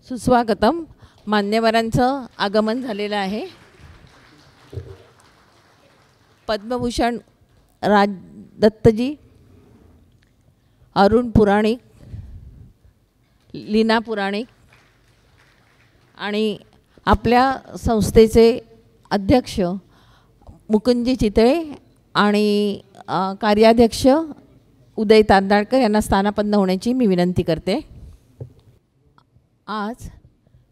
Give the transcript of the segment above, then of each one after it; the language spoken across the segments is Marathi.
सुस्वागतम. मान्यवरांचं आगमन झालेलं आहे. पद्मभूषण राजदत्तजी, अरुण पुराणिक, लीना पुराणिक आणि आपल्या संस्थेचे अध्यक्ष मुकुंदजी चितळे आणि कार्याध्यक्ष उदय तांदळकर यांना स्थानापन्न होण्याची मी विनंती करते. आज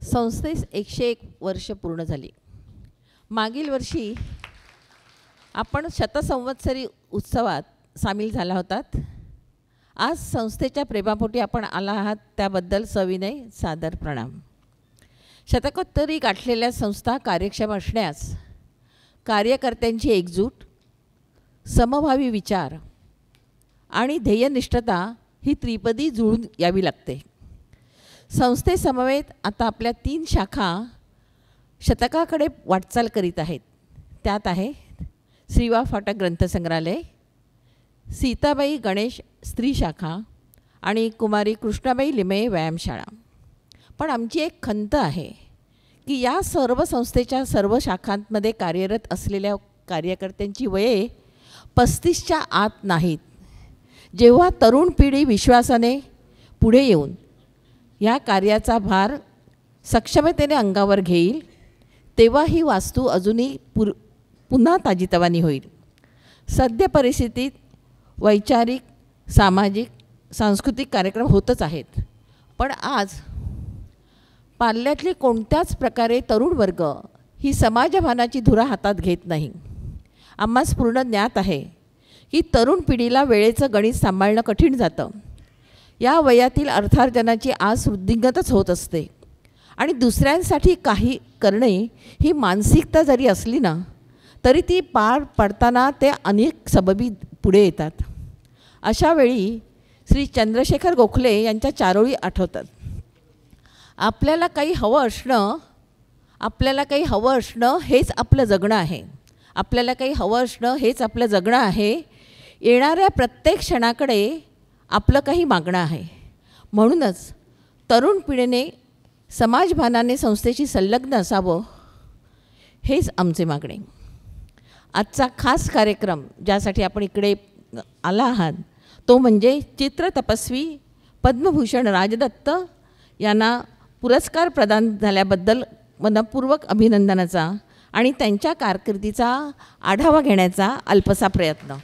संस्थेस 101 वर्ष पूर्ण झाली. मागील वर्षी आपण शतसंवत्सरी उत्सवात सामील झाला होतात. आज संस्थेच्या प्रेमापोटी आपण आला आहात त्याबद्दल सविनय सादर प्रणाम. शतकोत्तरी गाठलेल्या संस्था कार्यक्षम असण्यास कार्यकर्त्यांची एकजूट, समभावी विचार आणि ध्येयनिष्ठता ही त्रिपदी जुळून यावी लागते. संस्थेसमवेत आता आपल्या 3 शाखा शतकाकडे वाटचाल करीत आहेत. त्यात आहे श्रीवा फाटक ग्रंथसंग्रहालय, सीताबाई गणेश स्त्री शाखा आणि कुमारी कृष्णाबाई लिमये व्यायामशाळा. पण आमची एक खंत आहे की या सर्व संस्थेच्या सर्व शाखांमध्ये कार्यरत असलेल्या कार्यकर्त्यांची वये 35च्या आत नाहीत. जेव्हा तरुण पिढी विश्वासाने पुढे येऊन या कार्याचा भार सक्षमतेने अंगावर घेईल तेव्हा ही वास्तू अजूनही पुन्हा ताजीतवानी होईल. सद्य परिस्थितीत वैचारिक, सामाजिक, सांस्कृतिक कार्यक्रम होतच आहेत. पण आज पाल्यातली कोणत्याच प्रकारे तरुण वर्ग ही समाजभानाची धुरा हातात घेत नाही. आम्हास पूर्ण ज्ञात आहे की तरुण पिढीला वेळेचं गणित सांभाळणं कठीण जातं. या वयातील अर्थार्जनाची आस वृद्धिंगतच होत असते आणि दुसऱ्यांसाठी काही करणे ही मानसिकता जरी असली ना तरी ती पार पडताना ते अनेक सबबी पुढे येतात. अशा वेळी श्री चंद्रशेखर गोखले यांच्या चारोळी आठवतात. आपल्याला काही हवं असणं हेच आपलं जगणं आहे. आपल्याला काही हवं असणं हेच आपलं जगणं आहे. येणाऱ्या प्रत्येक क्षणाकडे आपलं काही मागणं आहे. म्हणूनच तरुण पिढीने समाजभानाने संस्थेशी संलग्न असावं हेच आमचे मागणे. आजचा खास कार्यक्रम ज्यासाठी आपण इकडे आला आहात तो म्हणजे चित्रतपस्वी पद्मभूषण राजदत्त यांना पुरस्कार प्रदान झाल्याबद्दल मनपूर्वक अभिनंदनाचा आणि त्यांच्या कारकिर्दीचा आढावा घेण्याचा अल्पसा प्रयत्न.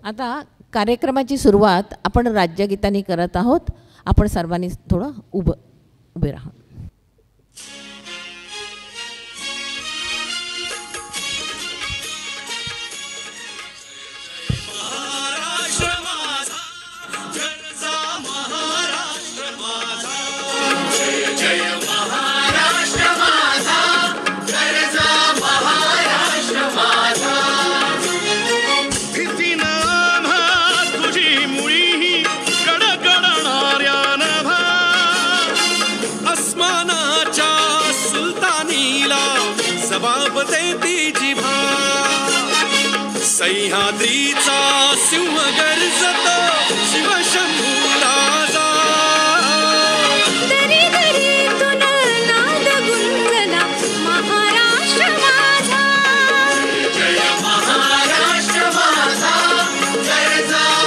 आता कार्यक्रमाची सुरुवात आपण राज्यगीताने करत आहोत. आपण सर्वांनी थोडं उभे राहा. सह्याद्रीचा सिंह गर्जतो शिवशंभू राजा. दरी दरीतून नाद गुंजला महाराष्ट्र माझा. जय महाराष्ट्र माझा, जय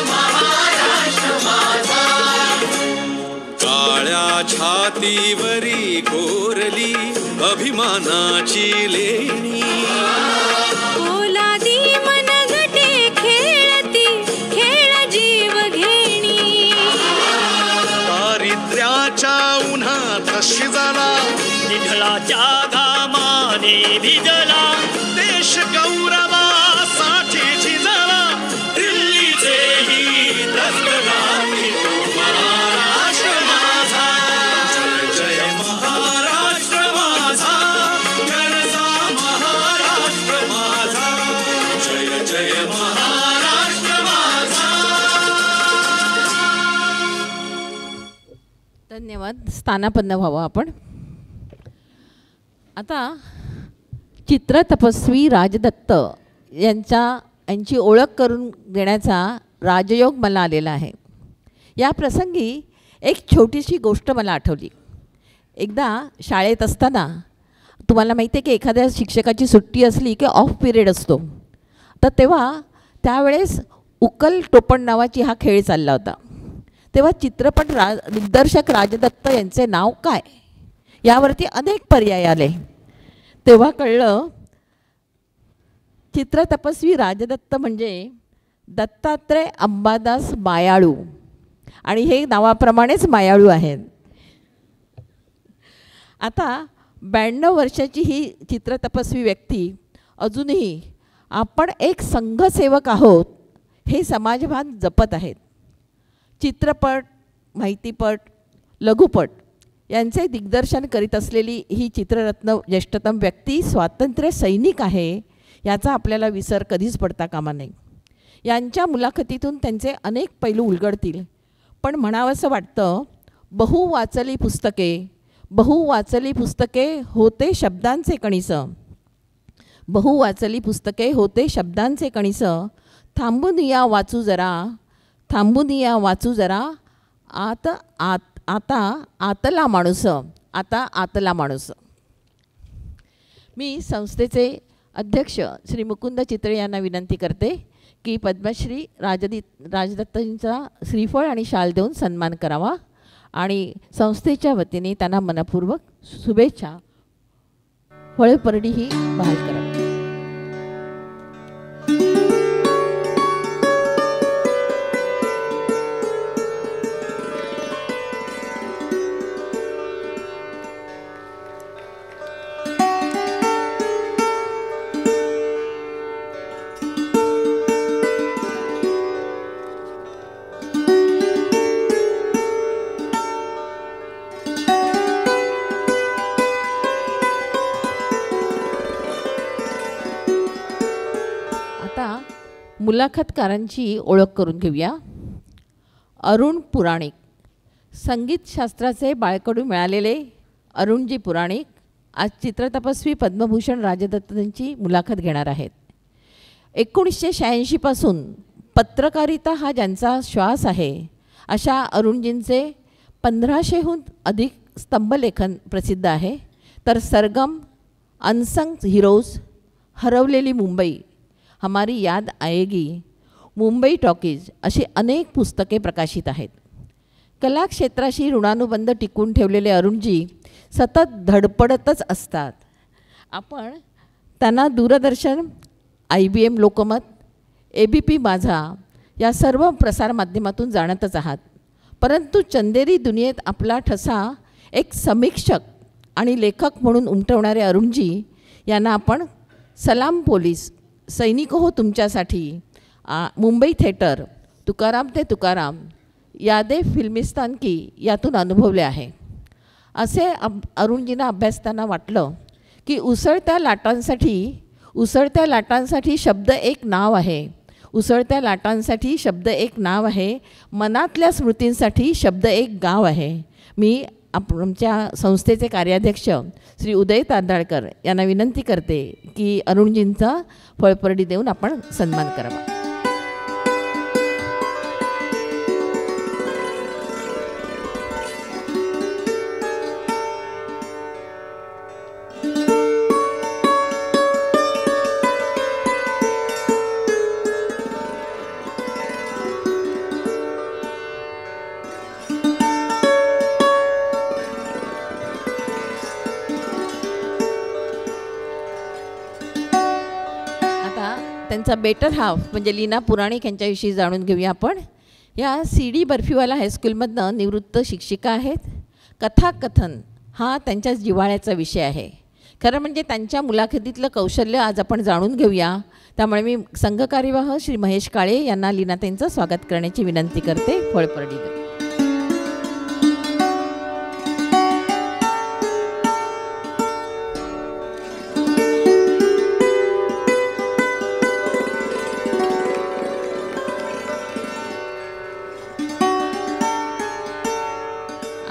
महाराष्ट्र माझा. काळ्या छातीवरी कोरली अभिमानाची लेणी. शिजला निढळाच्या घामाने भिजला देश गौरवासाठी झिजला. दिल्लीचे ही दस्तगाठी महाराष्ट्र माझा. जय जय महाराष्ट्र माझा, गरजा महाराष्ट्र माझा. जय जय महाराष्ट्र माझा. धन्यवाद. स्थानापन्न व्हावं आपण. आता चित्रतपस्वी राजदत्त यांची ओळख करून देण्याचा राजयोग मला आलेला आहे. या प्रसंगी एक छोटीशी गोष्ट मला आठवली. एकदा शाळेत असताना तुम्हाला माहिती आहे की एखाद्या शिक्षकाची सुट्टी असली की ऑफ पिरियड असतो, तर तेव्हा त्यावेळेस उकल टोपण नावाची हा खेळ चालला होता. तेव्हा चित्रपट दिग्दर्शक राजदत्त यांचे नाव काय यावरती अनेक पर्याय आले. तेव्हा कळलं चित्रतपस्वी राजदत्त म्हणजे दत्तात्रय अंबादास मायाळू, आणि हे नावाप्रमाणेच मायाळू आहेत. आता 92 वर्षाची ही चित्रतपस्वी व्यक्ती अजूनही आपण एक संघसेवक आहोत हे समाजभान जपत आहेत. चित्रपट, माहितीपट, लघुपट यांचे दिग्दर्शन करीत असलेली ही चित्ररत्न ज्येष्ठतम व्यक्ती स्वातंत्र्य सैनिक आहे याचा आपल्याला विसर कधीच पडता कामा नये. यांच्या मुलाखतीतून त्यांचे अनेक पैलू उलगडतील. पण म्हणावंसं वाटतं, बहुवाचली पुस्तके होते शब्दांचे कणीस, बहुवाचली पुस्तके होते शब्दांचे कणीस, थांबून या वाचू जरा, आता आतला माणूस. मी संस्थेचे अध्यक्ष श्री मुकुंद चितळे यांना विनंती करते की पद्मश्री राजदत्तांचा श्रीफळ आणि शाल देऊन सन्मान करावा आणि संस्थेच्या वतीने त्यांना मनपूर्वक शुभेच्छा फळपरडी ही बहाल करावी. मुलाखतकारांची ओळख करून घेऊया. अरुण पुराणिक, संगीतशास्त्राचे बाळकडू मिळालेले अरुणजी पुराणिक आज चित्रतपस्वी पद्मभूषण राजदत्तांची मुलाखत घेणार आहेत. 1986 पासून पत्रकारिता हा ज्यांचा श्वास आहे अशा अरुणजींचे 1500हून अधिक स्तंभलेखन प्रसिद्ध आहे. तर सरगम, अनसंग हिरोज, हरवलेली मुंबई, हमारी याद आएगी, मुंबई टॉकीज अशी अनेक पुस्तके प्रकाशित आहेत. कलाक्षेत्राशी ऋणानुबंध टिकून ठेवलेले अरुणजी सतत धडपडतच असतात. आपण त्यांना दूरदर्शन, IBM लोकमत, ABP माझा या सर्व प्रसारमाध्यमातून जाणतच आहात. परंतु चंदेरी दुनियेत आपला ठसा एक समीक्षक आणि लेखक म्हणून उमटवणारे अरुणजी यांना आपण सलाम पोलीस, सैनिक हो तुमच्यासाठी, मुंबई थिएटर, तुकाराम ते तुकाराम, यादे फिल्मिस्तान की यातून अनुभवले आहे. असे अरुणजींना अभ्यासताना वाटलं की उसळत्या लाटांसाठी शब्द एक नाव आहे, उसळत्या लाटांसाठी शब्द एक नाव आहे, मनातल्या स्मृतींसाठी शब्द एक गाव आहे. मी आमच्या संस्थेचे कार्याध्यक्ष श्री उदय तांदळकर यांना विनंती करते की अरुणजींचा फळपरडी देऊन आपण सन्मान करावा. त्यांचा बेटर हाफ म्हणजे लीना पुराणिक यांच्याविषयी जाणून घेऊया आपण. या CD बर्फीवाला हायस्कूलमधनं निवृत्त शिक्षिका आहेत. कथाकथन हा त्यांच्या जिव्हाळ्याचा विषय आहे. खरं म्हणजे त्यांच्या मुलाखतीतलं कौशल्य आज आपण जाणून घेऊया. त्यामुळे मी संघकार्यवाह श्री महेश काळे यांना लीनाताईंचं स्वागत करण्याची विनंती करते. फळपरडी देऊ.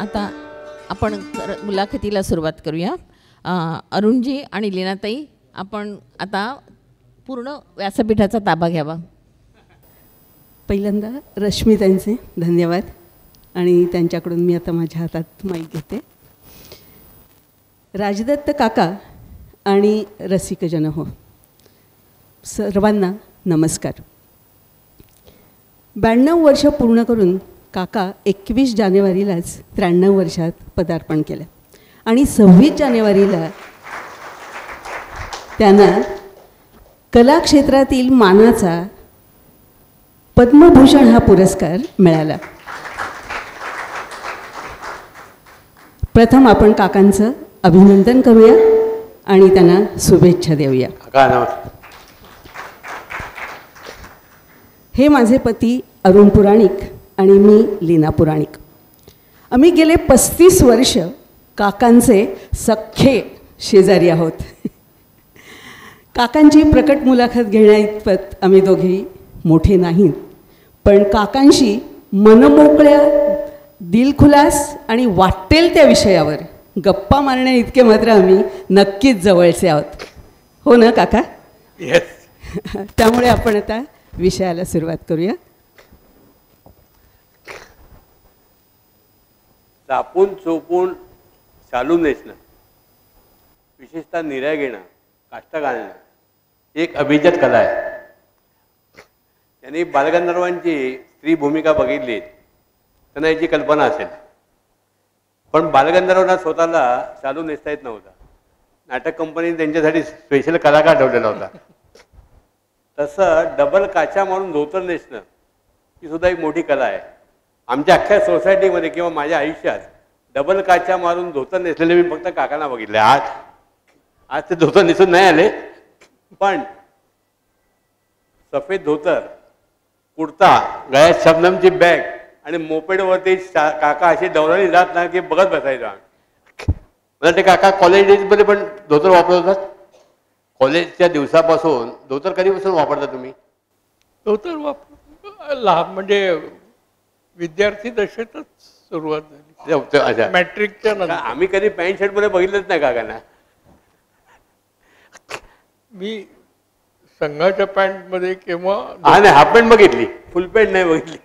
आता आपण मुलाखतीला सुरुवात करूया. अरुणजी आणि लीनाताई, आपण आता पूर्ण व्यासपीठाचा ताबा घ्यावा. पहिल्यांदा रश्मीताईंचे धन्यवाद आणि त्यांच्याकडून मी आता माझ्या हातात माईक घेते. राजदत्त काका आणि रसिकजन हो, सर्वांना नमस्कार. 92 वर्ष पूर्ण करून काका 21 जानेवारीलाच 93 वर्षात पदार्पण केलं आणि 26 जानेवारीला त्यांना कला क्षेत्रातील मानाचा पद्मभूषण हा पुरस्कार मिळाला. प्रथम आपण काकांचं अभिनंदन करूया आणि त्यांना शुभेच्छा देऊया. हे माझे पती अरुण पुराणिक आणि मी लीना पुराणिक. आम्ही गेले 35 वर्ष काकांचे सख्खे शेजारी आहोत. काकांची प्रकट मुलाखत घेण्याइतपत आम्ही दोघेही मोठे नाहीत, पण काकांशी मनमोकळ्या, दिलखुलास आणि वाटेल त्या विषयावर गप्पा मारण्या इतके मात्र आम्ही नक्कीच जवळचे आहोत. हो ना काका? येस. त्यामुळे आपण आता विषयाला सुरुवात करूया. चापून चोपून चालू नेसणं, विशेषतः निर्या घेणं, काष्टा घालणं एक अभिजात कला आहे. त्यांनी बालगंधर्वांची स्त्री भूमिका बघितली त्यांना याची कल्पना असेल, पण बालगंधर्वांना स्वतःला चालू नेसता येत नव्हता. नाटक कंपनीने त्यांच्यासाठी स्पेशल कलाकार ठेवलेला होता. तसं डबल काचा मारून धोतर नेसणं ही सुद्धा एक मोठी कला आहे. आमच्या अख्ख्या सोसायटीमध्ये किंवा माझ्या आयुष्यात डबल काचा मारून धोतर नेसलेले मी फक्त काकांना बघितले. आज ते धोतर नेसून नाही आले, पण सफेद धोतर, कुर्ता, गळ्यात शबनमची बॅग आणि मोपेडवरती काका अशी डवराने जात ना की बघत बसायचो आम्ही. मला ते काका कॉलेज डेजमध्ये पण धोतर वापरत होतात. कॉलेजच्या दिवसापासून धोतर कधीपासून वापरता तुम्ही? धोतर वापर लहान म्हणजे विद्यार्थी दशेतच सुरुवात झाली. अच्छा, मॅट्रिकच्या नंतर. आम्ही कधी पॅन्ट शर्टमध्ये बघितलंच नाही काकांना. मी संघाच्या पॅन्टमध्ये किंवा हा नाही, हाफ पॅन्ट बघितली, फुल पॅन्ट नाही बघितली.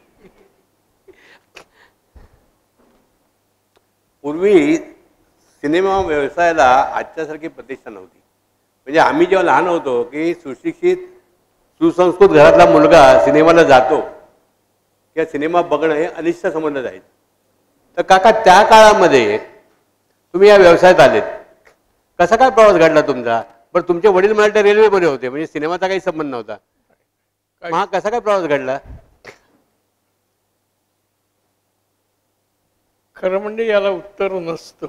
पूर्वी सिनेमा व्यवसायाला आजच्यासारखी प्रतिष्ठा नव्हती. म्हणजे आम्ही जेव्हा लहान होतो की सुशिक्षित सुसंस्कृत घरातला मुलगा सिनेमाला जातो किंवा सिनेमा बघणं हे अनिष्ट समजलं जायचं. तर काका त्या काळामध्ये तुम्ही या व्यवसायात आलेत, कसा काय प्रवास घडला तुमचा? बरं, तुमचे वडील मला रेल्वेमध्ये होते, म्हणजे सिनेमाचा काही संबंध नव्हता. हा कसा काय प्रवास घडला? खरं म्हणजे याला उत्तर नसतं.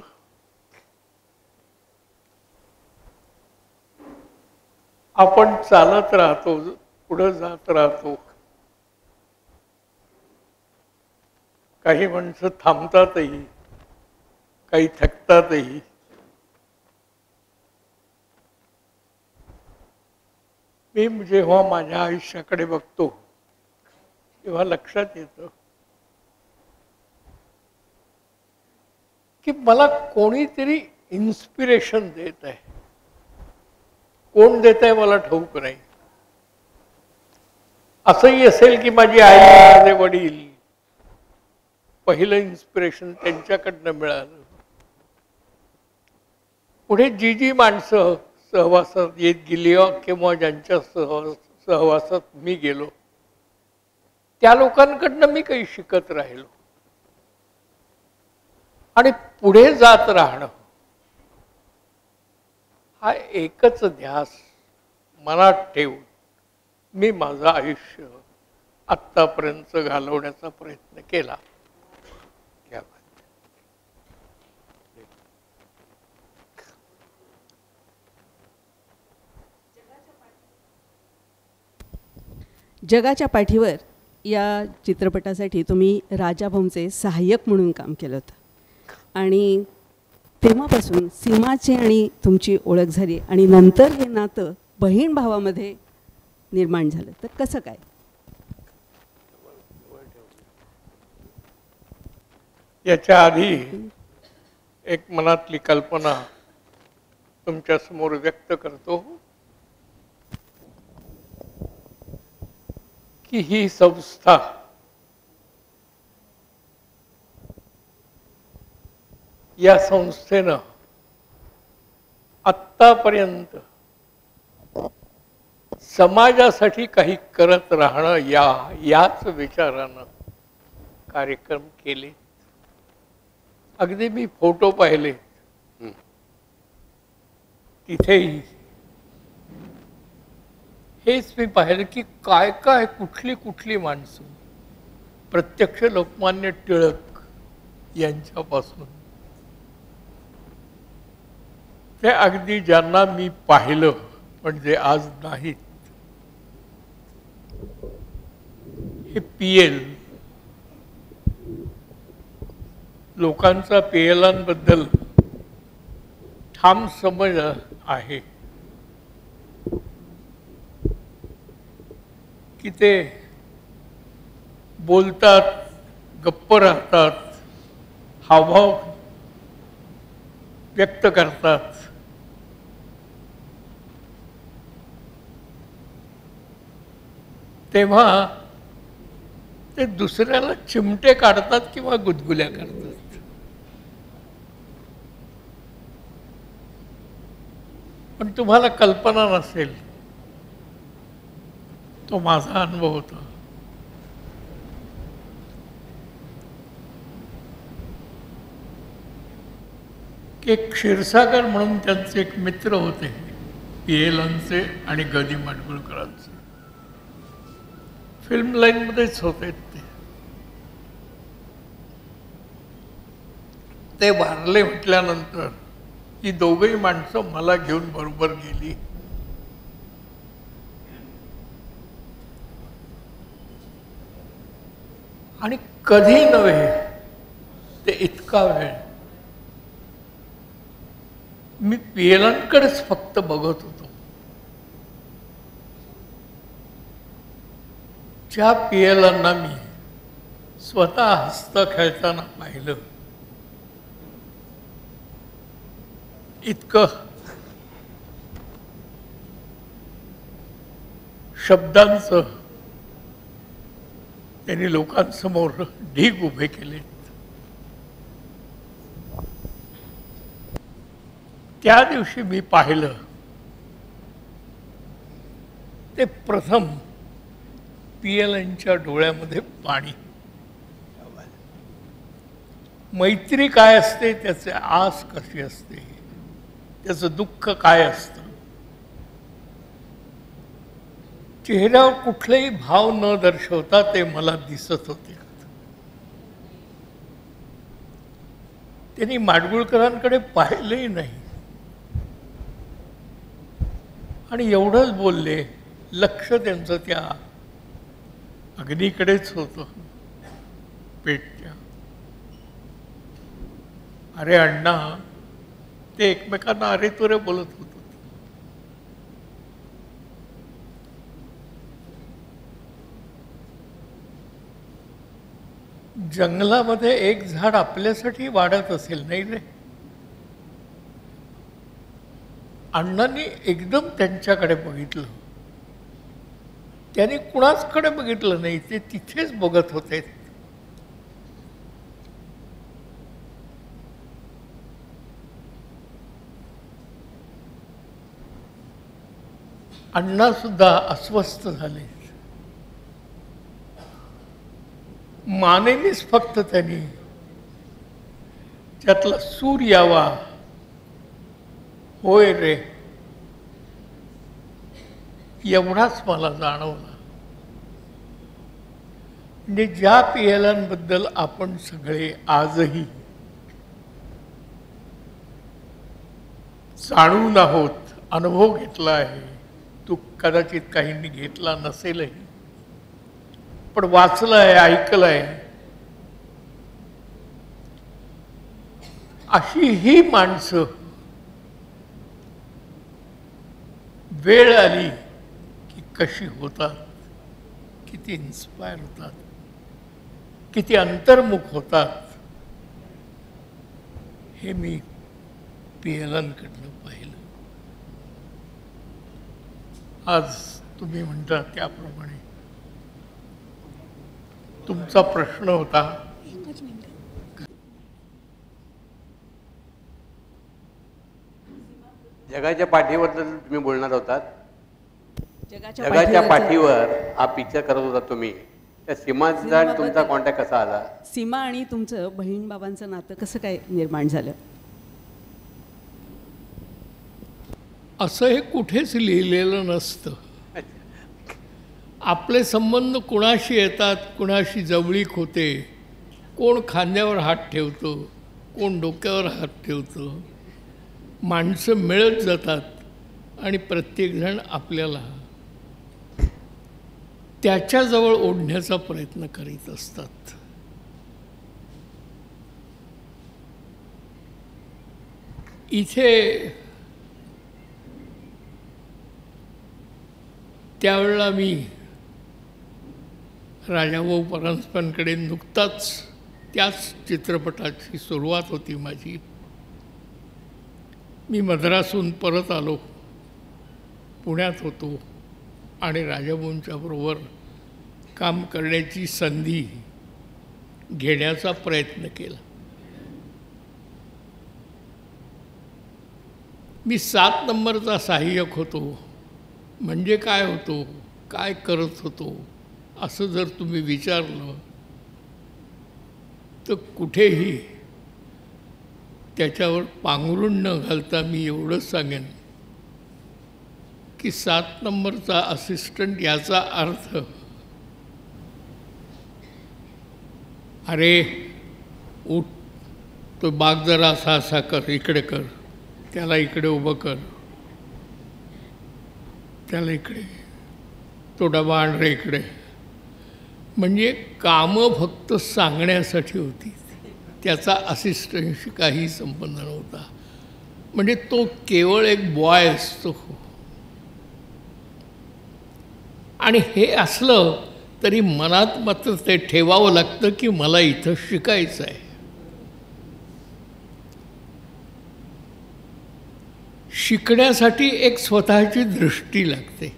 आपण चालत राहतो, पुढं जात राहतो. काही माणसं थांबतातही, काही थकतातही. मी जेव्हा माझ्या आयुष्याकडे बघतो तेव्हा लक्षात येतं की मला कोणीतरी इन्स्पिरेशन देत आहे. कोण देत आहे मला ठाऊक नाही. असंही असेल की माझी आई, माझे वडील, पहिलं इन्स्पिरेशन त्यांच्याकडनं मिळालं. पुढे जी जी माणसं सहवासात येत गेली किंवा ज्यांच्या सहवासात मी गेलो त्या लोकांकडनं मी काही शिकत राहिलो. आणि पुढे जात राहणं हा एकच ध्यास मनात ठेवून मी माझं आयुष्य आत्तापर्यंत घालवण्याचा प्रयत्न केला. जगाच्या पाठीवर या चित्रपटासाठी तुम्ही राजा भाऊंचे सहाय्यक म्हणून काम केलं होतं आणि तेव्हापासून सीमाची आणि तुमची ओळख झाली आणि नंतर हे नातं बहीण भावामध्ये निर्माण झालं. तर कसं काय? याच्या आधी एक मनातली कल्पना तुमच्या समोर व्यक्त करतो की ही संस्था या संस्थेनं आत्तापर्यंत समाजासाठी काही करत राहणं याच विचारानं कार्यक्रम केले. अगदी मी फोटो पाहिले तिथेही हेच मी पाहिलं की काय काय कुठली माणसं, प्रत्यक्ष लोकमान्य टिळक यांच्यापासून ते अगदी ज्यांना मी पाहिलं पण जे आज नाहीत, हे पीएल लोकांचा पीएलांबद्दल ठाम समज आहे की ते बोलतात, गप्प राहतात, हावभाव व्यक्त करतात. तेव्हा ते दुसऱ्याला चिमटे काढतात किंवा गुदगुल्या करतात. पण तुम्हाला कल्पना नसेल, तो माझा अनुभव होता. की एक क्षीरसागर म्हणून त्यांचे एक मित्र होते, पीएलांचे आणि गदी माडगुळकरांचे. फिल्म लाईनमध्येच होते ते वारले म्हटल्यानंतर ही दोघही माणसं मला घेऊन बरोबर गेली. आणि कधी नव्हे ते इतका वेळ मी पीएलांकडेच फक्त बघत होतो. ज्या पीएलांना मी स्वतः हस्त खेळताना पाहिलं, इतकं शब्दांचं त्यांनी लोकांसमोर ढीग उभे केले. त्या दिवशी मी पाहिलं ते प्रथम पीएलांच्या डोळ्यामध्ये पाणी. मैत्री काय असते, त्याचे आस कशी असते, त्याचं दुःख काय असतं, चेहऱ्यावर कुठलेही भाव न दर्शवता ते मला दिसत होते. त्यांनी माडगुळकरांकडे पाहिलेही नाही आणि एवढंच बोलले. लक्ष त्यांचं त्या अग्नीकडेच होतं, पेटत्या. अरे अण्णा, ते एकमेकांना अरे तुरे बोलत होते. जंगलामध्ये एक झाड आपल्यासाठी वाढत असेल, नाही रे? अण्णांनी एकदम त्यांच्याकडे बघितलं. त्यांनी कुणाचकडे बघितलं नाही, ते तिथेच बघत होते. अण्णा सुद्धा अस्वस्थ झाले. मानेनेच फक्त त्यांनी त्यातला सूर यावा, होय रे, एवढाच मला जाणवला. म्हणजे ज्या पीएलांबद्दल आपण सगळे आजही जाणून आहोत, अनुभव घेतला आहे, तू कदाचित काहींनी घेतला नसेलही, पण वाचलंय, ऐकलंय, अशी ही माणसं वेळ आली की कशी होतात, किती इन्स्पायर होतात, किती अंतर्मुख होतात, हे मी पीएलांकडनं पाहिलं. आज तुम्ही म्हणता त्याप्रमाणे तुमचा प्रश्न होता जगाच्या पाठीबद्दल तुम्ही बोलणार होतात. जगाच्या जगाच्या पाठीवरचं- पाठीवर हा पिक्चर करत होता तुम्ही. त्या सीमाचा तुमचा कॉन्टॅक्ट कसा आला? सीमा आणि तुमचं बहीण बाबांचं नातं कसं काय निर्माण झालं? असं हे कुठेच लिहिलेलं नसतं. आपले संबंध कुणाशी येतात, कुणाशी जवळीक होते, कोण खांद्यावर हात ठेवतो, कोण डोक्यावर हात ठेवतो. माणसं मिळत जातात आणि प्रत्येकजण आपल्याला त्याच्याजवळ ओढण्याचा प्रयत्न करीत असतात. इथे त्यावेळेला मी राजाभाऊ परांजपेंकडे नुकताच त्याच चित्रपटाची सुरुवात होती माझी. मी मद्रासहून परत आलो, पुण्यात होतो आणि राजाभाऊंच्या बरोबर काम करण्याची संधी घेण्याचा प्रयत्न केला. मी 7 नंबरचा सहाय्यक होतो. म्हणजे काय होतो, काय करत होतो असं जर तुम्ही विचारलं तर कुठेही त्याच्यावर पांघरून न घालता मी एवढंच सांगेन की 7 नंबरचा असिस्टंट याचा अर्थ अरे उठ, तो बाग जरा असा असा कर, इकडे कर, त्याला इकडे उभं कर, त्याला इकडे, तो डबा आण रे इकडे. म्हणजे कामं फक्त सांगण्यासाठी होती, त्याचा असिस्टंटशी काही संबंध नव्हता. म्हणजे तो केवळ एक बॉय असतो. आणि हे असलं तरी मनात मात्र ते ठेवावं लागतं की मला इथं शिकायचं आहे. शिकण्यासाठी एक स्वतःची दृष्टी लागते.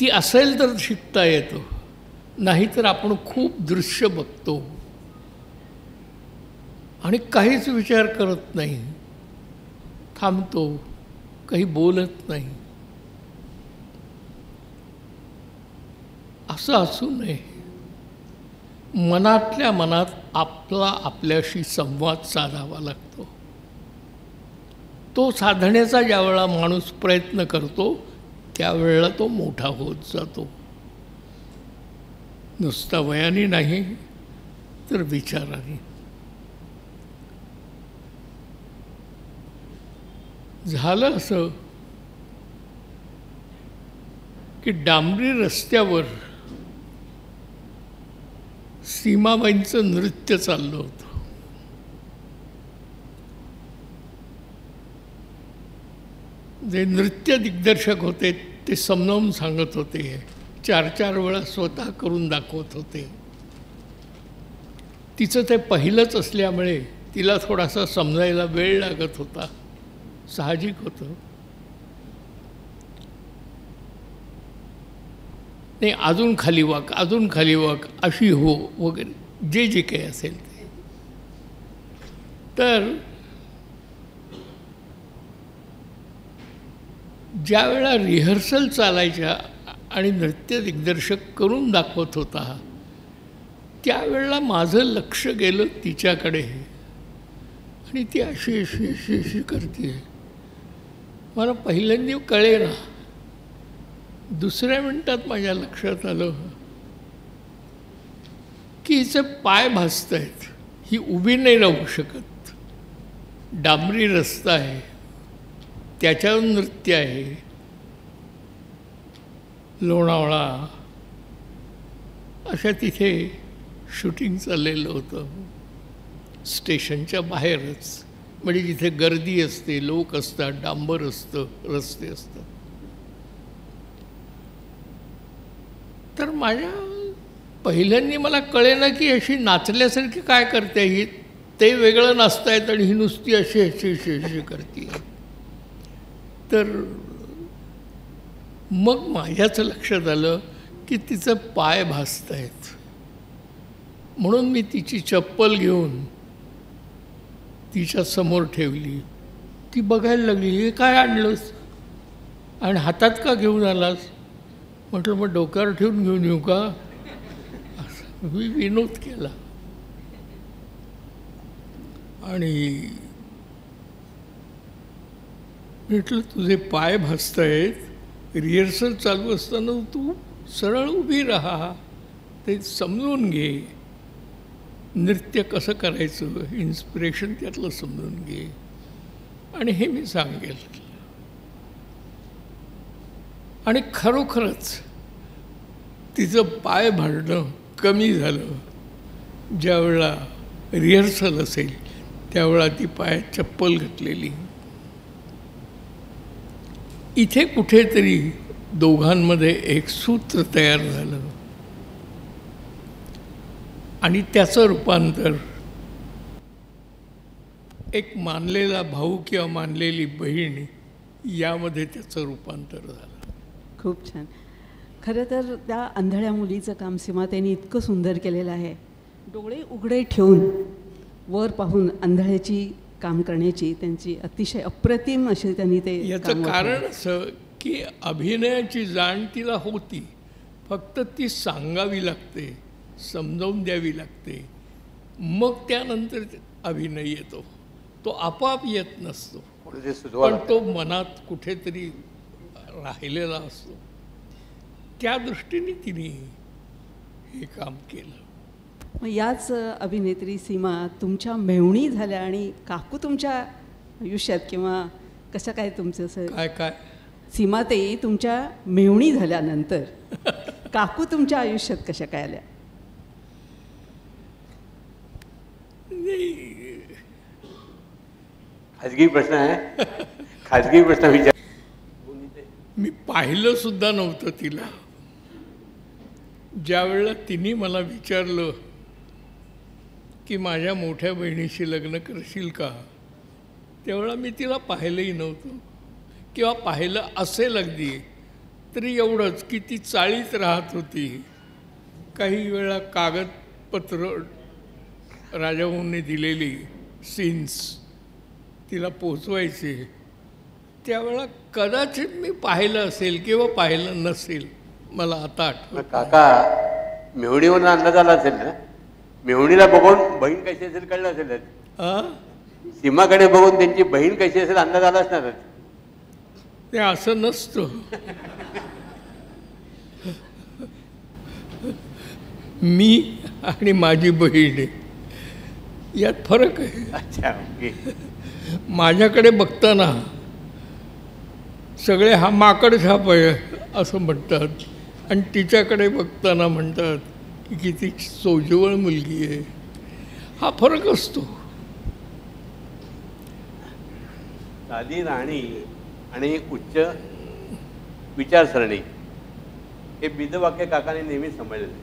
ती असेल तर शिकता येतं, नाहीतर आपण खूप दृश्य बघतो आणि काहीच विचार करत नाही, थांबतो, काही बोलत नाही. असं असू नये. मनातल्या मनात आपला आपल्याशी संवाद साधावा लागतो. तो साधण्याचा ज्यावेळेला माणूस प्रयत्न करतो त्यावेळेला तो मोठा होत जातो. नुसता वयाने नाही तर विचाराने. झालं असं की डांबरी रस्त्यावर सीमाबाईंचं नृत्य चाललं होतं. जे नृत्य दिग्दर्शक होते ते समजावून सांगत होते, 4-4 वेळा स्वतः करून दाखवत होते. तिचं ते पहिलंच असल्यामुळे तिला थोडासा समजायला वेळ लागत होता, साहजिक होतं. नाही, अजून खाली वाक, अजून खाली वाक, अशी हो वगैरे जे जे काही असेल ते. तर ज्या वेळा रिहर्सल चालायच्या आणि नृत्य दिग्दर्शक करून दाखवत होता त्यावेळेला माझं लक्ष गेलं तिच्याकडे आणि ती अशी अशी अशी अशी करते. मला पहिल्यांदा कळे ना, दुसऱ्या मिनिटात माझ्या लक्षात आलं की हिचे पाय भासत आहेत, ही उभी नाही राहू शकत. डांबरी रस्ता आहे, त्याच्यावर नृत्य आहे. लोणावळा अशा तिथे शूटिंग चाललेलं होतं, स्टेशनच्या बाहेरच. म्हणजे जिथे गर्दी असते, लोक असतात, डांबर असतं, रस्ते असतात. तर माझ्या पहिल्यांदा मला कळेना की अशी नाचल्यासारखी काय करते ही, ते वेगळं नाचतायत आणि ही नुसती अशी अशी अशी अशी करते. तर मग माझ्याच लक्षात आलं की तिचं पाय भासत आहेत. म्हणून मी तिची चप्पल घेऊन तिच्या समोर ठेवली. ती बघायला लागली, हे काय आणलंस आणि हातात का घेऊन आलास? म्हटलं मग डोक्यावर ठेवून घेऊन येऊ का? असं मी विनोद केला. आणि म्हटलं तुझे पाय भासत आहेत, रिहर्सल चालू असताना तू सरळ उभी राहा, ते समजून घे, नृत्य कसं करायचं, इन्स्पिरेशन त्यातलं समजून घे, आणि हे मी सांगेल. आणि खरोखरच तिचं पाय भांडणं कमी झालं. ज्यावेळा रिहर्सल असेल त्यावेळा ती पायात चप्पल घातलेली. इथे कुठेतरी दोघांमध्ये एक सूत्र तयार झालं आणि त्याचं रूपांतर एक मानलेला भाऊ किंवा मानलेली बहीण यामध्ये त्याचं रूपांतर झालं. खूप छान. खरं तर त्या आंधळ्या मुलीचं काम सीमाताईंनी इतकं सुंदर केलेलं आहे. डोळे उघडे ठेवून वर पाहून आंधळ्याची काम करण्याची त्यांची अतिशय अप्रतिम अशी त्यांनी ते याचं कारण असं की अभिनयाची जाण तिला होती, फक्त ती सांगावी लागते, समजावून द्यावी लागते, मग त्यानंतर अभिनय येतो. तो आपोआप येत नसतो, पण तो मनात कुठेतरी राहिलेला असतो. त्या दृष्टीने तिने हे काम केलं. मग याच अभिनेत्री सीमा तुमच्या मेहुणी झाल्या आणि काकू तुमच्या आयुष्यात किंवा कसं काय तुमचं असं काय सीमाताई तुमच्या मेहुणी झाल्यानंतर काकू तुमच्या आयुष्यात कशा काय आल्या? खाजगी प्रश्न आहे, खाजगी प्रश्न विचार. मी पाहिलं सुद्धा नव्हतं तिला. ज्या वेळेला तिने मला विचारलं की माझ्या मोठ्या बहिणीशी लग्न करशील का, त्यावेळेला मी तिला पाहिलंही नव्हतं किंवा पाहिलं असेल अगदी तरी एवढंच की ती चाळीत राहत होती. काही वेळा कागदपत्र राजाभाऊंनी दिलेली सीन्स तिला पोचवायचे, त्यावेळेला कदाचित मी पाहिलं असेल किंवा पाहिलं नसेल, मला आता आठवत. काका मेहुणीवरून अंदाज आला असेल ना, मेहुणीला बघून बहीण कशी असेल कळलं असेल. सीमाकडे बघून त्यांची बहीण कशी असेल अंदाज आला असणार. ते असं नसतं. मी आणि माझी बहीण यात फरक आहे. अच्छा, ओके. माझ्याकडे बघताना सगळे हा माकड छाप आहे असं म्हणतात आणि तिच्याकडे बघताना म्हणतात की किती सोजवळ मुलगी आहे. हा फरक असतो. साधी राहणी आणि उच्च विचारसरणी हे बिदवाक्य काकाने नेहमी सांभाळलेले.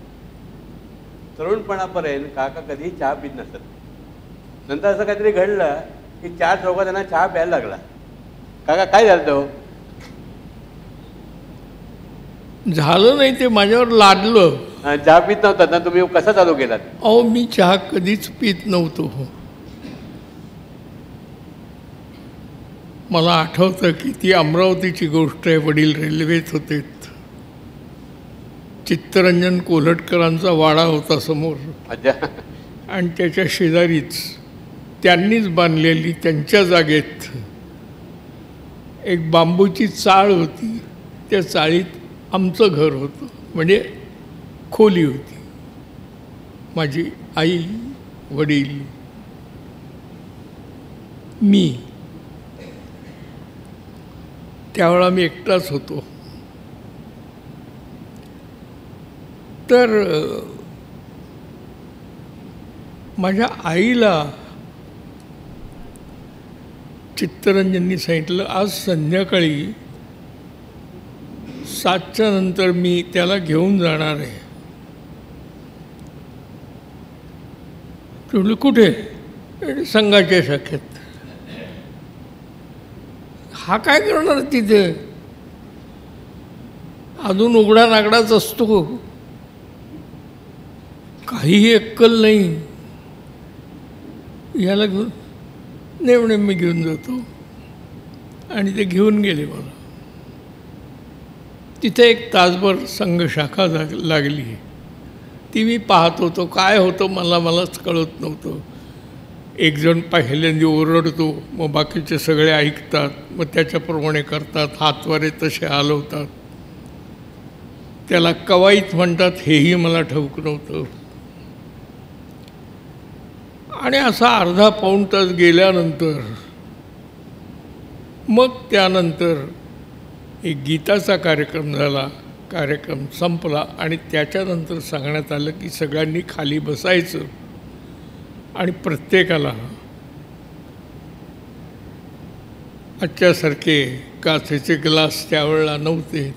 तरुणपणापर्यंत काका कधीही चहा पित नसत. नंतर असं काहीतरी घडलं की 4 चौघा त्यांना चहा प्यायला लागला. काका काय झालं? झालं नाही, ते माझ्यावर लादलं. चहा पित नव्हता ना तुम्ही, कसा चालू केलात? अहो मी चहा कधीच पित नव्हतो. मला आठवतं की ती अमरावतीची गोष्ट आहे. वडील रेल्वेत होते. चित्तरंजन कोल्हटकरांचा वाडा होता समोर आणि त्याच्या शेजारीच त्यांनीच बांधलेली त्यांच्या जागेत एक बांबूची चाळ होती. त्या चाळीत आमचं घर होतं, म्हणजे खोली होती. माझी आई, वडील, मी. त्यावेळा मी एकटाच होतो. तर माझ्या आईला चित्तरंजननी सांगितलं आज संध्याकाळी 7च्या नंतर मी त्याला घेऊन जाणार आहे. म्हटलं कुठे? संघाच्या शाखेत. हा काय करणार तिथे? अजून उघडा नागडाच असतो, काहीही अक्कल नाही. याला घेऊन नेमणे मी घेऊन जातो. आणि ते घेऊन गेले मला. तिथे एक तासभर संघशाखा लागली. ती मी पाहत होतो. काय होतं मलाच कळत नव्हतं. एक जण पहिल्यांदा ओरडतो, मग बाकीचे सगळे ऐकतात, मग त्याच्याप्रमाणे करतात, हातवारे तसे हलवतात. त्याला कवायत म्हणतात हेही मला ठाऊक नव्हतं. आणि असा अर्धा पाऊण तास गेल्यानंतर मग त्यानंतर एक गीताचा कार्यक्रम झाला. कार्यक्रम संपला आणि त्याच्यानंतर सांगण्यात आलं की सगळ्यांनी खाली बसायचं आणि प्रत्येकाला आजच्यासारखे काचेचे ग्लास त्यावेळेला नव्हते,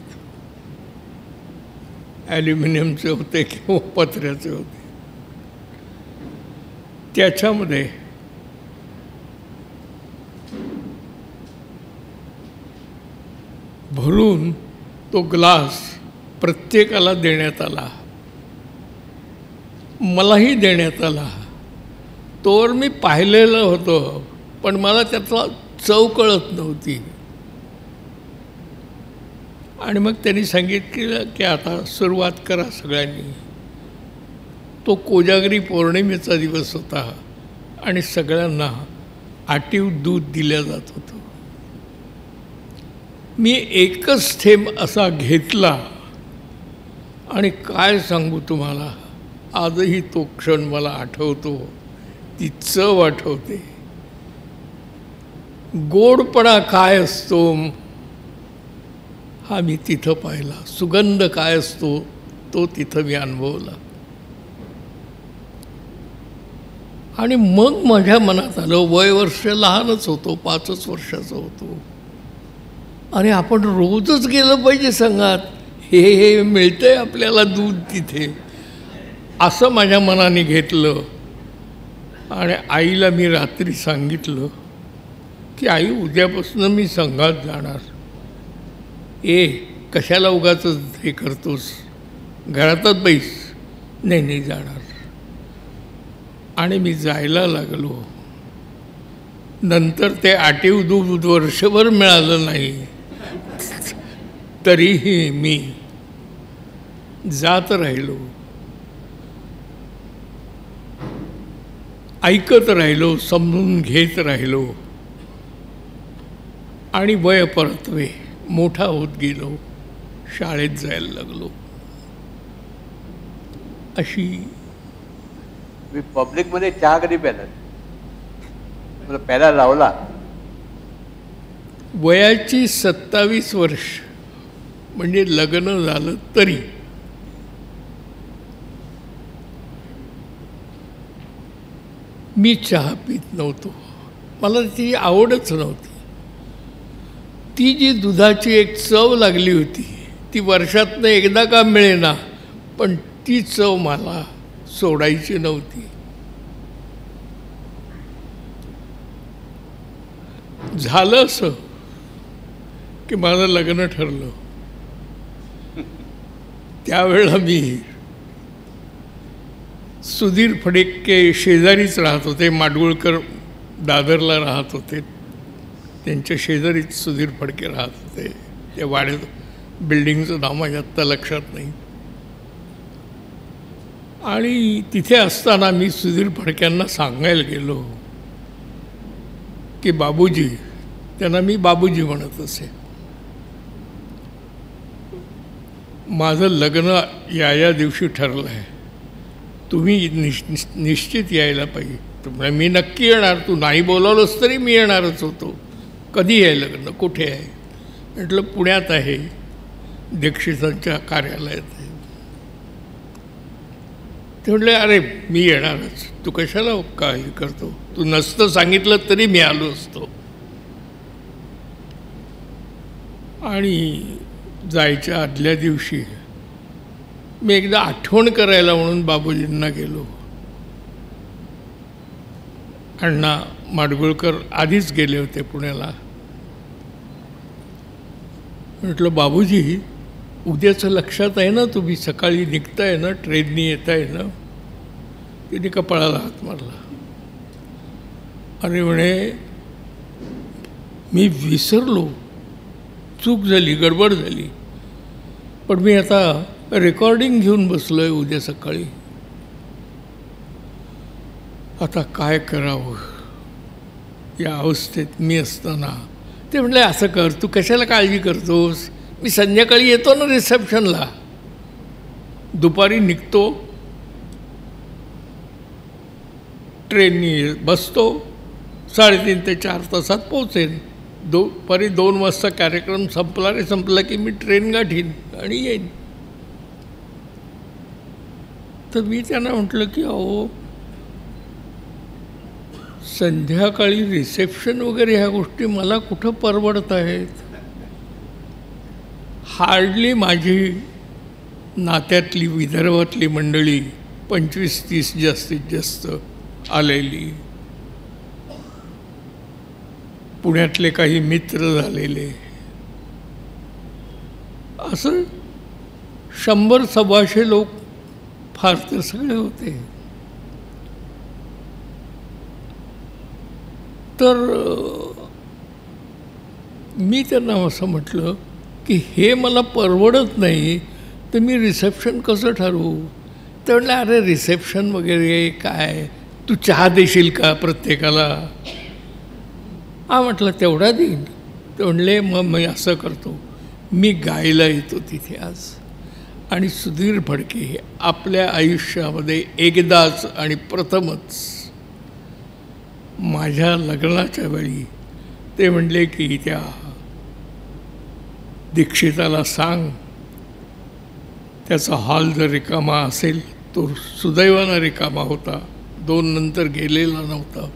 ॲल्युमिनियमचे होते किंवा पत्र्याचे होते. त्याच्यामध्ये भरून तो ग्लास प्रत्येकाला देण्यात आला. मलाही देण्यात आला. तोवर मी पाहिलेलं होतं, पण मला त्याचा चव कळत नव्हती. आणि मग त्यांनी सांगितलं की आता सुरुवात करा सगळ्यांनी. तो कोजागरी पौर्णिमेचा दिवस होता आणि सगळ्यांना आटीव दूध दिलं जात होतं. मी एकच थेंब असा घेतला आणि काय सांगू तुम्हाला, आजही तो क्षण मला आठवतो, ती चव आठवते. गोडपणा काय असतो हा मी तिथं पाहिला. सुगंध काय असतो तो तिथं मी अनुभवला. आणि मग माझ्या मनात आलं, वयवर्ष लहानच होतो, 5 वर्षाचा होतो. अरे आपण रोजच गेलं पाहिजे संघात, हे मिळतंय आपल्याला दूध तिथे, असं माझ्या मनाने घेतलं. आणि आईला मी रात्री सांगितलं की आई उद्यापासून मी संघात जाणार. कशाला उगाच हे करतोस, घरातच बैस. नाही जाणार. आणि मी जायला लागलो. नंतर ते आटीव दूध वर्षभर मिळालं नाही, तरीही मी जात राहिलो, ऐकत राहिलो, समजून घेत राहिलो. आणि वय परतवे, मोठा होत गेलो, शाळेत जायला लागलो. अशी मी पब्लिकमध्ये चहा कधी प्याला, मला प्यायला लावला. वयाची 27 वर्ष म्हणजे लग्न झालं तरी मी चहा पित नव्हतो. मला ती आवडच नव्हती. ती जी दुधाची एक चव लागली होती, ती वर्षातनं एकदा का मिळेना, पण ती चव मला सोडायची नव्हती. झालं असं की माझं लग्न ठरलं. त्यावेळेला मी सुधीर फडके शेजारीच राहत होते. माडगुळकर दादरला राहत होते, त्यांच्या शेजारीच सुधीर फडके राहत होते. त्या वाड्यात, बिल्डिंगचं नाव माझ्या आत्ता लक्षात नाही. आणि तिथे असताना मी सुधीर फडक्यांना सांगायला गेलो की बाबूजी, त्यांना मी बाबूजी म्हणत असे, माझं लग्न या दिवशी ठरलं आहे, तुम्ही निश्चित यायला पाहिजे. मी नक्की येणार, तू नाही बोलावलंस तरी मी येणारच होतो. कधी आहे लग्न, कुठे आहे? म्हटलं पुण्यात आहे, दीक्षितांच्या कार्यालयात आहे. ते म्हटले अरे मी येणारच, तू कशाला काय करतो, तू नसतं सांगितलं तरी मी आलो असतो. आणि जायच्या आदल्या दिवशी मी एकदा आठवण करायला म्हणून बाबूजींना गेलो. अण्णा माडगुळकर आधीच गेले होते पुण्याला. म्हटलं बाबूजी, उद्याचं लक्षात आहे ना, तुम्ही सकाळी निघताय ना, ट्रेननी येताय ना. तिने कपाळाला हात मारला. अरे म्हणे मी विसरलो, चूक झाली, गडबड झाली, पण मी आता रेकॉर्डिंग घेऊन बसलो आहे उद्या सकाळी. आता काय करावं या अवस्थेत मी असताना. ते म्हटले असं कर, तू कशाला काळजी करतोस, मी संध्याकाळी येतो ना रिसेप्शनला, दुपारी निघतो, ट्रेननी बसतो, 3.5 ते 4 तासात पोहोचेन. दुपारी 2 वाजता कार्यक्रम संपला रे संपला की मी ट्रेन गाठीन आणि येईन. तर मी त्यांना म्हटलं की अहो संध्याकाळी रिसेप्शन वगैरे ह्या गोष्टी मला कुठं परवडत आहेत. हार्डली माझी नात्यातली विदर्भातली मंडळी 25-30 जास्तीत जास्त आलेली, पुण्यातले काही मित्र झालेले, असं 100-125 लोक फार तर सगळे होते. तर मी त्यांना असं म्हटलं की हे मला परवडत नाही, तर मी रिसेप्शन कसं ठरवू. तर म्हटलं अरे रिसेप्शन वगैरे काय, तू चहा देशील का प्रत्येकाला. हा म्हटलं तेवढा देईन. ते म्हणले मग मी असं करतो, मी गायला येतो तिथे आज. आणि सुधीर फडके हे आपल्या आयुष्यामध्ये एकदाच आणि प्रथमच माझ्या लग्नाच्या वेळी ते म्हणले की त्या दीक्षिताला सांग त्याचा हॉल जर रिकामा असेल, तो सुदैवानं रिकामा होता, 2 नंतर गेलेला नव्हता.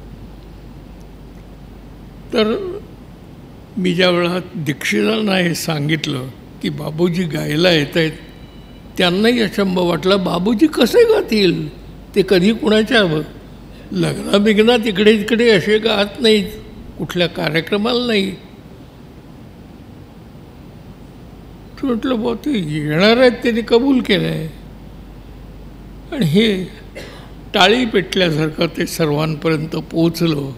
तर मी ज्या वेळा दीक्षितांना हे सांगितलं की बाबूजी गायला येत आहेत, त्यांनाही अचंब वाटला. बाबूजी कसे गातील, ते कधी कुणाच्या लग्नाबिग्नात इकडे तिकडे असे गात नाहीत, कुठल्या कार्यक्रमाला नाही. म्हटलं बा ते येणार आहेत, त्यांनी कबूल केलं आहे. आणि हे टाळी पेटल्यासारखं ते सर्वांपर्यंत पोचलं.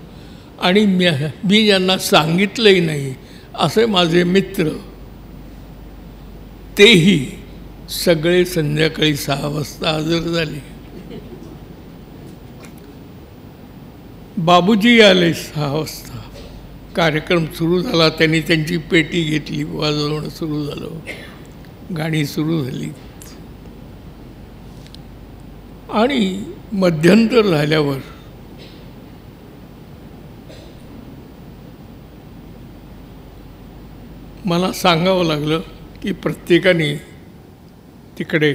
आणि मी ज्यांना सांगितलंही नाही असे माझे मित्र, तेही सगळे संध्याकाळी 6 वाजता हजर झाले. बाबूजी आले 6 वाजता. कार्यक्रम सुरू झाला, त्यांनी त्यांची पेटी घेतली, वाजवणं सुरू झालं, गाणी सुरू झाली. आणि मध्यंतर झाल्यावर मला सांगावं लागलं की प्रत्येकाने तिकडे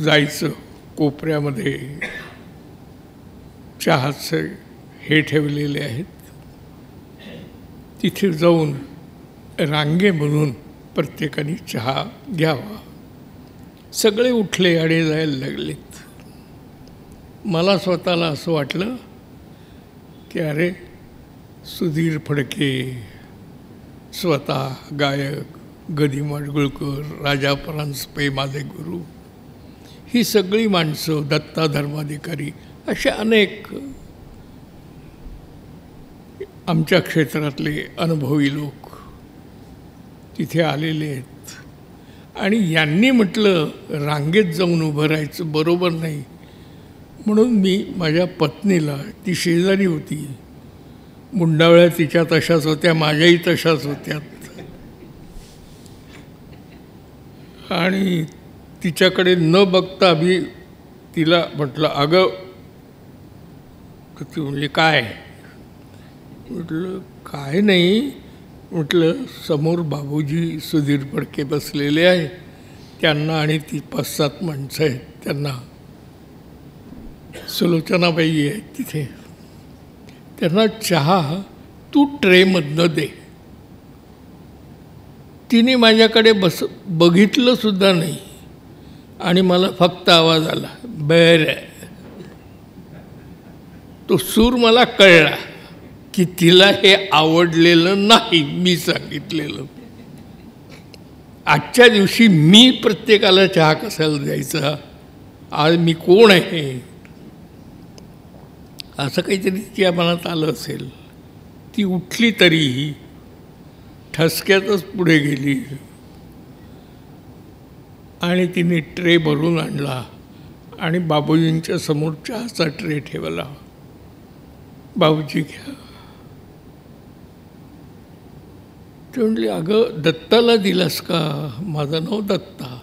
जायचं. कोपऱ्यामध्ये चहाचे हे ठेवलेले आहेत, तिथे जाऊन रांगेमधून प्रत्येकाने चहा घ्यावा. सगळे उठले आणि जायला लागलेत. मला स्वतःला असं वाटलं की अरे सुधीर फडके, स्वतः गायक, गदी माडगुळकर, राजा परांजपे माझे गुरु, ही सगळी माणसं, दत्ता धर्माधिकारी, असे अनेक आमच्या क्षेत्रातले अनुभवी लोक तिथे आलेले आहेत. आणि यांनी म्हटलं रांगेत जाऊन उभं राहायचं बरोबर नाही, म्हणून मी माझ्या पत्नीला, ती शेजारी होती, मुंडावळ्या तिच्या तशाच होत्या, माझ्याही तशाच होत्यात, आणि तिच्याकडे न बघता मी तिला म्हटलं अगं, तर ती म्हणली काय. म्हटलं काय नाही, म्हटलं समोर बाबूजी सुधीर फडके बसलेले आहे, त्यांना आणि ती 5-7 माणसं आहेत, त्यांना सुलोचनाबाई आहेत तिथे, त्यांना चहा तू ट्रेमधनं दे. तिने माझ्याकडे बघितलं सुद्धा नाही आणि मला फक्त आवाज आला बरं. तो सूर मला कळला की तिला हे आवडलेलं नाही मी सांगितलेलं. आजच्या दिवशी मी प्रत्येकाला चहा कशाला द्यायचा, आज मी कोण आहे, असं काहीतरी तिच्या मनात आलं असेल. ती उठली तरीही ठसक्यातच पुढे गेली आणि तिने ट्रे भरून आणला आणि बाबूजींच्या समोर चहाचा ट्रे ठेवला. बाबूजी घ्या. ते म्हणली, अगं दत्ताला दिलास का? माझं नाव दत्ता.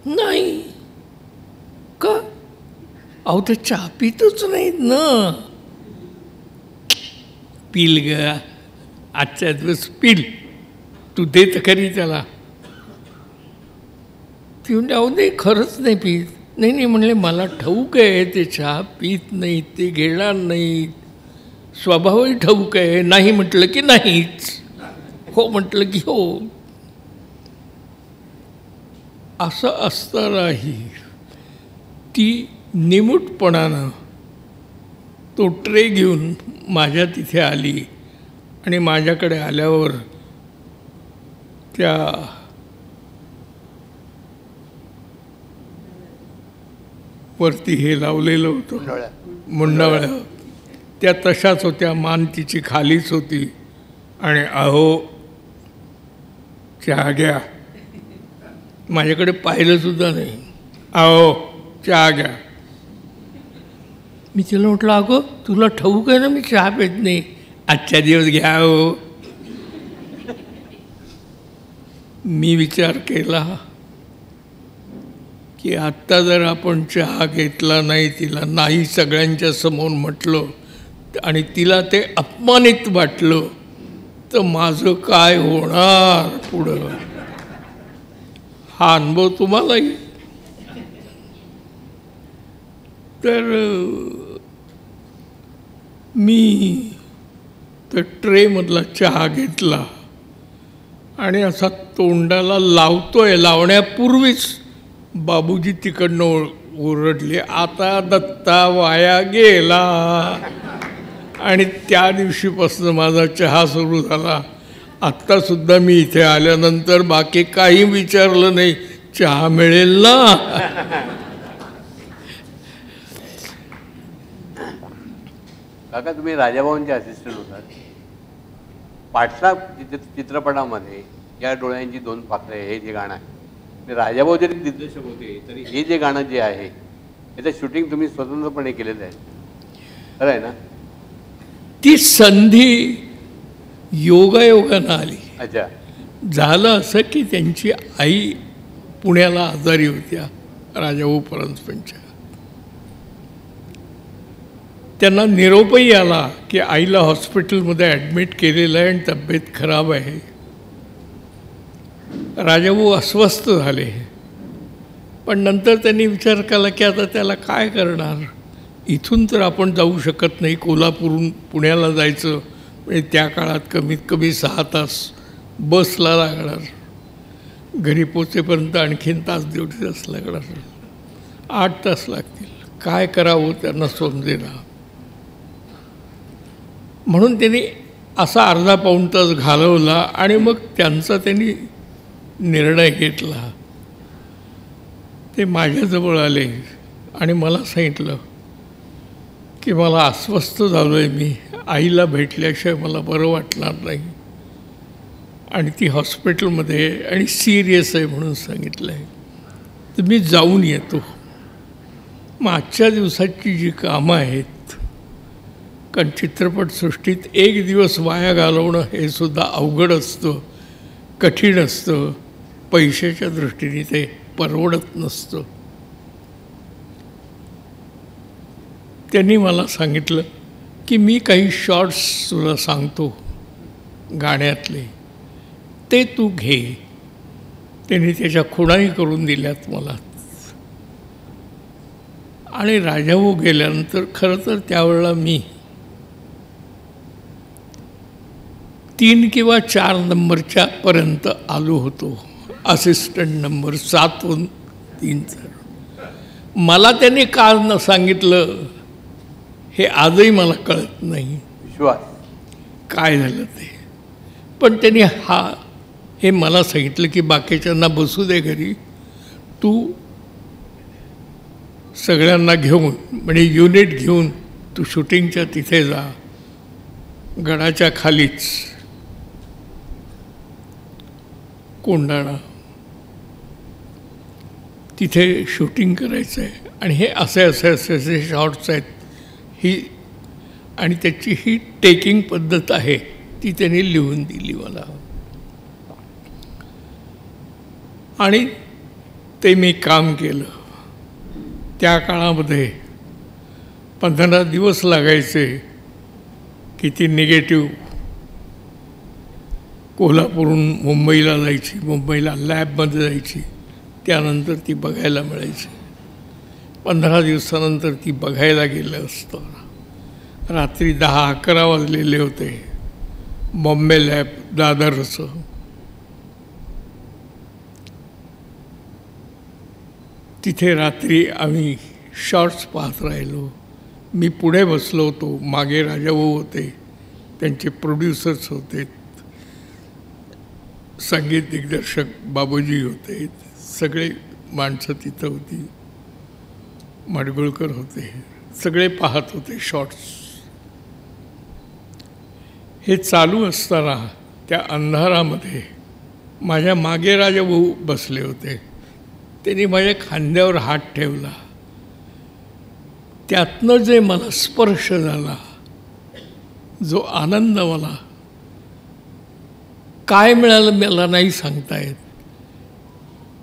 नाही. का? अहो ते चहा पितच नाहीत ना. पिल ग, आजच्या दिवस पिल, तू दे तर खरी त्याला. ती म्हणजे अहो नाही खरंच नाही पीत. नाही नाही म्हणले, मला ठाऊक आहे ते चहा पीत नाहीत, ते घेणार नाहीत, स्वभावही ठाऊक आहे. नाही म्हटलं की नाहीच, हो म्हटलं की हो. असं असतानाही ती निमूटपणानं तो ट्रे घेऊन माझ्या तिथे आली आणि माझ्याकडे आल्यावर त्या वरती हे लावलेलं होतं मुंडावळ्या, त्या तशाच होत्या. मान तिची खालीच होती आणि अहो चहा घ्या. माझ्याकडे पाहिलंसुद्धा नाही. अहो चहा घ्या. मी तिला म्हटलं, अगं तुला ठाऊक आहे ना मी चहा पित नाही, आजच्या दिवस घ्या हो. मी विचार केला की आत्ता जर आपण चहा घेतला नाही, तिला नाही सगळ्यांच्या समोर म्हटलं आणि तिला ते अपमानित वाटलं तर माझं काय होणार पुढं. हा अनुभव तुम्हालाही. तर मी तर ट्रेमधला चहा घेतला आणि असा तोंडाला लावतोय, लावण्यापूर्वीच बाबूजी तिकडनं ओरडले, आता दत्ता वाया गेला. आणि त्या दिवशीपासून माझा चहा सुरू झाला. आत्तासुद्धा मी इथे आल्यानंतर बाकी काही विचारलं नाही, चहा मिळेल ना. काका तुम्ही राजाभाऊंचे असिस्टंट होतात. पाठसा चित्रपटामध्ये या डोळ्यांची दोन पाखरे हे जे गाणं आहे, ते राजाभाऊ जरी दिग्दर्शक होते तरी हे जे गाणं जे आहे त्याचं शूटिंग तुम्ही स्वतंत्रपणे केलेलं आहे, खरं आहे ना? ती संधी योगायोगानं आली. अच्छा. झालं असं की त्यांची आई पुण्याला आजारी होत्या, राजाभाऊ परांजपेंच्या. त्यांना निरोपही आला की आईला हॉस्पिटलमध्ये ॲडमिट केलेलं आहे आणि तब्येत खराब आहे. राजाभाऊ अस्वस्थ झाले. पण नंतर त्यांनी विचार केला की आता त्याला काय करणार, इथून तर आपण जाऊ शकत नाही, कोल्हापूरहून पुण्याला जायचं म्हणजे त्या काळात कमीत कमी 6 तास बसला लागणार, घरी पोचेपर्यंत आणखीन तास 1.5 तास लागणार, 8 तास लागतील. काय करावं त्यांना समजेना. म्हणून त्यांनी असा अर्धा पाऊण तास घालवला आणि मग त्यांचा त्यांनी निर्णय घेतला. ते माझ्याजवळ आले आणि मला सांगितलं की मला अस्वस्थ झालो आहे, मी आईला भेटल्याशिवाय मला बरं वाटणार नाही आणि ती हॉस्पिटलमध्ये आहे आणि सिरियस आहे म्हणून सांगितलं आहे, तर मी जाऊन येतो. मग आजच्या दिवसाची जी कामं आहेत, कारण चित्रपटसृष्टीत एक दिवस वाया घालवणं हे सुद्धा अवघड असतं, कठीण असतं, पैशाच्या दृष्टीने ते परवडत नसतं. त्यांनी मला सांगितलं की मी काही शॉर्ट्स तुला सांगतो गाण्यातले, ते तू घे. त्यांनी त्याच्या खुणाही करून दिल्यात मला. आणि राजाभाऊ गेल्यानंतर खरं तर त्यावेळेला मी 3 किंवा 4 नंबरच्या पर्यंत आलो होतो, असिस्टंट नंबर 7हून 3चा. मला त्यांनी का न सांगितलं हे आजही मला कळत नाही विश्वास काय झालं ते. पण त्यांनी हे मला सांगितलं की बाकीच्यांना बसू दे घरी, तू सगळ्यांना घेऊन म्हणजे युनिट घेऊन तू शूटिंगच्या तिथे जा, गडाच्या खालीच कोंडाणा, तिथे शूटिंग करायचं आहे आणि हे असे असे असे असे शॉर्ट्स आहेत ही, आणि त्याची ही टेकिंग पद्धत आहे ती त्यांनी लिहून दिली मला. आणि ते मी काम केलं. त्या काळामध्ये 15 दिवस लागायचे की ती निगेटिव्ह कोल्हापूरहून मुंबईला जायची, मुंबईला लॅबमध्ये जायची, त्यानंतर ती बघायला मिळायची. 15 दिवसानंतर ती बघायला गेलं असतं. रात्री 10-11 वाजलेले होते. बॉम्बे लॅब दादरचं. तिथे रात्री आम्ही शॉर्ट्स पाहत राहिलो. मी पुढे बसलो होतो, मागे राजाभाऊ होते, त्यांचे प्रोड्युसर्स होते, संगीत दिग्दर्शक बाबूजी होते, सगळे माणसं तिथं होती, माडगुळकर होते, सगळे पाहत होते शॉर्ट्स. हे चालू असताना त्या अंधारामध्ये माझ्या मागे राजाभाऊ बसले होते. त्यांनी माझ्या खांद्यावर हात ठेवला. त्यातनं जे मला स्पर्श झाला, जो आनंद मला काय मिळालं मला नाही सांगता येत,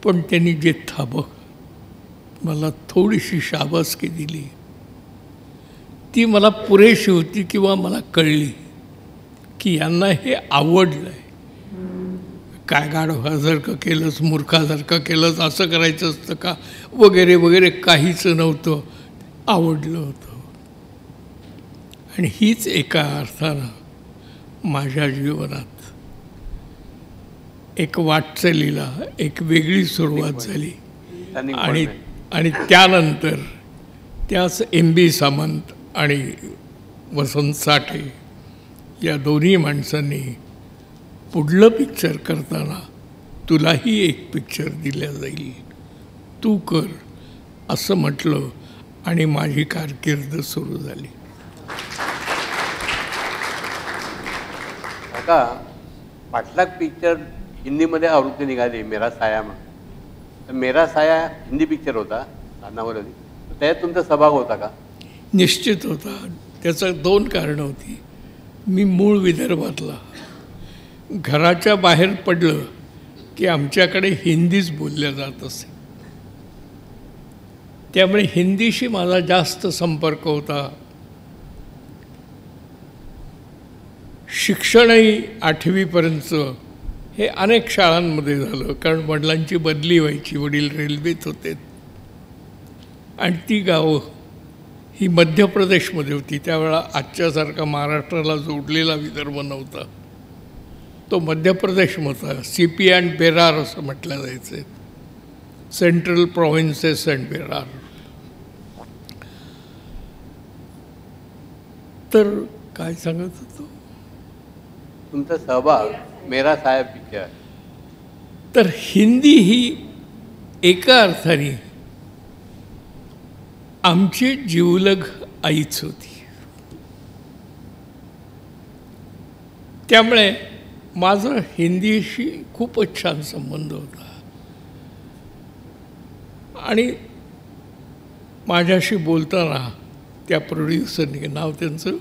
पण त्यांनी जे मला थोडीशी शाबासकी दिली ती मला पुरेशी होती किंवा मला कळली की यांना हे आवडलं आहे. काय गाढवासारखं केलंच, मूर्खासारखं केलंच, असं करायचं असतं का वगैरे वगैरे काहीच नव्हतं, आवडलं होतं. आणि हीच एका अर्थानं माझ्या जीवनात एक वाटचालीला एक वेगळी सुरुवात झाली. आणि त्यानंतर त्याच MB सामंत आणि वसंत साठे या दोन्ही माणसांनी पुढलं पिक्चर करताना तुलाही एक पिक्चर दिला जाईल, तू कर असं म्हटलं आणि माझी कारकीर्द सुरू झाली. काका, पाठलाग पिक्चर हिंदीमध्ये आवृत्ती निघाली मेरा साया म्हणून. तर मेरा साया हिंदी पिक्चर होता, नानावर होती, त्यात तुमचा सहभाग होता का? निश्चित होता. त्याचं 2 कारणं होती. मी मूळ विदर्भातला, घराच्या बाहेर पडलं की आमच्याकडे हिंदीच बोलल्या जात असे, त्यामुळे हिंदीशी माझा जास्त संपर्क होता. शिक्षणही 8वीपर्यंत हे अनेक शाळांमध्ये झालं, कारण वडिलांची बदली व्हायची. वडील रेल्वेत होते आणि ती गावं ही मध्य प्रदेशमध्ये होती. त्यावेळा आजच्यासारखा महाराष्ट्राला जोडलेला विदर्भ नव्हता, तो मध्य प्रदेशमध्ये CP अँड बेरार असं म्हटलं जायचं, सेंट्रल प्रोव्हिन्सेस अँड बेरार. तर काय सांगत होतो? तुमचा सहभाग मेरा साया पिक्चर. तर हिंदी ही एका अर्थाने आमची जिवलग आईच होती. त्यामुळे माझं हिंदीशी खूपच छान संबंध होता. आणि माझ्याशी बोलताना त्या प्रोड्युसरने, नाव त्यांचं,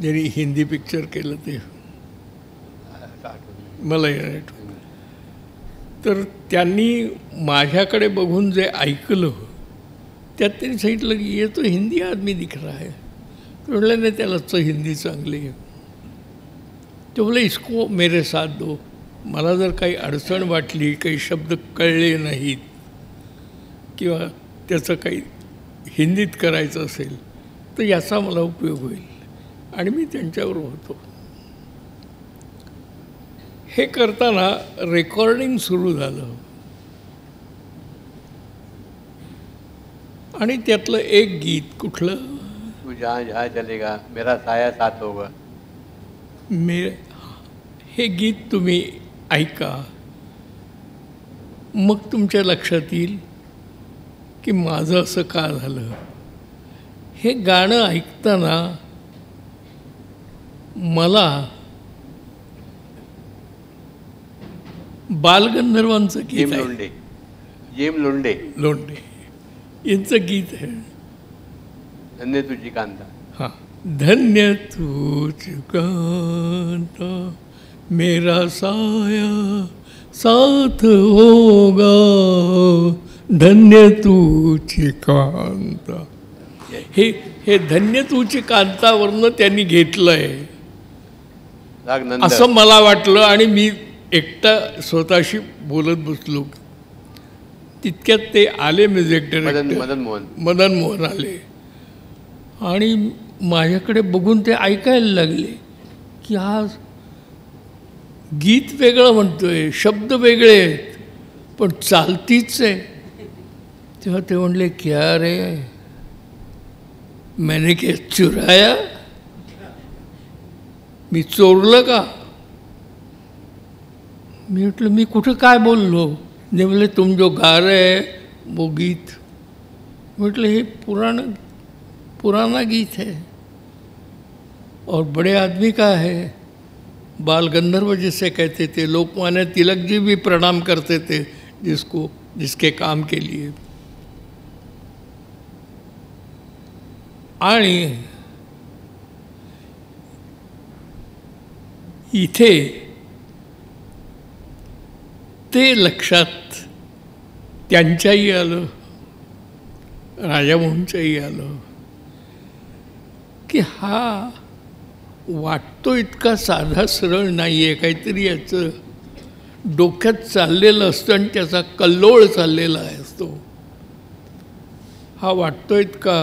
ज्यांनी हिंदी पिक्चर केलं ते मला आठवलं, तर त्यांनी माझ्याकडे बघून जे ऐकलं त्यात त्यांनी सांगितलं की ये तो हिंदी आदमी दिख रहा है. म्हटलं नाही, त्याला तर हिंदी चांगली आहे. ते बोले इसको मेरे साथ दो. मला जर काही अडचण वाटली, काही शब्द कळले नाहीत किंवा त्याचं काही हिंदीत करायचं असेल तर याचा मला उपयोग होईल. आणि मी त्यांच्याबरोबर होतो. हे करताना रेकॉर्डिंग सुरू झालं आणि त्यातलं एक गीत कुठलं, तू जहाँ जहाँ चलेगा मेरा साया साथ होगा. हे गीत तुम्ही ऐका, मग तुमच्या लक्षात येईल की माझं असं का झालं. हे गाणं ऐकताना मला बालगंधर्वांचं गीत जेम आहे. लोंढे, जेम लोंढे, लोंढे यांचं गीत आहे. धन्य तुझी कांता. हां, धन्य तुझी कांता मेरा साया साथ होगा, धन्य तुझी कांता. हे धन्य तुझी कांतावरनं त्यांनी घेतलंय राग नंद. असं मला वाटलं आणि मी एकटा स्वतःशी बोलत बसलो. तितक्यात ते आले म्युझिक डायरेक्टर मदन मोहन. मदन मोहन आले आणि माझ्याकडे बघून ते ऐकायला लागले की आज गीत वेगळं म्हणतोय, शब्द वेगळे आहेत, पण चालतीच आहे. तेव्हा ते म्हणले क्या रे मैंने क्या चुराया, मी चोरलं का. मी म्हटलं मी कुठं काय बोललो. ते बोले तुम जो गा रहे हैं वो गीत. म्हटलं हे पुराना गीत है और बड़े आदमी का है. बाल गंधर्व जिसे कहते थे, लोकमान्य तिलक जी भी प्रणाम करते थे जिसके काम के लिए. आणि इथे ते लक्षात त्यांच्याही आलं, राजाभाऊंच्याही आलं की हा वाटतो इतका साधा सरळ नाही आहे, काहीतरी याचं डोक्यात चाललेलं असतं आणि त्याचा कल्लोळ चाललेला असतो. हा वाटतो इतका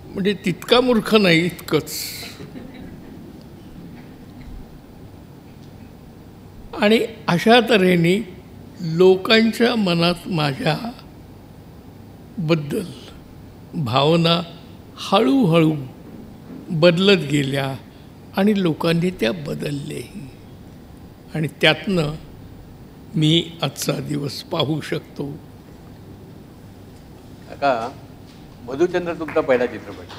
म्हणजे तितका मूर्ख नाही, इतकंच. आणि अशा तऱ्हेने लोकांच्या मनात माझ्या बद्दल भावना हळूहळू बदलत गेल्या आणि लोकांनी त्या बदलल्याही. आणि त्यातनं मी आजचा दिवस पाहू शकतो. काका, मधुचंद्र तुमचा पहिला चित्रपट.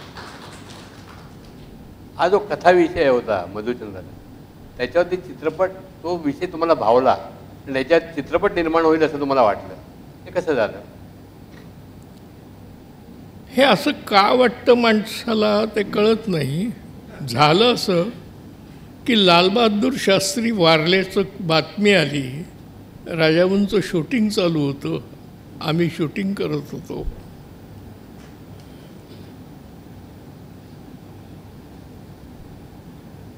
हा जो कथा विषय होता मधुचंद्राचा, त्याच्यावरती चित्रपट, तो विषय तुम्हाला भावला आणि त्याच्यात चित्रपट निर्माण होईल असं तुम्हाला वाटलं. हे कसं झालं? हे असं का वाटतं माणसाला ते कळत नाही. झालं असं की लालबहादूर शास्त्री वारल्याचं बातमी आली. राजाभाऊंचं शूटिंग चालू होतं, आम्ही शूटिंग करत होतो.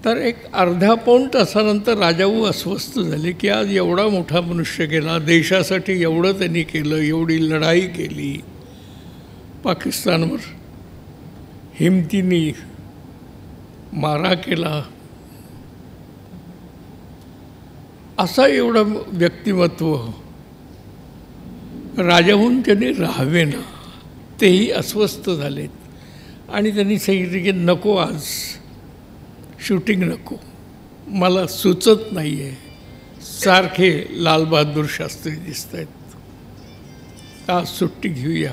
तर एक अर्धा पाऊण तासानंतर राजाभाऊ अस्वस्थ झाले की आज एवढा मोठा मनुष्य गेला, देशासाठी एवढं त्यांनी केलं, एवढी लढाई केली, पाकिस्तानवर हिमतीने मारा केला, असा एवढं व्यक्तिमत्व राजाभाऊन त्यांनी राहावे ना. तेही अस्वस्थ झालेत आणि त्यांनी सांगितले की नको, आज शूटिंग नको, मला सुचत नाही आहे, सारखे लालबहादूर शास्त्री दिसत आहेत, आज सुट्टी घेऊया.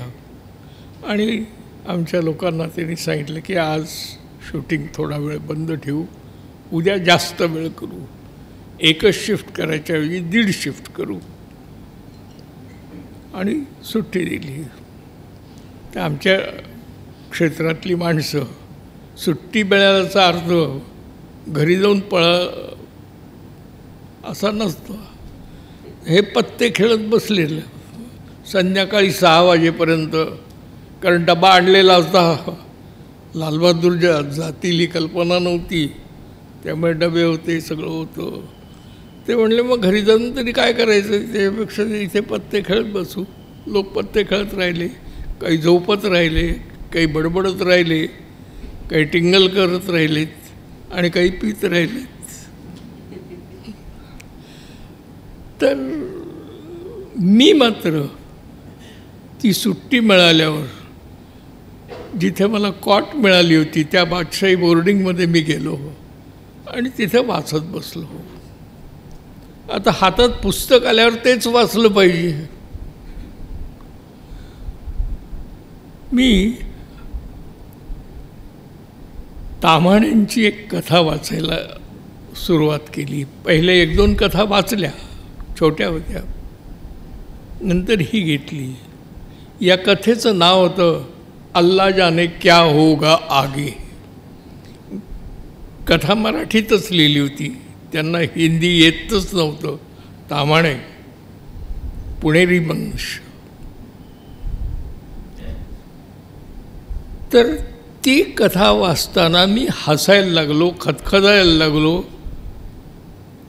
आणि आमच्या लोकांना त्यांनी सांगितलं की आज शूटिंग थोडा वेळ बंद ठेवू, उद्या जास्त वेळ करू, एकच शिफ्ट करायच्याऐवजी 1.5 शिफ्ट करू. आणि सुट्टी दिली. तर आमच्या क्षेत्रातली माणसं सुट्टी मिळाल्याचा अर्थ घरी जाऊन असा नसतो. हे पत्ते खेळत बसलेलं संध्याकाळी 6 वाजेपर्यंत, कारण डबा आणलेला होता. लालबहादूर जातील ही कल्पना नव्हती, त्यामुळे डबे होते, सगळं होतं. ते म्हणले मग घरी जाऊन तरी काय करायचं, त्यापेक्षा इथे पत्ते खेळत बसू. लोक पत्ते खेळत राहिले, काही झोपत राहिले, काही बडबडत राहिले, काही टिंगल करत राहिलेत आणि काही पीत राहिलेत. तर मी मात्र ती सुट्टी मिळाल्यावर जिथे मला कॉट मिळाली होती त्या बादशाही बोर्डिंगमध्ये मी गेलो आणि तिथे वाचत बसलो. आता हातात पुस्तक आल्यावर तेच वाचलं पाहिजे. मी ताम्हाण्यांची एक कथा वाचायला सुरुवात केली. पहिले 1-2 कथा वाचल्या, छोट्या होत्या. नंतर ही घेतली. या कथेचं नाव होतं अल्ला जाने क्या होगा आगे. कथा मराठीतच लिहिली होती, त्यांना हिंदी येतच नव्हतं. ताम्हाणे पुणेरी वंश. तर ती कथा वाचताना मी हसायला लागलो, खदखदायला लागलो.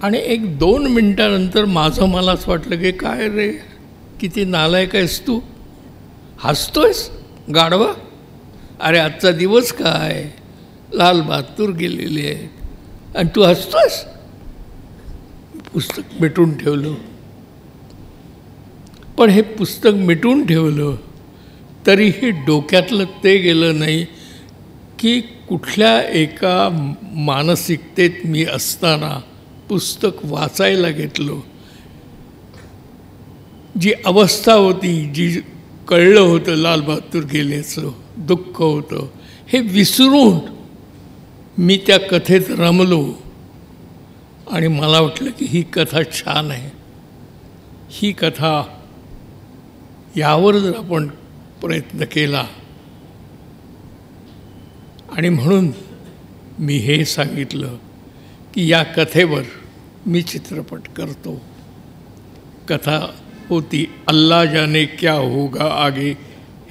आणि 1-2 मिनटानंतर माझं मलाच वाटलं की काय रे, किती नालायक आहेस तू, हसतोयस गाढवा. अरे आजचा दिवस काय, लाल बहादूर गेलेले आहेत आणि तू हसतोयस. पुस्तक मिटून ठेवलं. पण हे पुस्तक मिटून ठेवलं तरीही डोक्यातलं ते गेलं नाही की कुठल्या एका मानसिकतेत मी असताना पुस्तक वाचायला घेतलं. जी अवस्था होती, जी कळलं होतं लाल बहादूर गेल्याचं दुःख होतं, हे विसरून मी त्या कथेत रमलो. आणि मला वाटलं की ही कथा छान आहे. ही कथा यावर जर आपण प्रयत्न केला, आणि म्हणून मी हे सांगितलं की या कथेवर मी चित्रपट करतो. कथा होती अल्ला जाने क्या होगा आगे.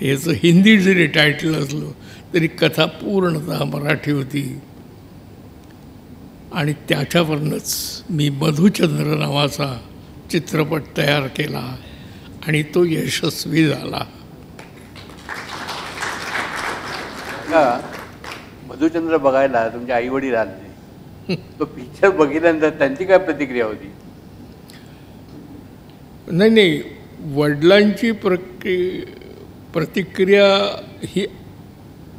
हेचं हिंदी जरी टायटल असलं तरी कथा पूर्णतः मराठी होती. आणि त्याच्यावरनंच मी मधुचंद्र नावाचा चित्रपट तयार केला आणि तो यशस्वी झाला. मधुचंद्र बघायला तुमचे आई वडील आले, तो पिक्चर बघितल्यानंतर त्यांची काय प्रतिक्रिया होती? नाही, वडिलांची प्रतिक्रिया ही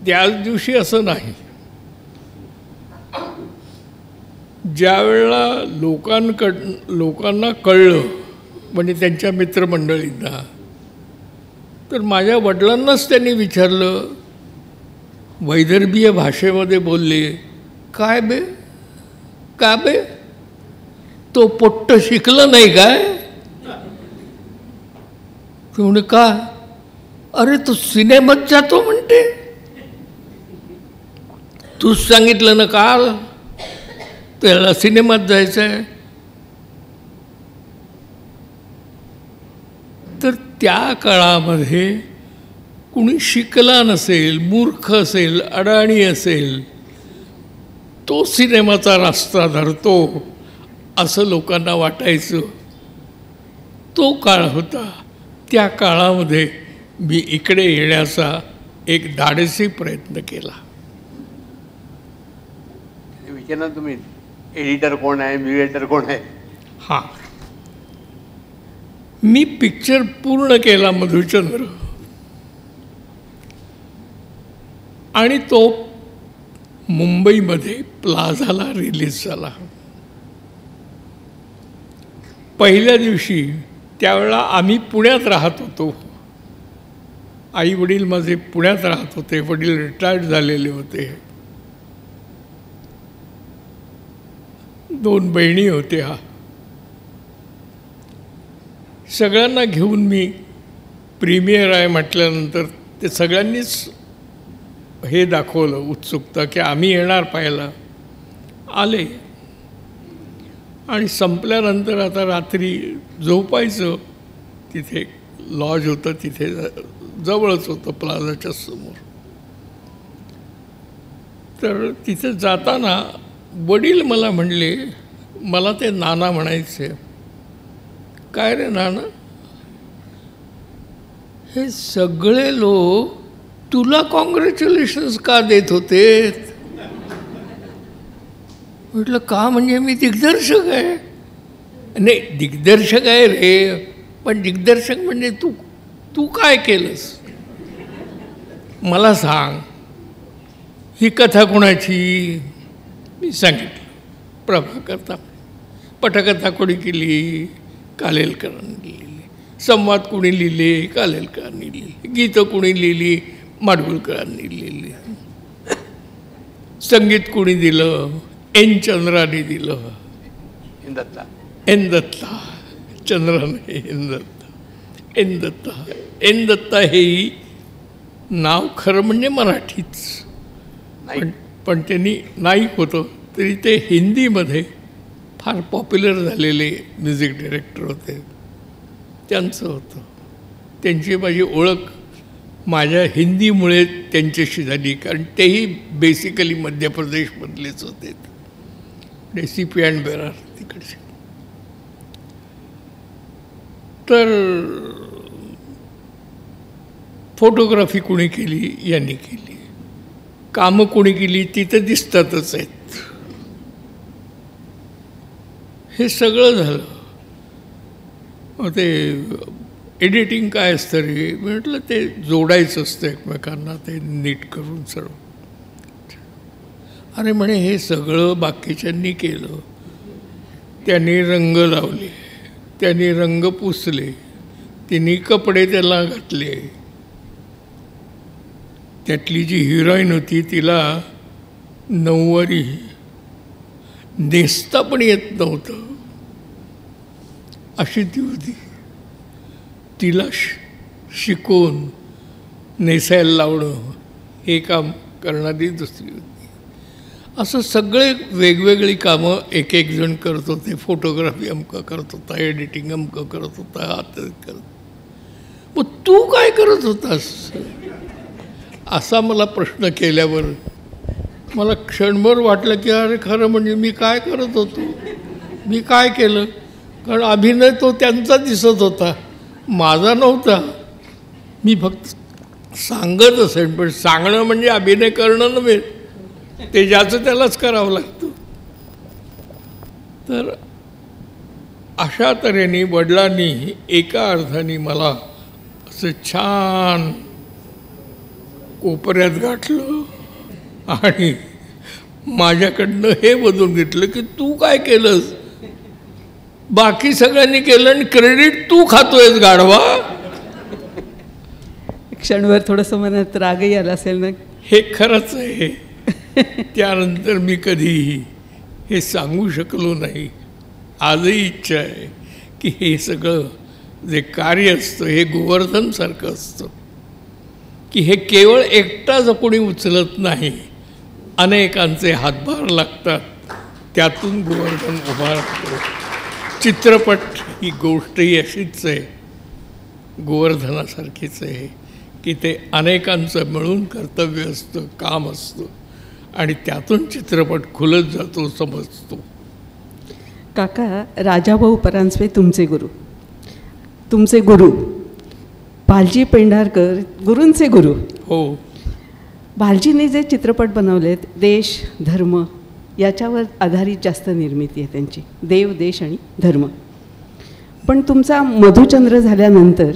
त्याच दिवशी असं नाही. ज्या वेळेला लोकांना कळलं, म्हणजे त्यांच्या मित्रमंडळींना, तर माझ्या वडिलांनाच त्यांनी विचारलं, वैदर्भीय भाषेमध्ये बोलले, काय बे, का बे, तो पोट्ट शिकलं नाही काय? तो म्हणे का? अरे तो सिनेमात जातो म्हणते, तूच सांगितलं ना काल त्याला सिनेमात जायचं आहे. तर त्या काळामध्ये कुणी शिकला नसेल, मूर्ख असेल, अडाणी असेल, तो सिनेमाचा रस्ता धरतो असं लोकांना वाटायचं. तो काळ होता. त्या काळामध्ये मी इकडे येण्याचा एक धाडसी प्रयत्न केला. विचारणार तुम्ही एडिटर कोण आहे, म्युरेटर कोण आहे? हां, मी पिक्चर पूर्ण केला मधुचंद्र, आणि तो मुंबईमध्ये प्लाझाला रिलीज झाला. पहिल्या दिवशी त्यावेळेला आम्ही पुण्यात राहत होतो. आई वडील माझे पुण्यात राहत होते, वडील रिटायर्ड झालेले होते. 2 बहिणी होत्या. सगळ्यांना घेऊन मी प्रीमियर आहे म्हटल्यानंतर ते सगळ्यांनीच हे दाखवलं उत्सुकता की आम्ही येणार पाहायला. आले आणि संपल्यानंतर आता रात्री झोपायचं. तिथे लॉज होतं, तिथे जवळच होतं प्लाझाच्या समोर. तर तिथे जाताना वडील मला म्हणले, मला ते नाना म्हणायचे, काय रे नाना, हे सगळे लोक तुला कॉंग्रॅच्युलेशन्स का देत होते? म्हटलं का, म्हणजे मी दिग्दर्शक आहे. नाही, दिग्दर्शक आहे रे, पण दिग्दर्शक म्हणजे तू काय केलंस मला सांग. ही कथा कोणाची? मी सांगितलं, प्रभाकरता. पटकथा कोणी केली? कालेलकरांनी लिहिली. संवाद कोणी लिहिले? कालेलकरांनी लिहिली. गीतं कोणी लिहिली? माडगुळकरांनी लिहिली. संगीत कोणी दिलं? एन चंद्राने दिलं. एन दत्ता. चंद्राने N Datta. N Datta. N Datta हेही नाव खरं म्हणजे मराठीच, पण त्यांनी नाईक होतं तरी ते हिंदीमध्ये फार पॉप्युलर झालेले म्युझिक डिरेक्टर होते. त्यांचं होतं. त्यांची माझी ओळख माझ्या हिंदीमुळे त्यांच्याशी झाली, कारण तेही बेसिकली मध्य प्रदेशमधलेच होते. रेसिपी अँड बेरार तिकडचे. तर फोटोग्राफी कोणी केली? यांनी केली. कामं कोणी केली? तिथं दिसतातच आहेत. हे सगळं झालं. ते एडिटिंग काय असतं रे म्हटलं, ते जोडायचं असतं एकमेकांना, ते नीट करून सर्व. अरे म्हणे हे सगळं बाकीच्यांनी केलं. त्यांनी रंग लावले, त्यांनी रंग पुसले, तिने कपडे त्याला घातले. त्यातली जी हिरोईन होती तिला नऊवारी नेसता पण येत नव्हतं अशी ती होती. तिला शिकवून नेसायला लावणं हे काम करणारी दुसरी होती. असं सगळे वेगवेगळी कामं एक एक जण करत होते. फोटोग्राफी अमकं करत होता, एडिटिंग अमकं करत होता, आता करत. मग तू काय करत होतास असा मला प्रश्न केल्यावर मला क्षणभर वाटलं की अरे खरं म्हणजे मी काय करत होतो, मी काय केलं. कारण अभिनय तो त्यांचा दिसत होता, माझा नव्हता. मी फक्त सांगत असेल, पण सांगणं म्हणजे अभिनय करणं नव्हे, ते ज्याचं त्यालाच करावं लागतं. तर अशा तऱ्हेने वडिलांनी एका अर्थाने मला असं छान कोपऱ्यात गाठलं आणि माझ्याकडनं हे बदलून घेतलं की तू काय केलंस, बाकी सगळ्यांनी केलं आणि क्रेडिट तू खातोयस गाढवा. क्षणभर थोडंसं मनात रागही आला असेल ना. हे खरंच आहे. त्यानंतर मी कधीही हे सांगू शकलो नाही. आजही इच्छा आहे की हे सगळं जे कार्य असतं हे गोवर्धनसारखं असतं की हे केवळ एकटाच कोणी उचलत नाही, अनेकांचे हातभार लागतात, त्यातून गोवर्धन उभा राहतो. चित्रपट ही गोष्टही अशीच आहे, गोवर्धनासारखीच आहे की ते अनेकांचं मिळून कर्तव्य असतं, काम असतं आणि त्यातून चित्रपट खुलत जातो, समजतो. काका, राजाभाऊ परांजपे तुमचे गुरु भालजी पेंढारकर गुरूंचे गुरु. हो. भालजीने जे चित्रपट बनवलेत, देश धर्म याच्यावर आधारित जास्त निर्मिती आहे त्यांची, देव देश आणि धर्म. पण तुमचा मधुचंद्र झाल्यानंतर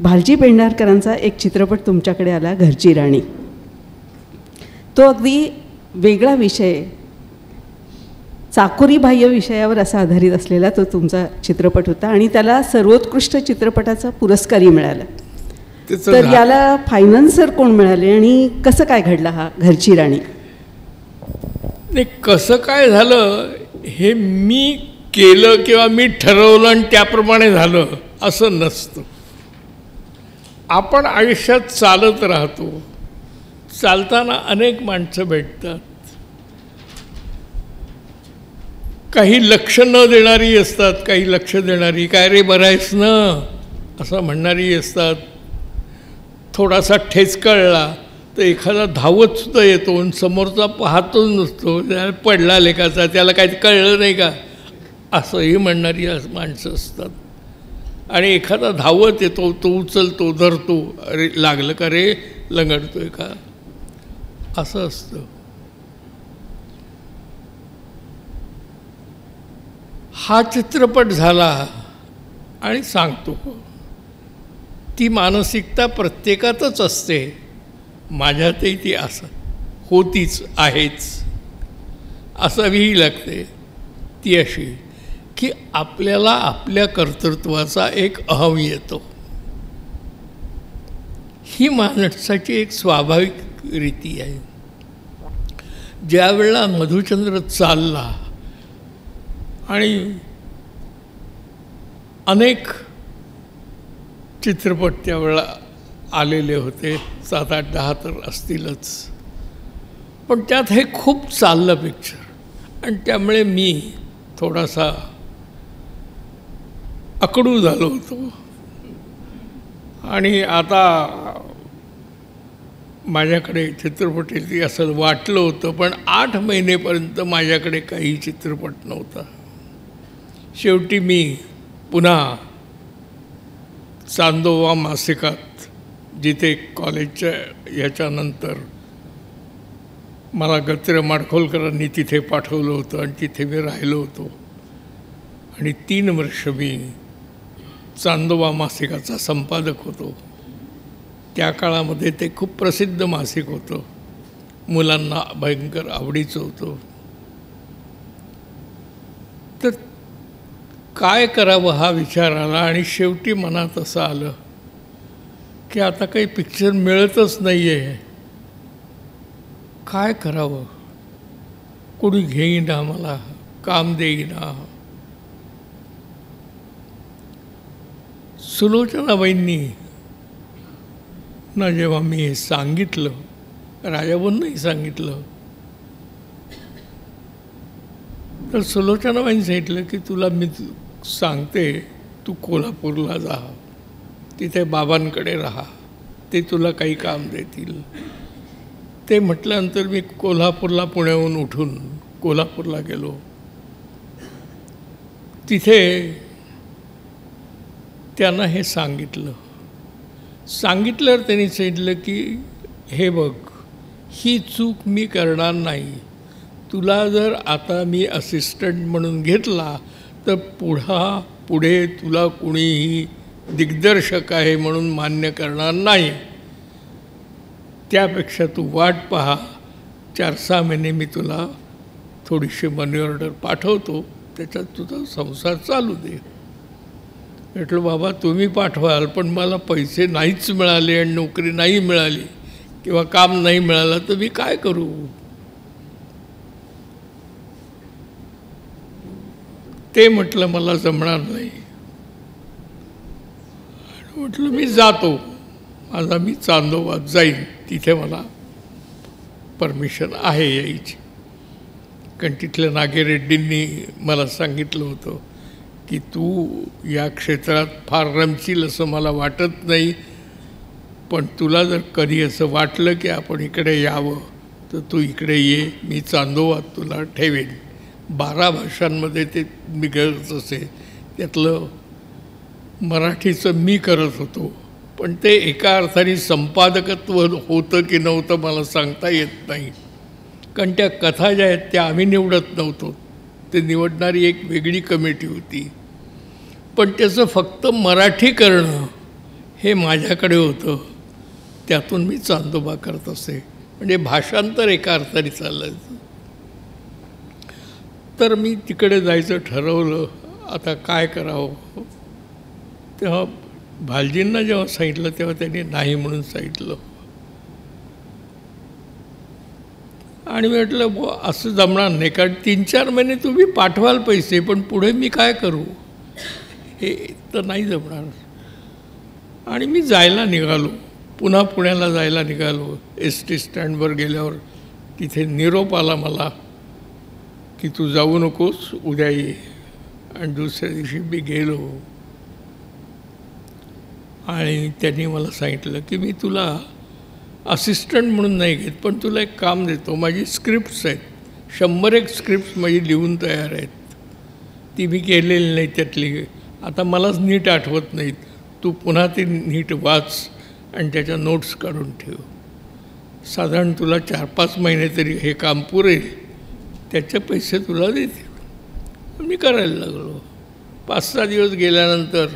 भालजी पेंढारकरांचा एक चित्रपट तुमच्याकडे आला, घरची राणी. तो अगदी वेगळा विषय, चाकोरीबाह्य विषयावर असा आधारित असलेला तो तुमचा चित्रपट होता आणि त्याला सर्वोत्कृष्ट चित्रपटाचा पुरस्कारही मिळाला. तर याला फायनान्सर कोण मिळाले आणि कसं काय घडला हा घरची राणी? नाही, कसं काय झालं हे मी केलं किंवा मी ठरवलं आणि त्याप्रमाणे झालं असं नसतं. आपण आयुष्यात चालत राहतो, चालताना अनेक माणसं भेटतात. काही लक्ष न देणारी असतात, काही लक्ष देणारी, काय रे बरं आहेस ना असं म्हणणारी असतात. थोडासा ठेच कळला तर एखादा धावतसुद्धा येतो आणि समोरचा पाहतच नसतो, पडला लेखाचा, त्याला काही कळलं नाही का असंही म्हणणारी माणसं असतात. आणि एखादा धावत येतो, तो उचलतो, धरतो, अरे लागलं का रे, लंगडतोय का, असं असतं. हा चित्रपट झाला आणि सांगतो, ती मानसिकता प्रत्येकातच असते, माझ्यातही ती असं होतीच, आहेच, असावीही लागते. ती अशी की आपल्याला आपल्या कर्तृत्वाचा एक अहम येतो. ही माणसाची एक स्वाभाविक रीती आहे. ज्या वेळेला मधुचंद्र चालला आणि अनेक चित्रपट त्यावेळेला आलेले होते, 7, 8, 10 तर असतीलच, पण त्यात हे खूप चाललं पिक्चर आणि त्यामुळे मी थोडासा अकडू झालो होतो. आणि आता माझ्याकडे चित्रपट असं वाटलं होतं, पण 8 महिनेपर्यंत माझ्याकडे काही चित्रपट नव्हता. शेवटी मी पुन्हा चांदोबा मासिकात, जिथे कॉलेजच्या याच्यानंतर मला गत्र माडखोलकरांनी तिथे पाठवलं होतं आणि तिथे मी राहिलो होतो आणि 3 वर्ष मी चांदोबा मासिकाचा संपादक होतो. त्या काळामध्ये ते खूप प्रसिद्ध मासिक होतं, मुलांना भयंकर आवडीचं होतं. तर काय करावं हा विचार आला आणि शेवटी मनात असं आलं की आता काही पिक्चर मिळतच नाही आहे, काय करावं, कोणी घेईना, मला काम देईना. सुलोचनाबाईंनी ना जेव्हा मी हे सांगितलं, राजाभाऊंनाही सांगितलं, तर सुलोचनाबाईंनी सांगितलं की तुला मी सांगते, तू कोल्हापूरला जा, तिथे बाबांकडे राहा, ते तुला काही काम देतील. ते म्हटल्यानंतर मी कोल्हापूरला पुण्याहून उठून कोल्हापूरला गेलो. तिथे त्यांना हे सांगितल्यावर त्यांनी सांगितलं की हे बघ, ही चूक मी करणार नाही. तुला जर आता मी असिस्टंट म्हणून घेतला तर पुढे तुला कुणीही दिग्दर्शक आहे म्हणून मान्य करणार नाही. त्यापेक्षा तू वाट पहा, 4-6 महिने मी तुला थोडीशी मनी ऑर्डर पाठवतो, त्याच्यात तुझा संसार चालू दे. म्हटलं बाबा तुम्ही पाठवाल, पण मला पैसे नाहीच मिळाले आणि नोकरी नाही मिळाली किंवा काम नाही मिळालं तर मी काय करू. ते म्हटलं मला जमणार नाही. म्हटलं मी जातो, माझा मी चांदोबात जाईन, तिथे मला परमिशन आहे यायची. कारण तिथल्या नागेरेड्डींनी मला सांगितलं होतं की तू या क्षेत्रात फार रमशील असं मला वाटत नाही, पण तुला जर कधी असं वाटलं की आपण इकडे यावं तर तू इकडे ये, मी चांदोबात तुला ठेवेन. 12 भाषांमध्ये ते मी करत असे, त्यातलं मराठीचं मी करत होतो, पण ते एका अर्थाने संपादकत्व होतं की नव्हतं मला सांगता येत नाही. कारण त्या कथा ज्या आहेत त्या आम्ही निवडत नव्हतो, ते निवडणारी एक वेगळी कमिटी होती. पण त्याचं फक्त मराठी करणं हे माझ्याकडे होतं, त्यातून मी चांदोबा करत असे. म्हणजे भाषांतर एका अर्थाने चालायचं. तर मी तिकडे जायचं ठरवलं, आता काय करावं. तेव्हा भालजींना जेव्हा सांगितलं तेव्हा त्यांनी नाही म्हणून सांगितलं. आणि मी म्हटलं असं जमणार नाही, कारण 3-4 महिने तुम्ही पाठवाल पैसे, पण पुढे मी काय करू, हे तर नाही जमणार. आणि मी जायला निघालो, पुन्हा पुण्याला जायला निघालो. ST स्टँडवर गेल्यावर तिथे निरोप आला मला की तू जाऊ नकोस, उद्या ये. आणि दुसऱ्या दिवशी मी गेलो आणि त्यांनी मला सांगितलं की मी तुला असिस्टंट म्हणून नाही घेत, पण तुला एक काम देतो. माझी स्क्रिप्ट्स आहेत, 100 स्क्रिप्ट्स माझी लिहून तयार आहेत, ती मी केलेली नाही. त्यातली आता मलाच नीट आठवत नाहीत. तू पुन्हा ते नीट वाच आणि त्याच्या नोट्स काढून ठेव. साधारण तुला 4-5 महिने तरी हे काम पुरेल, त्याचे पैसे तुला देतील. मी करायला लागलो. 5-6 दिवस गेल्यानंतर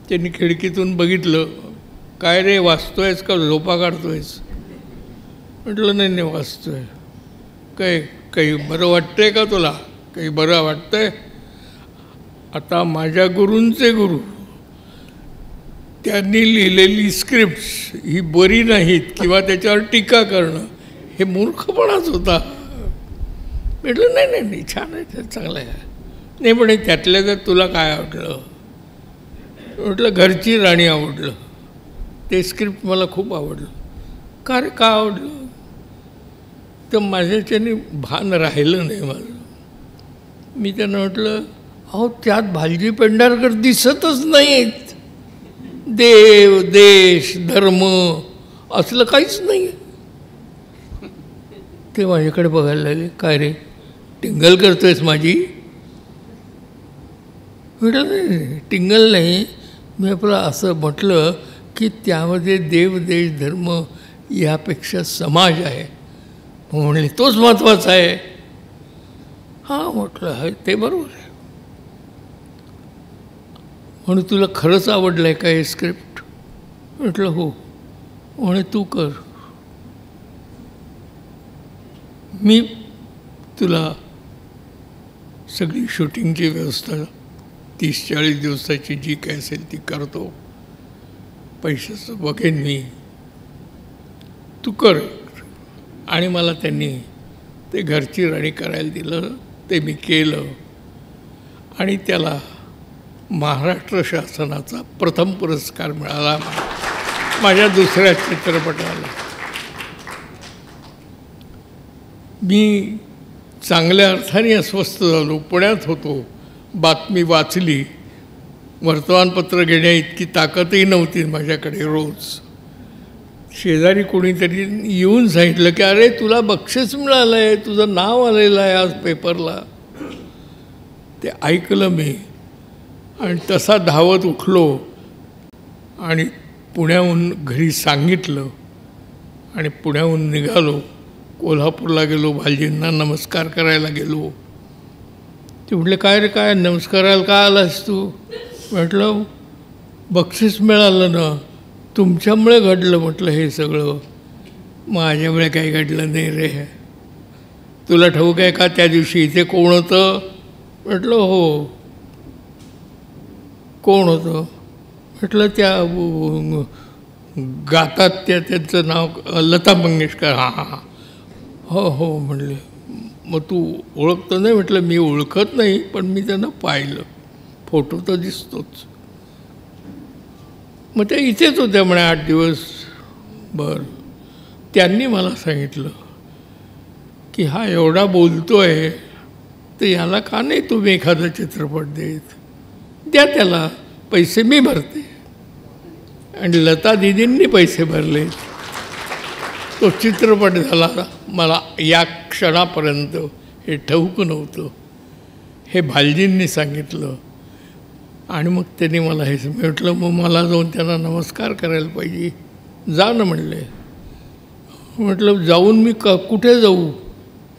त्यांनी खिडकीतून बघितलं, काय रे वाचतोयस का झोपा काढतोयस. म्हटलं नाही वाचतोय. काय काही बरं वाटतंय का तुला. काही बरं वाटतंय? आता माझ्या गुरूंचे गुरु त्यांनी लिहिलेली स्क्रिप्ट्स ही बरी नाहीत किंवा त्याच्यावर टीका करणं हे मूर्खपणाच होता. म्हटलं नाही नाही नाही छान आहे, ते चांगलं आहे. नाही पण त्यातल्या त्यात तुला काय आवडलं? म्हटलं घरची राणी आवडलं. ते स्क्रिप्ट मला खूप आवडलं. का रे का आवडलं? तर माझ्याच्याने भान राहिलं नाही माझं. मी त्यांना म्हटलं अहो त्यात भालजी पेंढारकर दिसतच नाहीत. देव देश धर्म असलं काहीच नाही. ते माझ्याकडे बघायला लागले. काय रे टिंगल करतोयस माझी? म्हटलं नाही टिंगल नाही, मी आपलं असं म्हटलं की त्यामध्ये देव देश धर्म यापेक्षा समाज आहे. म्हणले तोच महत्त्वाचा आहे. हां म्हटलं आहे ते बरोबर आहे. म्हणून तुला खरंच आवडलं आहे का हे स्क्रिप्ट? म्हटलं हो. म्हणे तू कर, मी तुला सगळी शूटिंगची व्यवस्था 30-40 दिवसाची जी काय असेल ती करतो. पैशाचं बघेन मी, तू कर. आणि मला त्यांनी ते घरची राणी करायला दिलं. ते मी केलं आणि त्याला महाराष्ट्र शासनाचा प्रथम पुरस्कार मिळाला माझ्या दुसऱ्या चित्रपटाला. मी चांगल्या अर्थाने अस्वस्थ झालो. पुण्यात होतो, बातमी वाचली, वर्तमानपत्र घेण्या इतकी ताकदही नव्हती माझ्याकडे. रोज शेजारी कोणीतरी येऊन सांगितलं की अरे तुला बक्षीस मिळालं आहे, तुझं नाव आलेलं आहे आज पेपरला. ते ऐकलं मी आणि तसा धावत उठलो आणि पुण्याहून घरी सांगितलं आणि पुण्याहून निघालो. कोल्हापूरला गेलो, भालजींना नमस्कार करायला गेलो. ते म्हटले काय रे काय नमस्काराला का आलास तू? म्हटलं बक्षीस मिळालं ना, तुमच्यामुळे घडलं म्हटलं हे सगळं, माझ्यामुळे काही घडलं नाही रे. तुला ठाऊक आहे का त्या दिवशी इथे कोण होतं? म्हटलं हो. कोण होतं? म्हटलं त्या गातात त्यांचं नाव लता मंगेशकर. हां हां हां हो हो म्हणले. मग तू ओळखतो नाही? म्हटलं मी ओळखत नाही पण मी त्यांना पाहिलं, फोटो तर दिसतोच. मग त्या इथेच होत्या म्हणे 8 दिवस. बरं. त्यांनी मला सांगितलं की हा एवढा बोलतो आहे तर याला का नाही तुम्ही एखादा चित्रपट देत? द्या त्याला, पैसे मी भरते. आणि लता दिदींनी पैसे भरले. तो चित्रपट झाला. मला या क्षणापर्यंत हे ठाऊक नव्हतं. हे भालजींनी सांगितलं आणि मग त्यांनी मला हे म्हटलं. मग मला जाऊन त्यांना नमस्कार करायला पाहिजे. जा ना म्हणले. म्हटलं जाऊन मी कुठे जाऊ?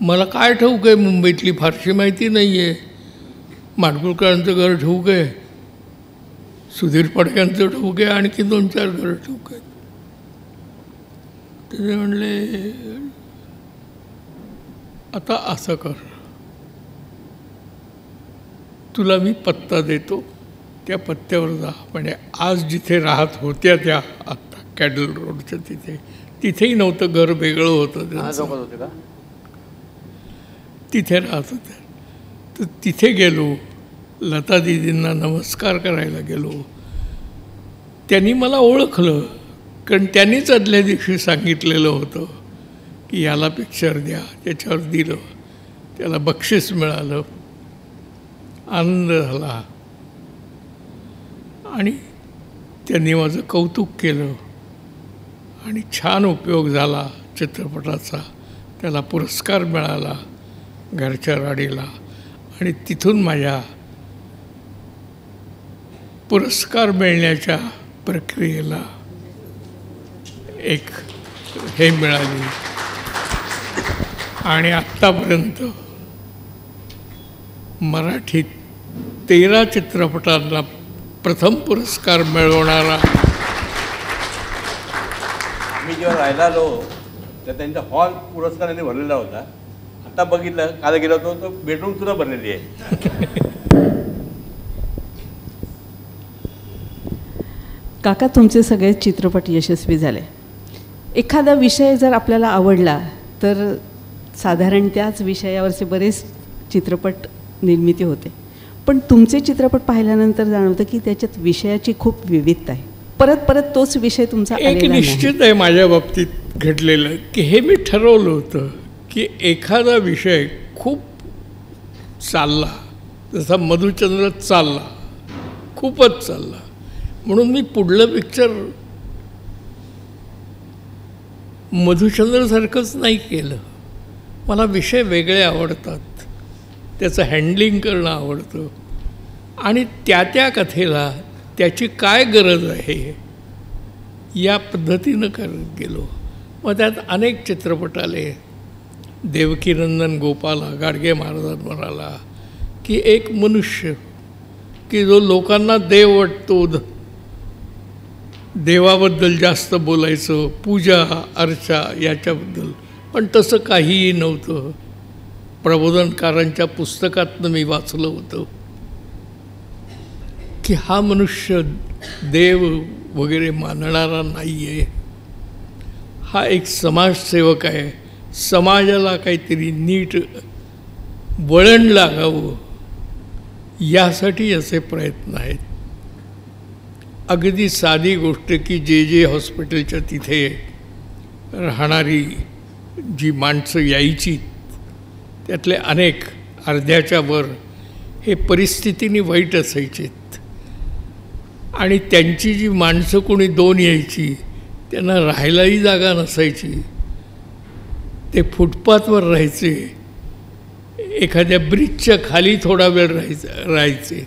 मला काय ठाऊक आहे, मुंबईतली फारशी माहिती नाही आहे. माडगुळकरांचं घर ठाऊक आहे, सुधीर फडक्यांचं ठाऊक आहे, आणखी 2-4 घरं ठाऊक आहेत. ते म्हणले आता असं कर, तुला मी पत्ता देतो, त्या पत्त्यावर जा. म्हणजे आज जिथे राहत होत्या त्या आत्ता कॅडल रोडच्या तिथेही नव्हतं, घर वेगळं होतं त्यांचं. तिथे राहत होत्या. तर तिथे गेलो, लता दिदींना नमस्कार करायला गेलो. त्यांनी मला ओळखलं कारण त्यांनीच आदल्या दिवशी सांगितलेलं होतं की याला पिक्चर द्या. त्याच्यावर दिलं, त्याला बक्षीस मिळालं, आनंद झाला आणि त्यांनी माझं कौतुक केलं आणि छान उपयोग झाला चित्रपटाचा. त्याला पुरस्कार मिळाला घरच्या राणीला. आणि तिथून माझ्या पुरस्कार मिळण्याच्या प्रक्रियेला एक हे मिळाली. आणि आत्तापर्यंत मराठीत 13 चित्रपटांना प्रथम पुरस्कार मिळवणारा. मी जेव्हा राहायला आलो तर त्यांचा हॉल पुरस्काराने भरलेला होता. आता बघितलं, काल गेलो होतो तर बेडरूम सुद्धा बनलेली आहे. काका, तुमचे सगळे चित्रपट यशस्वी झाले. एखादा विषय जर आपल्याला आवडला तर साधारण त्याच विषयावरचे बरेच चित्रपट निर्मिती होते. पण तुमचे चित्रपट पाहिल्यानंतर जाणवतं की त्याच्यात विषयाची खूप विविधता आहे. परत परत तोच विषय तुमचा एक आलेला नाही. निश्चित आहे माझ्या बाबतीत घडलेलं की हे मी ठरवलं होतं की एखादा विषय खूप चालला, जसा मधुचंद्र चालला, खूपच चालला, म्हणून मी पुढलं पिक्चर मधुचंद्रसारखंच नाही केलं. मला विषय वेगळे आवडतात, त्याचं हँडलिंग करणं आवडतं आणि त्या त्या कथेला त्याची काय गरज आहे या पद्धतीनं करत गेलो. मग त्यात अनेक चित्रपट आले. देवकीनंदन गोपाला गाडगे महाराजांवर आला की एक मनुष्य की जो लोकांना देव वाटतो, देवाबद्दल जास्त बोलायचं, पूजा अर्चा याच्याबद्दल, पण तसं काहीही नव्हतं. प्रबोधनकारांच्या पुस्तकातनं मी वाचलं होतं की हा मनुष्य देव वगैरे मानणारा नाही आहे, हा एक समाजसेवक आहे, समाजाला काहीतरी नीट वळण लागावं यासाठी याचे प्रयत्न आहेत. अगदी साधी गोष्ट की जे हॉस्पिटलच्या तिथे राहणारी जी माणसं यायची त्यातले अनेक अर्ध्याच्या वर हे परिस्थितीने वाईट असायचेत आणि त्यांची जी माणसं कोणी 2 यायची त्यांना राहायलाही जागा नसायची. ते फुटपाथवर राहायचे, एखाद्या ब्रिजच्या खाली थोडा वेळ राहायचे,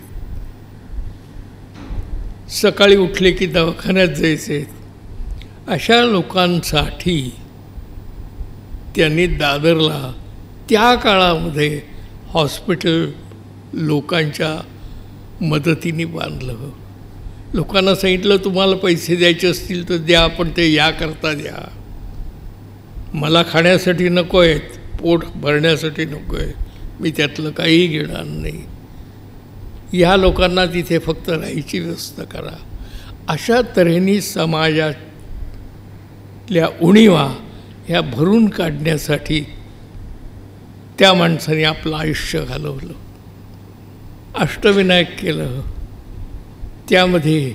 सकाळी उठले की दवाखान्यात जायचे. अशा लोकांसाठी त्यांनी दादरला त्या काळामध्ये हॉस्पिटल लोकांच्या मदतीने बांधलं. लोकांना सांगितलं तुम्हाला पैसे द्यायचे असतील तर द्या, पण ते याकरता द्या, मला खाण्यासाठी नको आहेत, पोट भरण्यासाठी नको आहे, मी त्यातलं काहीही घेणार नाही. ह्या लोकांना तिथे फक्त राहायची व्यवस्था करा. अशा तऱ्हेने समाजातल्या उणिवा ह्या भरून काढण्यासाठी त्या माणसाने आपलं आयुष्य घालवलं. अष्टविनायक केलं, त्यामध्ये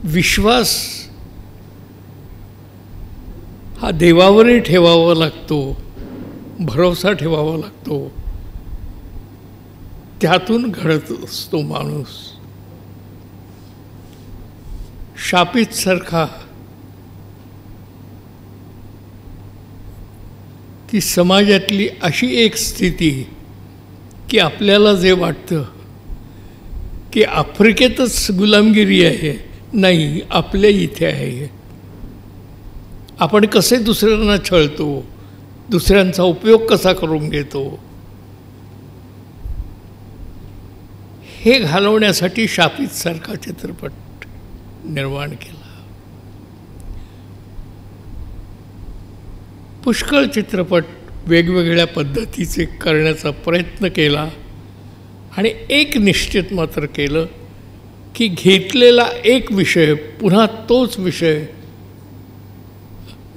विश्वास हा देवावरही ठेवावा लागतो, भरोसा ठेवावा लागतो, त्यातून घडत असतो माणूस. शापित सारखा की समाजातली अशी एक स्थिती की आपल्याला जे वाटतं की आफ्रिकेतच गुलामगिरी आहे, नाही, आपल्या इथे आहे. आपण कसे दुसऱ्यांना छळतो, दुसऱ्यांचा उपयोग कसा करून घेतो, हे घालवण्यासाठी शापित सारखा चित्रपट निर्माण केला. पुष्कळ चित्रपट वेगवेगळ्या पद्धतीचे करण्याचा प्रयत्न केला आणि एक निश्चित मात्र केलं की घेतलेला एक विषय पुन्हा तोच विषय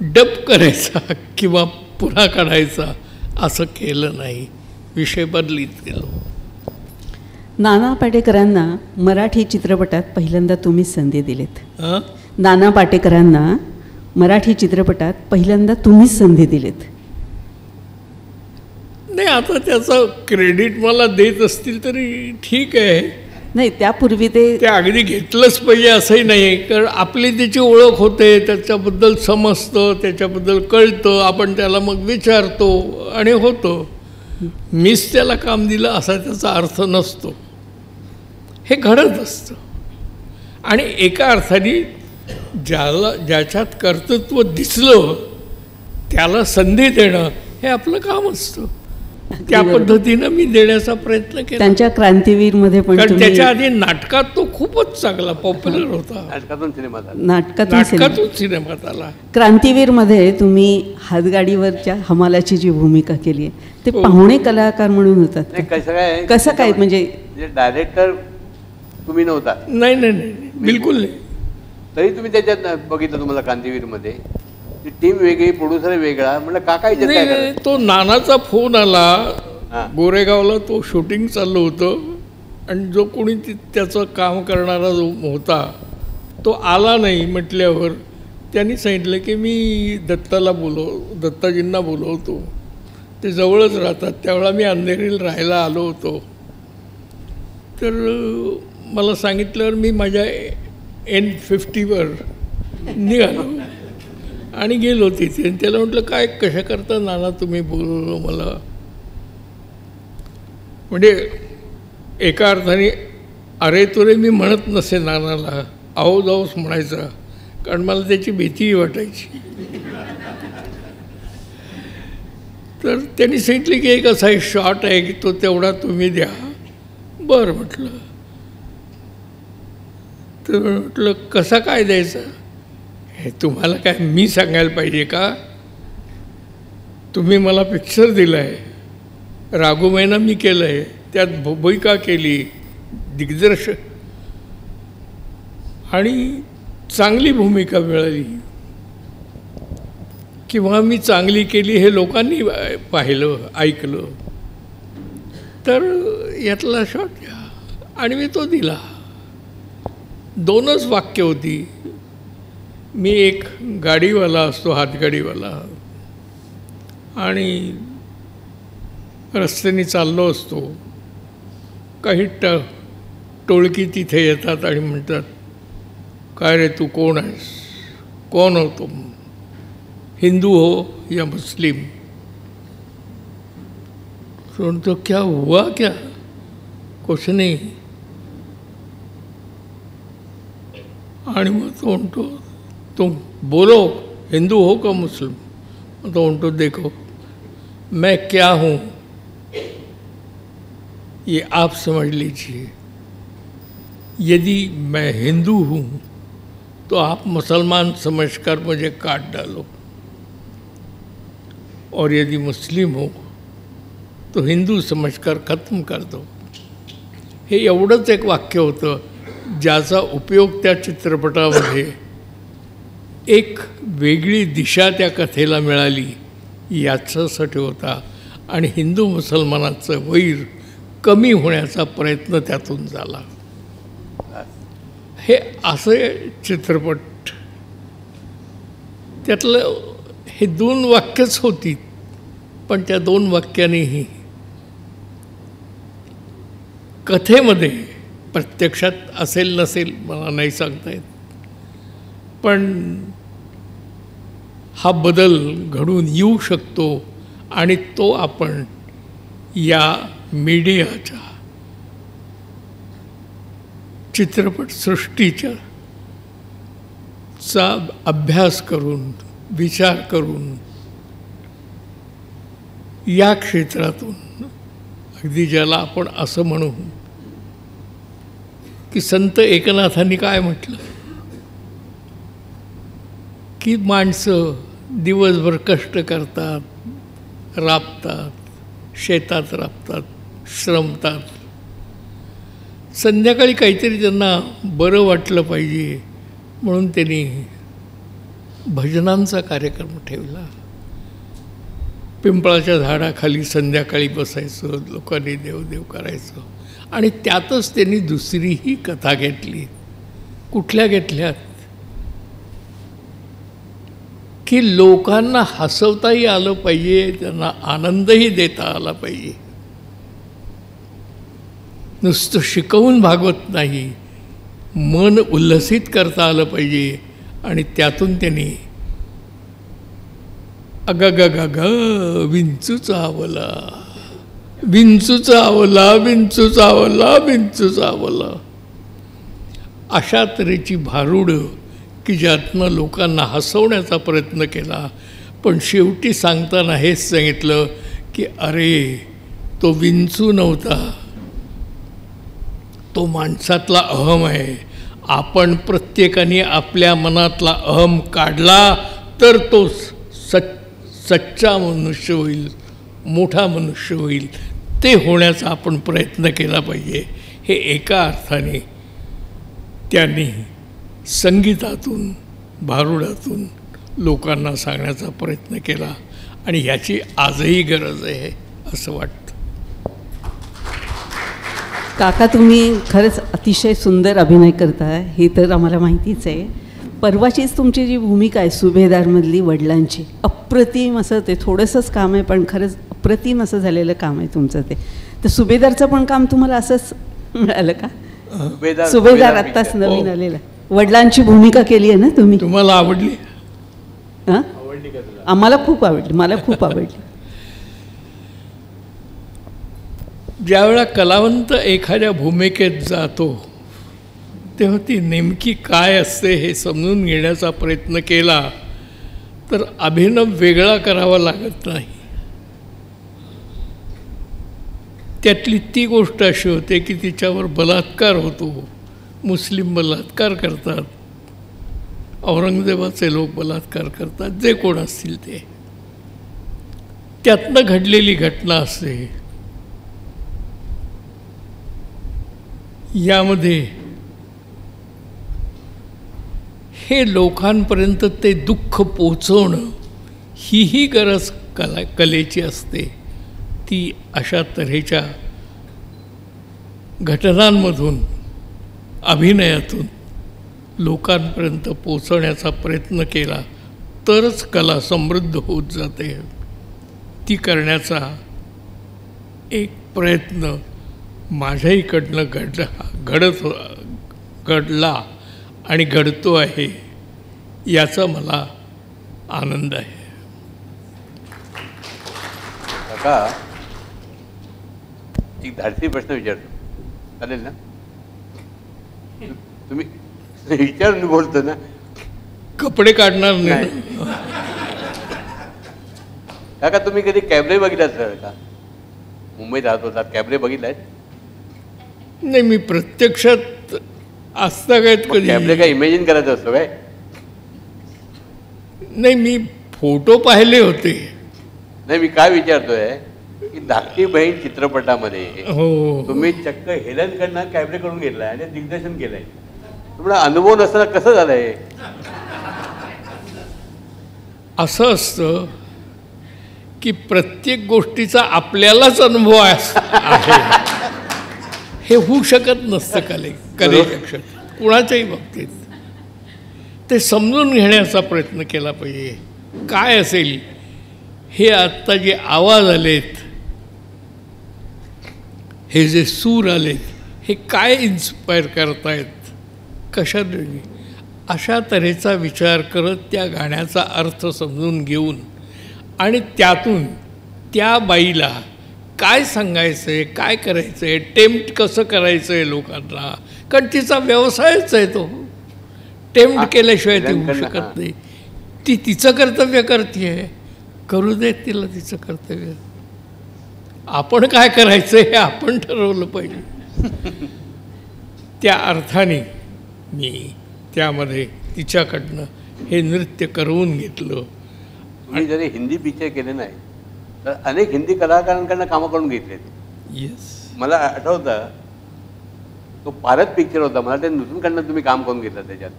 डब करायचा किंवा पुन्हा काढायचा असं केलं नाही, विषय बदलीत गेलो. नाना पाटेकरांना मराठी चित्रपटात पहिल्यांदा तुम्हीच संधी दिलीत. नाना पाटेकरांना मराठी चित्रपटात पहिल्यांदा तुम्हीच संधी दिलीत. नाही, आता त्याचं क्रेडिट मला देत असतील तरी ठीक आहे. नाही, त्यापूर्वी ते अगदी घेतलंच पाहिजे असंही नाही, कारण आपली त्याची ओळख होते, त्याच्याबद्दल समजतं, त्याच्याबद्दल कळतं, आपण त्याला मग विचारतो आणि होतं. मीच त्याला काम दिलं असा त्याचा अर्थ नसतो, हे घडत असतं. आणि एका अर्थाने ज्याच्यात कर्तृत्व दिसलं त्याला संधी देणं हे आपलं काम असतं. त्या पद्धतीनं मी देण्याचा प्रयत्न केला. त्यांच्या क्रांतीवीरमध्ये पण कारण त्याच्या आधी नाटकात तो खूपच चांगला पॉप्युलर होता. नाटकातून सिनेमात आला. नाटकातून सिनेमात आला. क्रांतीवीरमध्ये तुम्ही हातगाडीवरच्या हमालाची जी भूमिका केली आहे ते पाहुणे कलाकार म्हणून होतात. कसं काय म्हणजे डायरेक्टर तुम्ही नव्हता? नाही नाही नाही, बिलकुल नाही. तरी तुम्ही त्याच्यात बघितलं तुम्हाला क्रांतीवीरमध्ये ती टीम वेगळी, प्रोड्युसर वेगळा, म्हणलं काका याच्यात काय करायचं? तो नानाचा फोन आला गोरेगावला, तो शूटिंग चाललं होतं आणि जो कोणी त्याचं काम करणारा जो होता तो आला नाही म्हटल्यावर त्यांनी सांगितलं की मी दत्ताजींना बोलवतो, ते जवळच राहतात. त्यावेळेला मी अंधेरीला राहायला आलो होतो. तर मला सांगितल्यावर मी माझ्या N50वर निघालो आणि गेलो तिथे. त्याला म्हटलं काय कशा करता नाना तुम्ही बोलवलं मला? म्हणजे एका अर्थाने अरे तुरे मी म्हणत नसे नानाला, आहो जाऊस म्हणायचा, कारण मला त्याची भीतीही वाटायची. तर त्यांनी सांगितलं की एक असा शॉट आहे की तो तेवढा तुम्ही द्या. बरं म्हटलं. तर म्हटलं कसा काय द्यायचा? हे तुम्हाला काय मी सांगायला पाहिजे का? तुम्ही मला पिक्चर दिला आहे, राघुमैना मी केलं आहे, त्यात भूमिका केली, दिग्दर्शक, आणि चांगली भूमिका मिळाली किंवा मी चांगली केली हे लोकांनी पाहिलं ऐकलं, तर यातला शॉट घ्या. आणि मी तो दिला. 2च वाक्य होती. मी एक गाडीवाला असतो, हातगाडीवाला, आणि रस्त्याने चाललो असतो. काही टोळकी तिथे येतात आणि म्हणतात काय रे तू कोण आहेस? कौन हो तुम? हिंदू हो या मुस्लिम? तो क्या हुआ क्या? कुछ नहीं. आणि मग तो म्हणतो तुम बोलो हिंदू हो का मुस्लिम? तो म्हणतो देखो मैं क्या हूँ ये आप समझ लीजिए. यदि मैं हिंदू हूँ तो आप मुसलमान समझकर मुझे काट डालो, और यदि मुस्लिम हो तो हिंदू समझकर ख़त्म कर दो. हे एवढंच एक वाक्य होतं ज्याचा उपयोग त्या चित्रपटामध्ये एक वेगळी दिशा त्या कथेला मिळाली याच्यासाठी होता, आणि हिंदू मुसलमानाचं वैर कमी होण्याचा प्रयत्न त्यातून झाला. हे असे चित्रपट, त्यातलं हे 2 वाक्यच होती, पण त्या 2 वाक्यांनीही कथेमध्ये प्रत्यक्षात असेल नसेल मला नाही सांगता येत, पण हा बदल घडून येऊ शकतो, आणि तो आपण या मीडियाच्या चित्रपटसृष्टीचा अभ्यास करून विचार करून या क्षेत्रातून, अगदी ज्याला आपण असं म्हणू की संत एकनाथांनी काय म्हटलं की माणसं दिवसभर कष्ट करतात, राबतात, शेतात राबतात, श्रमतात, संध्याकाळी काहीतरी त्यांना बरं वाटलं पाहिजे म्हणून त्यांनी भजनांचा कार्यक्रम ठेवला. पिंपळाच्या झाडाखाली संध्याकाळी बसायचं, लोकांनी देवदेव करायचं, आणि त्यातच त्यांनी दुसरीही कथा घेतली. कुठल्या घेतल्यात की लोकांना हसवताही आलं पाहिजे, त्यांना आनंदही देता आला पाहिजे. नुसतं शिकवून भागवत नाही, मन उल्हसित करता आलं पाहिजे, आणि त्यातून त्यांनी अगगगग विंचू चावला, विंचू चावला, विंचू चावला, विंचू चावला, अशा तऱ्हेची भारुडं की ज्यातनं लोकांना हसवण्याचा प्रयत्न केला. पण शेवटी सांगताना हेच सांगितलं की अरे तो विंचू नव्हता, तो माणसातला अहम आहे. आपण प्रत्येकाने आपल्या मनातला अहम काढला तर तो सच्चा मनुष्य होईल, मोठा मनुष्य होईल. ते होण्याचा आपण प्रयत्न केला पाहिजे. हे एका अर्थाने त्यांनी संगीतातून, भारुडातून लोकांना सांगण्याचा प्रयत्न केला आणि ह्याची आजही गरज आहे असं वाटतं. काका, तुम्ही खरंच अतिशय सुंदर अभिनय करताय हे तर आम्हाला माहितीच आहे. परवाचीच तुमची जी भूमिका आहे सुभेदारमधली वडिलांची, अप्रतिम असं ते थोडंसंच काम आहे पण खरंच अप्रतिम असं झालेलं काम आहे तुमचं ते. तर सुभेदारचं पण काम तुम्हाला असंच मिळालं का? सुभेदार आत्ताच नवीन आलेला. वडिलांची भूमिका केली आहे ना तुम्ही? तुम्हाला आवडली? हां, आम्हाला खूप आवडली, मला खूप आवडली. ज्यावेळा कलावंत एखाद्या भूमिकेत जातो तेव्हा ती नेमकी काय असते हे समजून घेण्याचा प्रयत्न केला तर अभिनव वेगळा करावा लागत नाही. त्यातली ती गोष्ट अशी होते की तिच्यावर बलात्कार होतो, मुस्लिम बलात्कार करतात, औरंगजेबाचे लोक बलात्कार करतात, जे कोण असतील ते. त्यातनं घडलेली घटना असते. यामध्ये हे लोकांपर्यंत ते दुःख पोचवणं ही गरज कलेची असते. ती अशा तऱ्हेच्या घटनांमधून, अभिनयातून लोकांपर्यंत पोचवण्याचा प्रयत्न केला तरच कला समृद्ध होत जाते. ती करण्याचा एक प्रयत्न माझ्याहीकडनं घडला आणि घडतो आहे, याचा मला आनंद आहे. काका, एक धाडसी प्रश्न विचारतो, चालेल ना? तुम्ही विचारून बोलतो ना? कपडे काढणार नाही. काका, तुम्ही कधी कॅबरे बघितलात सर का? मुंबईत राहत होतात, कॅबरे बघितलाय? नाही, मी प्रत्यक्षात असता काय कधी. कॅबरे काय इमॅजिन करायचं असतं काय? नाही, मी फोटो पाहिले होते. नाही, मी काय विचारतोय की धाकटी बहीण चित्रपटामध्ये हो, तुम्ही चक्क हेलनकडनं कॅबरे करून घेतलाय आणि दिग्दर्शन केलंय. तुम्हाला अनुभव नसताना कसं झालंय? असं असतं की प्रत्येक गोष्टीचा आपल्यालाच अनुभव आहे हे होऊ शकत नसतं कलेपेक्षा कुणाच्याही बाबतीत. ते समजून घेण्याचा प्रयत्न केला पाहिजे. काय असेल हे आत्ता जे आवाज आलेत, हे जे सूर आलेत, हे काय इन्स्पायर करतायत, कशाने, अशा तऱ्हेचा विचार करत त्या गाण्याचा अर्थ समजून घेऊन आणि त्यातून त्या बाईला काय सांगायचं आहे, काय करायचं आहे, टेम्प्ट कसं करायचं आहे लोकांना. कारण तिचा व्यवसायच आहे तो. टेम्प्ट केल्याशिवाय ती होऊ शकत नाही. ती तिचं कर्तव्य करते आहे, करू देत तिला तिचं कर्तव्य. आपण काय करायचं हे आपण ठरवलं पाहिजे. त्या अर्थाने मी त्यामध्ये तिच्याकडनं हे नृत्य करवून घेतलं. आणि जरी हिंदी पिक्चर केले नाही तर अनेक हिंदी कलाकारांकडनं कामं करून घेतलेत. येस, मला आठवतं तो भारत पिक्चर होता, मला ते नूतनकडनं तुम्ही काम करून घेतलं. त्याच्यात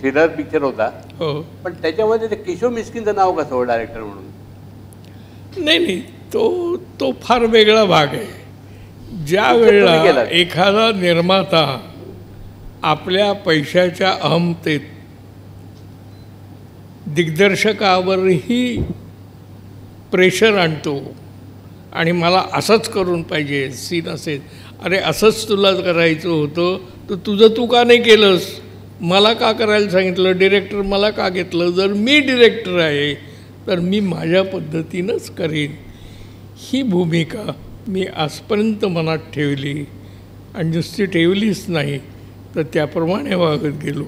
थ्रिलर पिक्चर होता. हो. पण त्याच्यामध्ये ते किशोर मिस्किनचं नाव कसं हो डायरेक्टर म्हणून? नाही, तो फार वेगळा भाग आहे. ज्या वेळेला एखादा निर्माता आपल्या पैशाच्या अहमतेत दिग्दर्शकावरही प्रेशर आणतो आणि मला असंच करून पाहिजे, सीन असेल, अरे असंच तुला करायचं होतं तर तुझं तू का नाही केलंस, मला का करायला सांगितलं, डिरेक्टर मला का घेतलं, जर मी डिरेक्टर आहे तर मी माझ्या पद्धतीनंच करेन. ही भूमिका मी आजपर्यंत मनात ठेवली आणि नुसती ठेवलीच नाही तर त्याप्रमाणे वागत गेलो.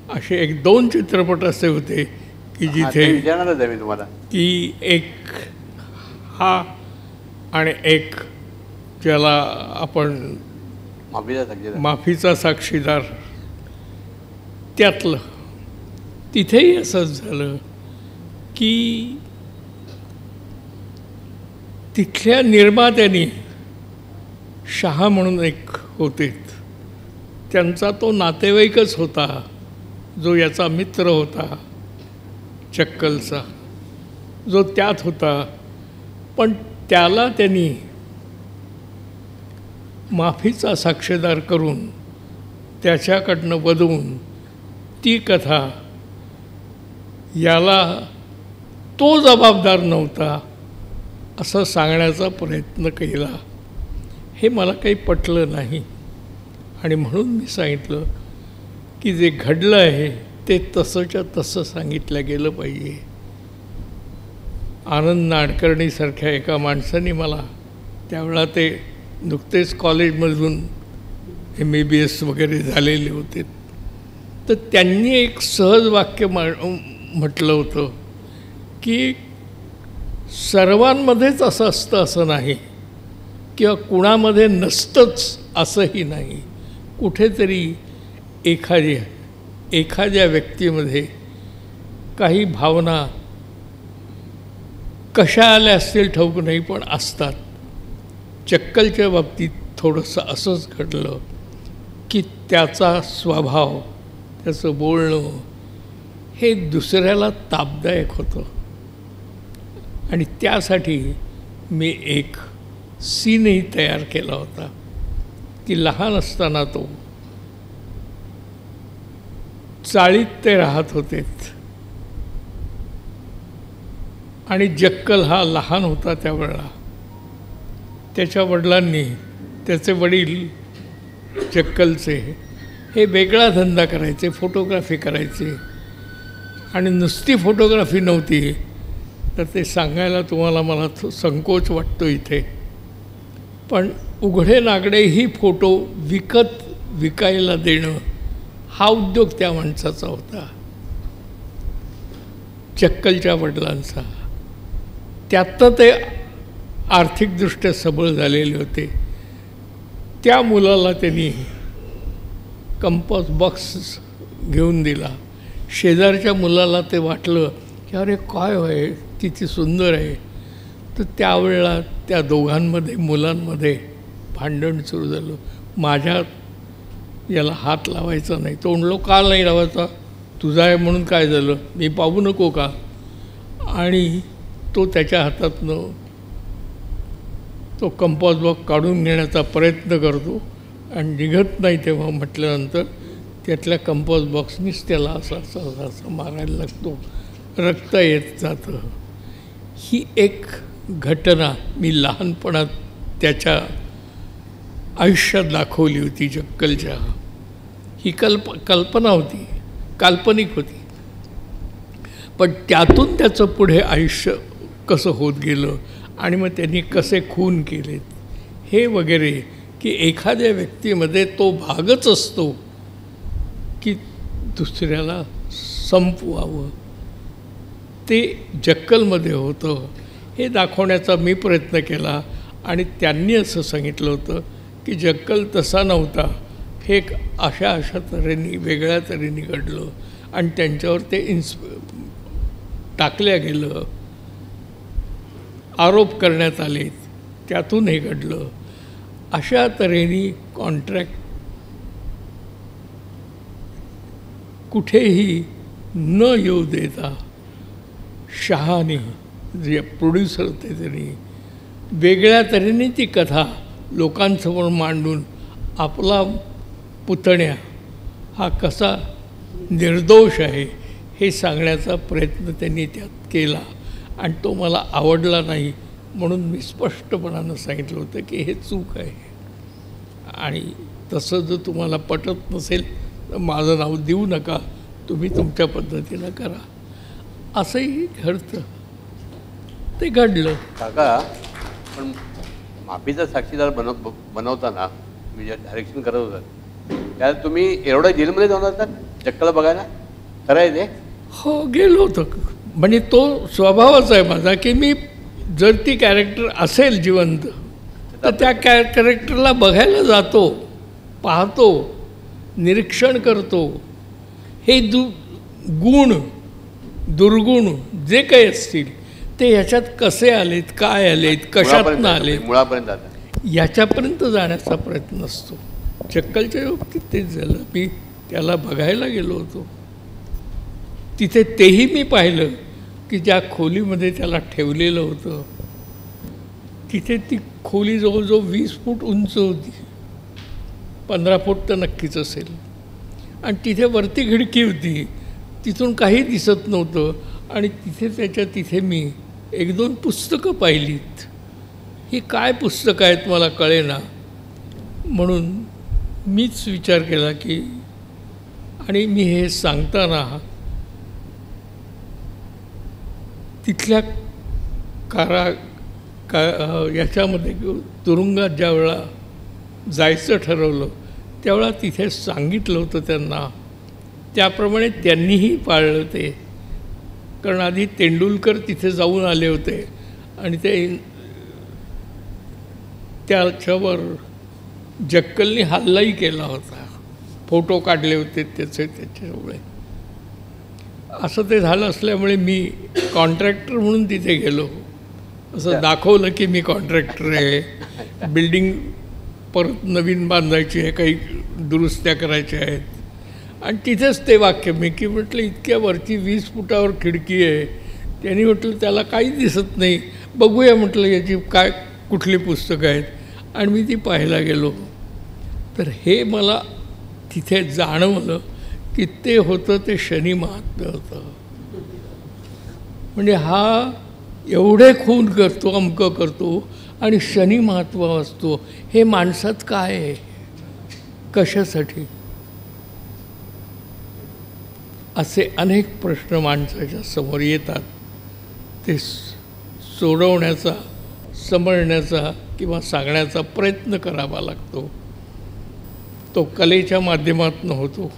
असे 1-2 चित्रपट असे होते की जिथे विचारणारच आहे मी तुम्हाला की एक हा आणि एक ज्याला आपण माफीचा साक्षीदार त्यातलं, तिथेही असंच झालं की तिथल्या निर्मात्यांनी शहा म्हणून एक होते, त्यांचा तो नातेवाईकच होता जो याचा मित्र होता चक्कलचा, जो त्यात होता, पण त्याला त्यांनी माफीचा साक्षीदार करून त्याच्याकडनं वदवून ती कथा याला तो जबाबदार नव्हता असं सांगण्याचा प्रयत्न केला. हे मला काही पटलं नाही आणि म्हणून मी सांगितलं की जे घडलं आहे ते तसंच्या तसं सांगितलं गेलं पाहिजे. आनंद नाडकर्णीसारख्या एका माणसाने मला त्यावेळा ते नुकतेच कॉलेजमधून MBBS वगैरे झालेले होते, तर त्यांनी एक सहज वाक्य म्हटलं होतं की सर्वांमध्येच असं असतं असं नाही किंवा कुणामध्ये नसतंच असंही नाही. कुठेतरी एखाद्या व्यक्तीमध्ये काही भावना कशा आल्या असतील ठाऊक नाही, पण असतात. चक्कलच्या बाबतीत थोडंसं असंच घडलं की त्याचा स्वभाव, त्याचं बोलणं हे दुसऱ्याला तापदायक होतं आणि त्यासाठी मी एक सीनही तयार केला होता की लहान असताना तो चाळीत ते राहत होते आणि जक्कल हा लहान होता त्यावेळेला. त्याच्या वडिलांनी, त्याचे वडील जक्कलचे हे वेगळा धंदा करायचे, फोटोग्राफी करायचे आणि नुसती फोटोग्राफी नव्हती, तर ते सांगायला तुम्हाला मला संकोच वाटतो इथे, पण उघडे नागडेही फोटो विकायला देणं हा उद्योग त्या माणसाचा होता, चक्कलच्या वडिलांचा. त्यातनं ते आर्थिकदृष्ट्या सबळ झालेले होते. त्या मुलाला त्यांनी कंपास बॉक्स घेऊन दिला. शेजारच्या मुलाला ते वाटलं की अरे काय आहे, किती सुंदर आहे. तर त्यावेळेला त्या दोघांमध्ये, मुलांमध्ये भांडण सुरू झालं. माझ्या याला हात लावायचा नाही. तो म्हणलो का नाही लावायचा, तुझा आहे म्हणून काय झालं, मी पाहू नको का. आणि तो त्याच्या हातातनं तो कंपास बॉक्स काढून घेण्याचा प्रयत्न करतो आणि निघत नाही. तेव्हा म्हटल्यानंतर त्यातल्या कंपास बॉक्सनीच त्याला असं मारायला लागतो, रक्त येत जातं. ही एक घटना मी लहानपणात त्याच्या आयुष्यात दाखवली होती जक्कलच्या. ही कल्पना होती, काल्पनिक होती, पण त्यातून त्याचं पुढे आयुष्य कसं होत गेलं आणि मग त्यांनी कसे खून केलेत हे वगैरे, की एखाद्या व्यक्तीमध्ये तो भागच असतो की दुसऱ्याला संपवावं. ते जक्कलमध्ये होतं हे दाखवण्याचा मी प्रयत्न केला आणि त्यांनी असं सांगितलं होतं की जक्कल तसा नव्हता, हे एक अशा तऱ्हेने वेगळ्या तऱ्हेने घडलं आणि त्यांच्यावर ते टाकल्या गेलं, आरोप करण्यात आले, त्यातून हे घडलं. अशा तऱ्हेने कॉन्ट्रॅक्ट कुठेही न येऊ देता शहाने, जे प्रोड्युसर होते त्यांनी वेगळ्या तऱ्हेने ती कथा लोकांसमोर मांडून आपला पुतण्या हा कसा निर्दोष आहे हे सांगण्याचा प्रयत्न त्यांनी त्यात केला आणि तो मला आवडला नाही. म्हणून मी स्पष्टपणानं सांगितलं होतं की हे चूक आहे आणि तसं जर तुम्हाला पटत नसेल तर माझं नाव देऊ नका, तुम्ही तुमच्या पद्धतीनं करा. असंही घडतं, ते घडलं. काका, पण माफीचा साक्षीदार बनवताना मी जे डायरेक्शन करत होता त्यात तुम्ही एवढ्या जेलमध्ये जाऊन होता जक्कलला बघायला, खरं आहे ते? हो, गेलो होतो. म्हणजे तो स्वभावच आहे माझा की मी जर ती कॅरेक्टर असेल जिवंत तर त्या कॅरेक्टरला बघायला जातो, पाहतो, निरीक्षण करतो. हे गुण दुर्गुण जे काही असतील ते ह्याच्यात कसे आलेत, काय आलेत, कशातनं आलेत, मुळापर्यंत जातात. याच्यापर्यंत जाण्याचा प्रयत्न असतो. चक्कलच्या बाबतीत तेच झालं. मी त्याला बघायला गेलो होतो, तिथे तेही मी पाहिलं की ज्या खोलीमध्ये त्याला ठेवलेलं होतं तिथे ती खोली जवळजवळ 20 फूट उंच होती, 15 फूट तर नक्कीच असेल. आणि तिथे वरती खिडकी होती, तिथून काही दिसत नव्हतं. आणि तिथे मी 1-2 पुस्तकं पाहिलीत. ही काय पुस्तकं आहेत मला कळेना. म्हणून मीच विचार केला की, आणि मी हे सांगताना तिथल्या याच्यामध्ये तुरुंगात ज्या वेळा जायचं ठरवलं त्यावेळा तिथे सांगितलं होतं त्यांना, त्याप्रमाणे त्यांनीही पाळलं ते. कारण आधी तेंडुलकर तिथे जाऊन आले होते आणि त्याच्यावर जक्कलनी हल्लाही केला होता, फोटो काढले होते त्याच्यामुळे. असं ते झालं असल्यामुळे मी कॉन्ट्रॅक्टर म्हणून तिथे गेलो. असं दाखवलं की मी कॉन्ट्रॅक्टर आहे, बिल्डिंग परत नवीन बांधायची आहे, काही दुरुस्त्या करायच्या आहेत. आणि तिथेच ते वाक्य मी की म्हटलं इतक्या वरती 20 फुटावर खिडकी आहे. त्यांनी म्हटलं त्याला काहीच दिसत नाही, बघूया म्हटलं याची काय कुठली पुस्तकं आहेत. आणि मी ती पाहायला गेलो तर हे मला तिथे जाणवलं की ते होतं ते शनी महात्म्य होतं. म्हणजे हा एवढे खून करतो, अमकं करतो आणि शनी महात्मा असतो. हे माणसात काय आहे, कशासाठी, असे अनेक प्रश्न माणसाच्या समोर येतात. ते सोडवण्याचा, समजण्याचा किंवा सांगण्याचा प्रयत्न करावा लागतो. तो कलेच्या माध्यमातून होतो.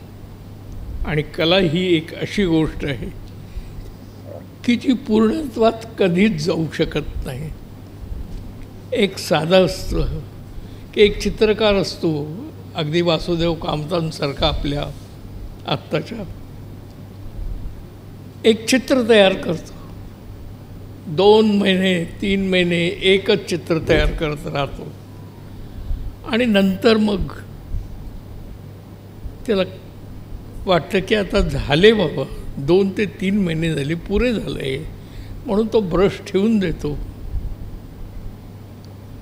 आणि कला ही एक अशी गोष्ट आहे की जी पूर्णत्वात कधीच जाऊ शकत नाही. एक साधा असतं की एक चित्रकार असतो, अगदी वासुदेव कामतांसारखा आपल्या आत्ताच्या, एक चित्र तयार करतो. 2 महिने 3 महिने एकच चित्र तयार करत राहतो. आणि नंतर मग त्याला वाटतं की आता झाले बाबा, 2 ते 3 महिने झाले, पुरे झालं आहे. म्हणून तो ब्रश ठेवून देतो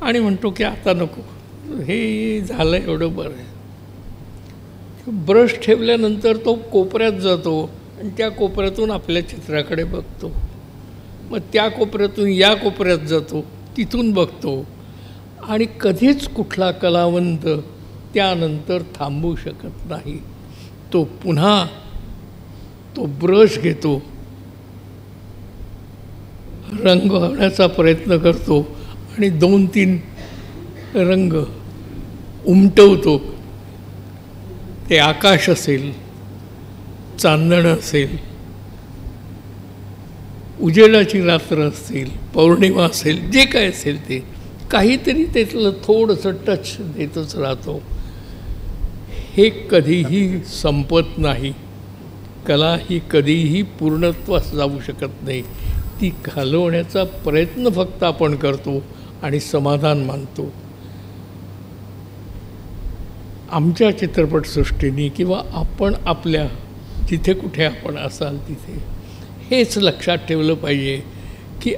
आणि म्हणतो की आता नको, हे झालं एवढं बरं आहे. ब्रश ठेवल्यानंतर तो कोपऱ्यात जातो आणि त्या कोपऱ्यातून आपल्या चित्राकडे बघतो. मग त्या कोपऱ्यातून या कोपऱ्यात जातो, तिथून बघतो. आणि कधीच कुठला कलावंत त्यानंतर थांबू शकत नाही. तो पुन्हा तो ब्रश घेतो, रंग होण्याचा प्रयत्न करतो आणि 2-3 रंग उमटवतो. ते आकाश असेल, चांदणं असेल, उजेडाची रात्र असेल, पौर्णिमा असेल, जे काय असेल ते काहीतरी त्यातलं थोडंसं टच देतच राहतो. हे कधीही संपत नाही. कला ही कधीही पूर्णत्वास जाऊ शकत नाही. ती घालवण्याचा प्रयत्न फक्त आपण करतो आणि समाधान मानतो. आमच्या चित्रपटसृष्टीने किंवा आपण आपल्या जिथे कुठे आपण असाल तिथे हेच लक्षात ठेवलं पाहिजे की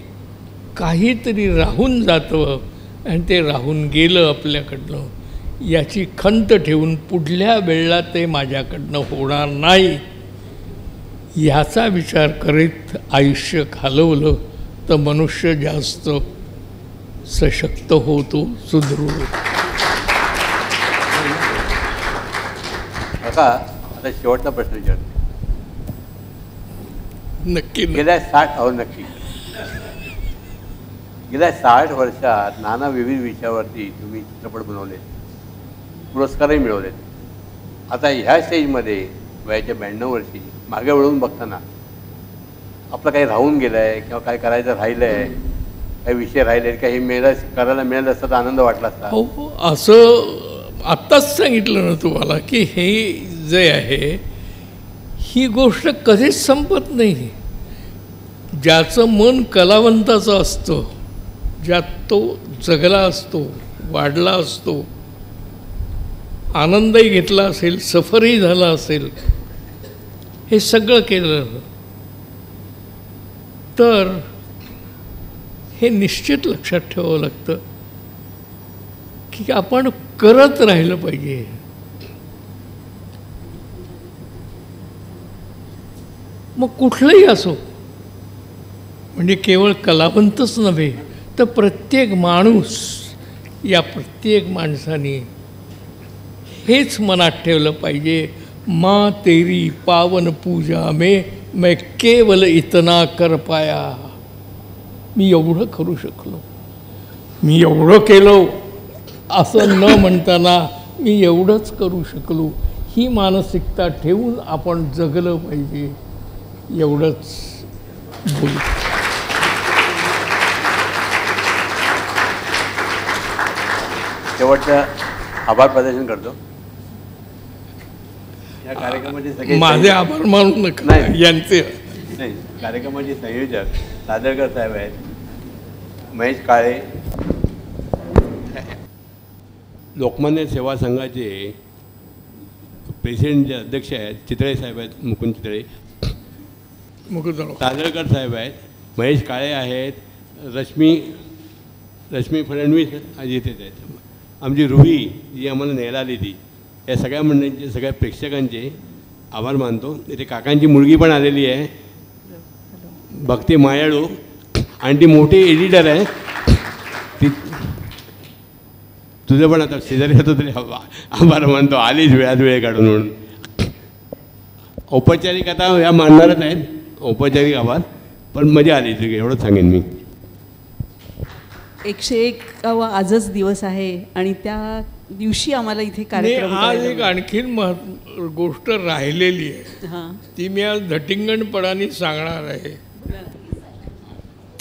काहीतरी राहून जातं आणि ते राहून गेलं आपल्याकडनं, याची खंत ठेवून पुढल्या वेळेला ते माझ्याकडनं होणार नाही ह्याचा विचार करीत आयुष्य घालवलं तर मनुष्य जास्त सशक्त होतो, सुदृढ होतो. आता शेवटचा प्रश्न विचारतो. नक्की गेल्या 60 वर्षात नाना विविध विषयावरती तुम्ही चित्रपट बनवले, पुरस्कारही मिळवलेत. आता ह्या स्टेजमध्ये वयाच्या 92 वर्षी मागे वळून बघताना आपलं काही राहून गेलं आहे किंवा काय करायचं राहिलं आहे, काही विषय राहिले का हे करायला मिळालं असता तर आनंद वाटला असता. हो, असं आत्ताच सांगितलं ना तुम्हाला की हे जे आहे ही गोष्ट कधीच संपत नाही. ज्याचं मन कलावंताचं असतं, ज्यात तो जगला असतो, वाढला असतो, आनंदही घेतला असेल, सफरही झाला असेल, हे सगळं केलं तर हे निश्चित लक्षात ठेवावं लागतं की आपण करत राहिलं पाहिजे. मग कुठलंही असो, म्हणजे केवळ कलावंतच नव्हे तर प्रत्येक माणूस, या प्रत्येक माणसाने हेच मनात ठेवलं पाहिजे, माँ तेरी पावन पूजा में मैं केवल इतना कर पाया. मी एवढं करू शकलो, मी एवढं केलं असं न म्हणताना मी एवढंच करू शकलो, ही मानसिकता ठेवून आपण जगलं पाहिजे. एवढंच बोलू. शेवटचं आभार प्रदर्शन करतो. या कार्यक्रमाचे सगळे माझे आभार मानू नका, नाही. यांचे नाही, कार्यक्रमाचे संयोजक दादरकर साहेब आहेत, महेश काळे, लोकमान्य सेवा संघाचे प्रेसिडेंट जे अध्यक्ष आहेत चितळे साहेब आहेत, मुकुंद चितळे, दादरकर साहेब आहेत, महेश काळे आहेत, रश्मी फडणवीस आज इथेच आहेत, आमची रुही जी आम्हाला न्यायला आली ती, या सगळ्या मंडळींचे, सगळ्या प्रेक्षकांचे आभार मानतो. इथे काकांची मुलगी पण आलेली आहे, भक्ती मायाळू, आणि ती मोठी एडिटर आहे. ती तुझं पण आता शेजारी होतो तरी आभार मानतो, आलीच वेळात वेळ काढून म्हणून. औपचारिक आता या मानणारच आहेत, औपचारिक आभार, पण मजा आली तुझी, एवढंच सांगेन मी. 101 आजच दिवस आहे आणि त्या दिवशी आम्हाला इथे कार्यक्रम आज एक आणखीन गोष्ट राहिलेली आहे, हां, ती मी आज धटिंगणपणाने सांगणार आहे.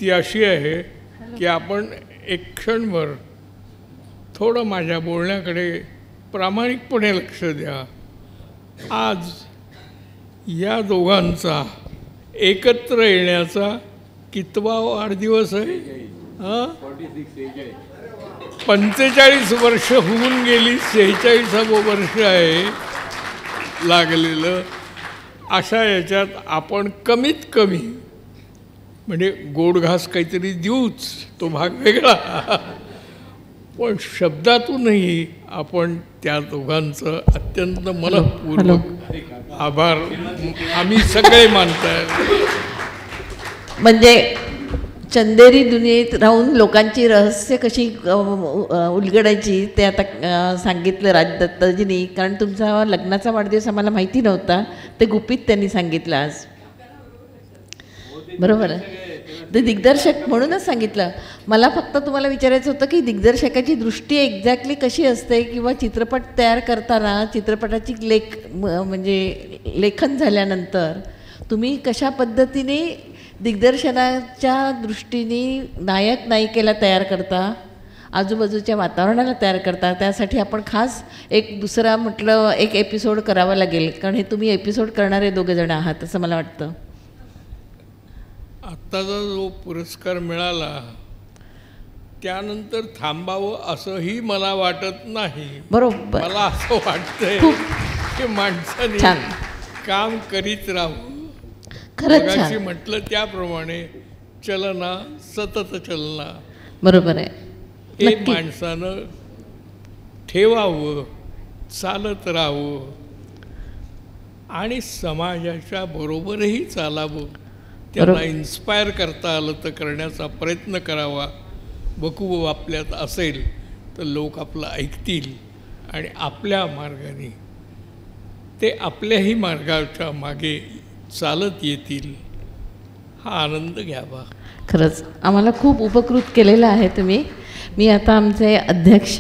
ती अशी आहे की आपण एक क्षणभर थोडं माझ्या बोलण्याकडे प्रामाणिकपणे लक्ष द्या. आज या दोघांचा एकत्र येण्याचा कितवा वाढदिवस आहे? 45 वर्ष होऊन गेली, 46वं वर्ष आहे लागलेलं. अशा याच्यात आपण कमीत कमी म्हणजे गोड घास काहीतरी देऊच, तो भाग वेगळा, पण शब्दातूनही आपण त्या दोघांचं अत्यंत मनःपूर्वक आभार आम्ही सगळे मानताय. म्हणजे चंदेरी दुनियेत राहून लोकांची रहस्य कशी उलगडायची ते आता सांगितलं राजदत्तजींनी. कारण तुमचा लग्नाचा वाढदिवस आम्हाला माहिती नव्हता, ते गुपित त्यांनी सांगितलं आज. बरोबर आहे, ते दिग्दर्शक म्हणूनच सांगितलं. मला फक्त तुम्हाला विचारायचं होतं की दिग्दर्शकाची दृष्टी एक्झॅक्टली कशी असते, किंवा चित्रपट तयार करताना चित्रपटाची म्हणजे लेखन झाल्यानंतर तुम्ही कशा पद्धतीने दिग्दर्शनाच्या दृष्टीने नायक नायिकेला तयार करता, आजूबाजूच्या वातावरणाला तयार करता. त्यासाठी आपण खास एक दुसरा म्हटलं एक एपिसोड करावा लागेल, कारण हे तुम्ही एपिसोड करणारे दोघेजण आहात असं मला वाटतं. आत्ताचा जो पुरस्कार मिळाला त्यानंतर थांबावं असंही मला वाटत नाही. बरोबर, मला असं वाटतंय की माणसाने काम करीत राहू. खरंच म्हटलं त्याप्रमाणे चलना सतत चलना, बरोबर आहे, हे माणसानं ठेवावं, चालत राहावं आणि समाजाच्या बरोबरही चालावं. त्यांना इन्स्पायर करता आलं तर करण्याचा प्रयत्न करावा. बकू आपल्यात असेल तर लोक आपलं ऐकतील आणि आपल्या मार्गाने ते आपल्याही मार्गाच्या मागे चालत येतील, हा आनंद घ्यावा. खरंच आम्हाला खूप उपकृत केलेलं आहे तुम्ही. मी आता आमचे अध्यक्ष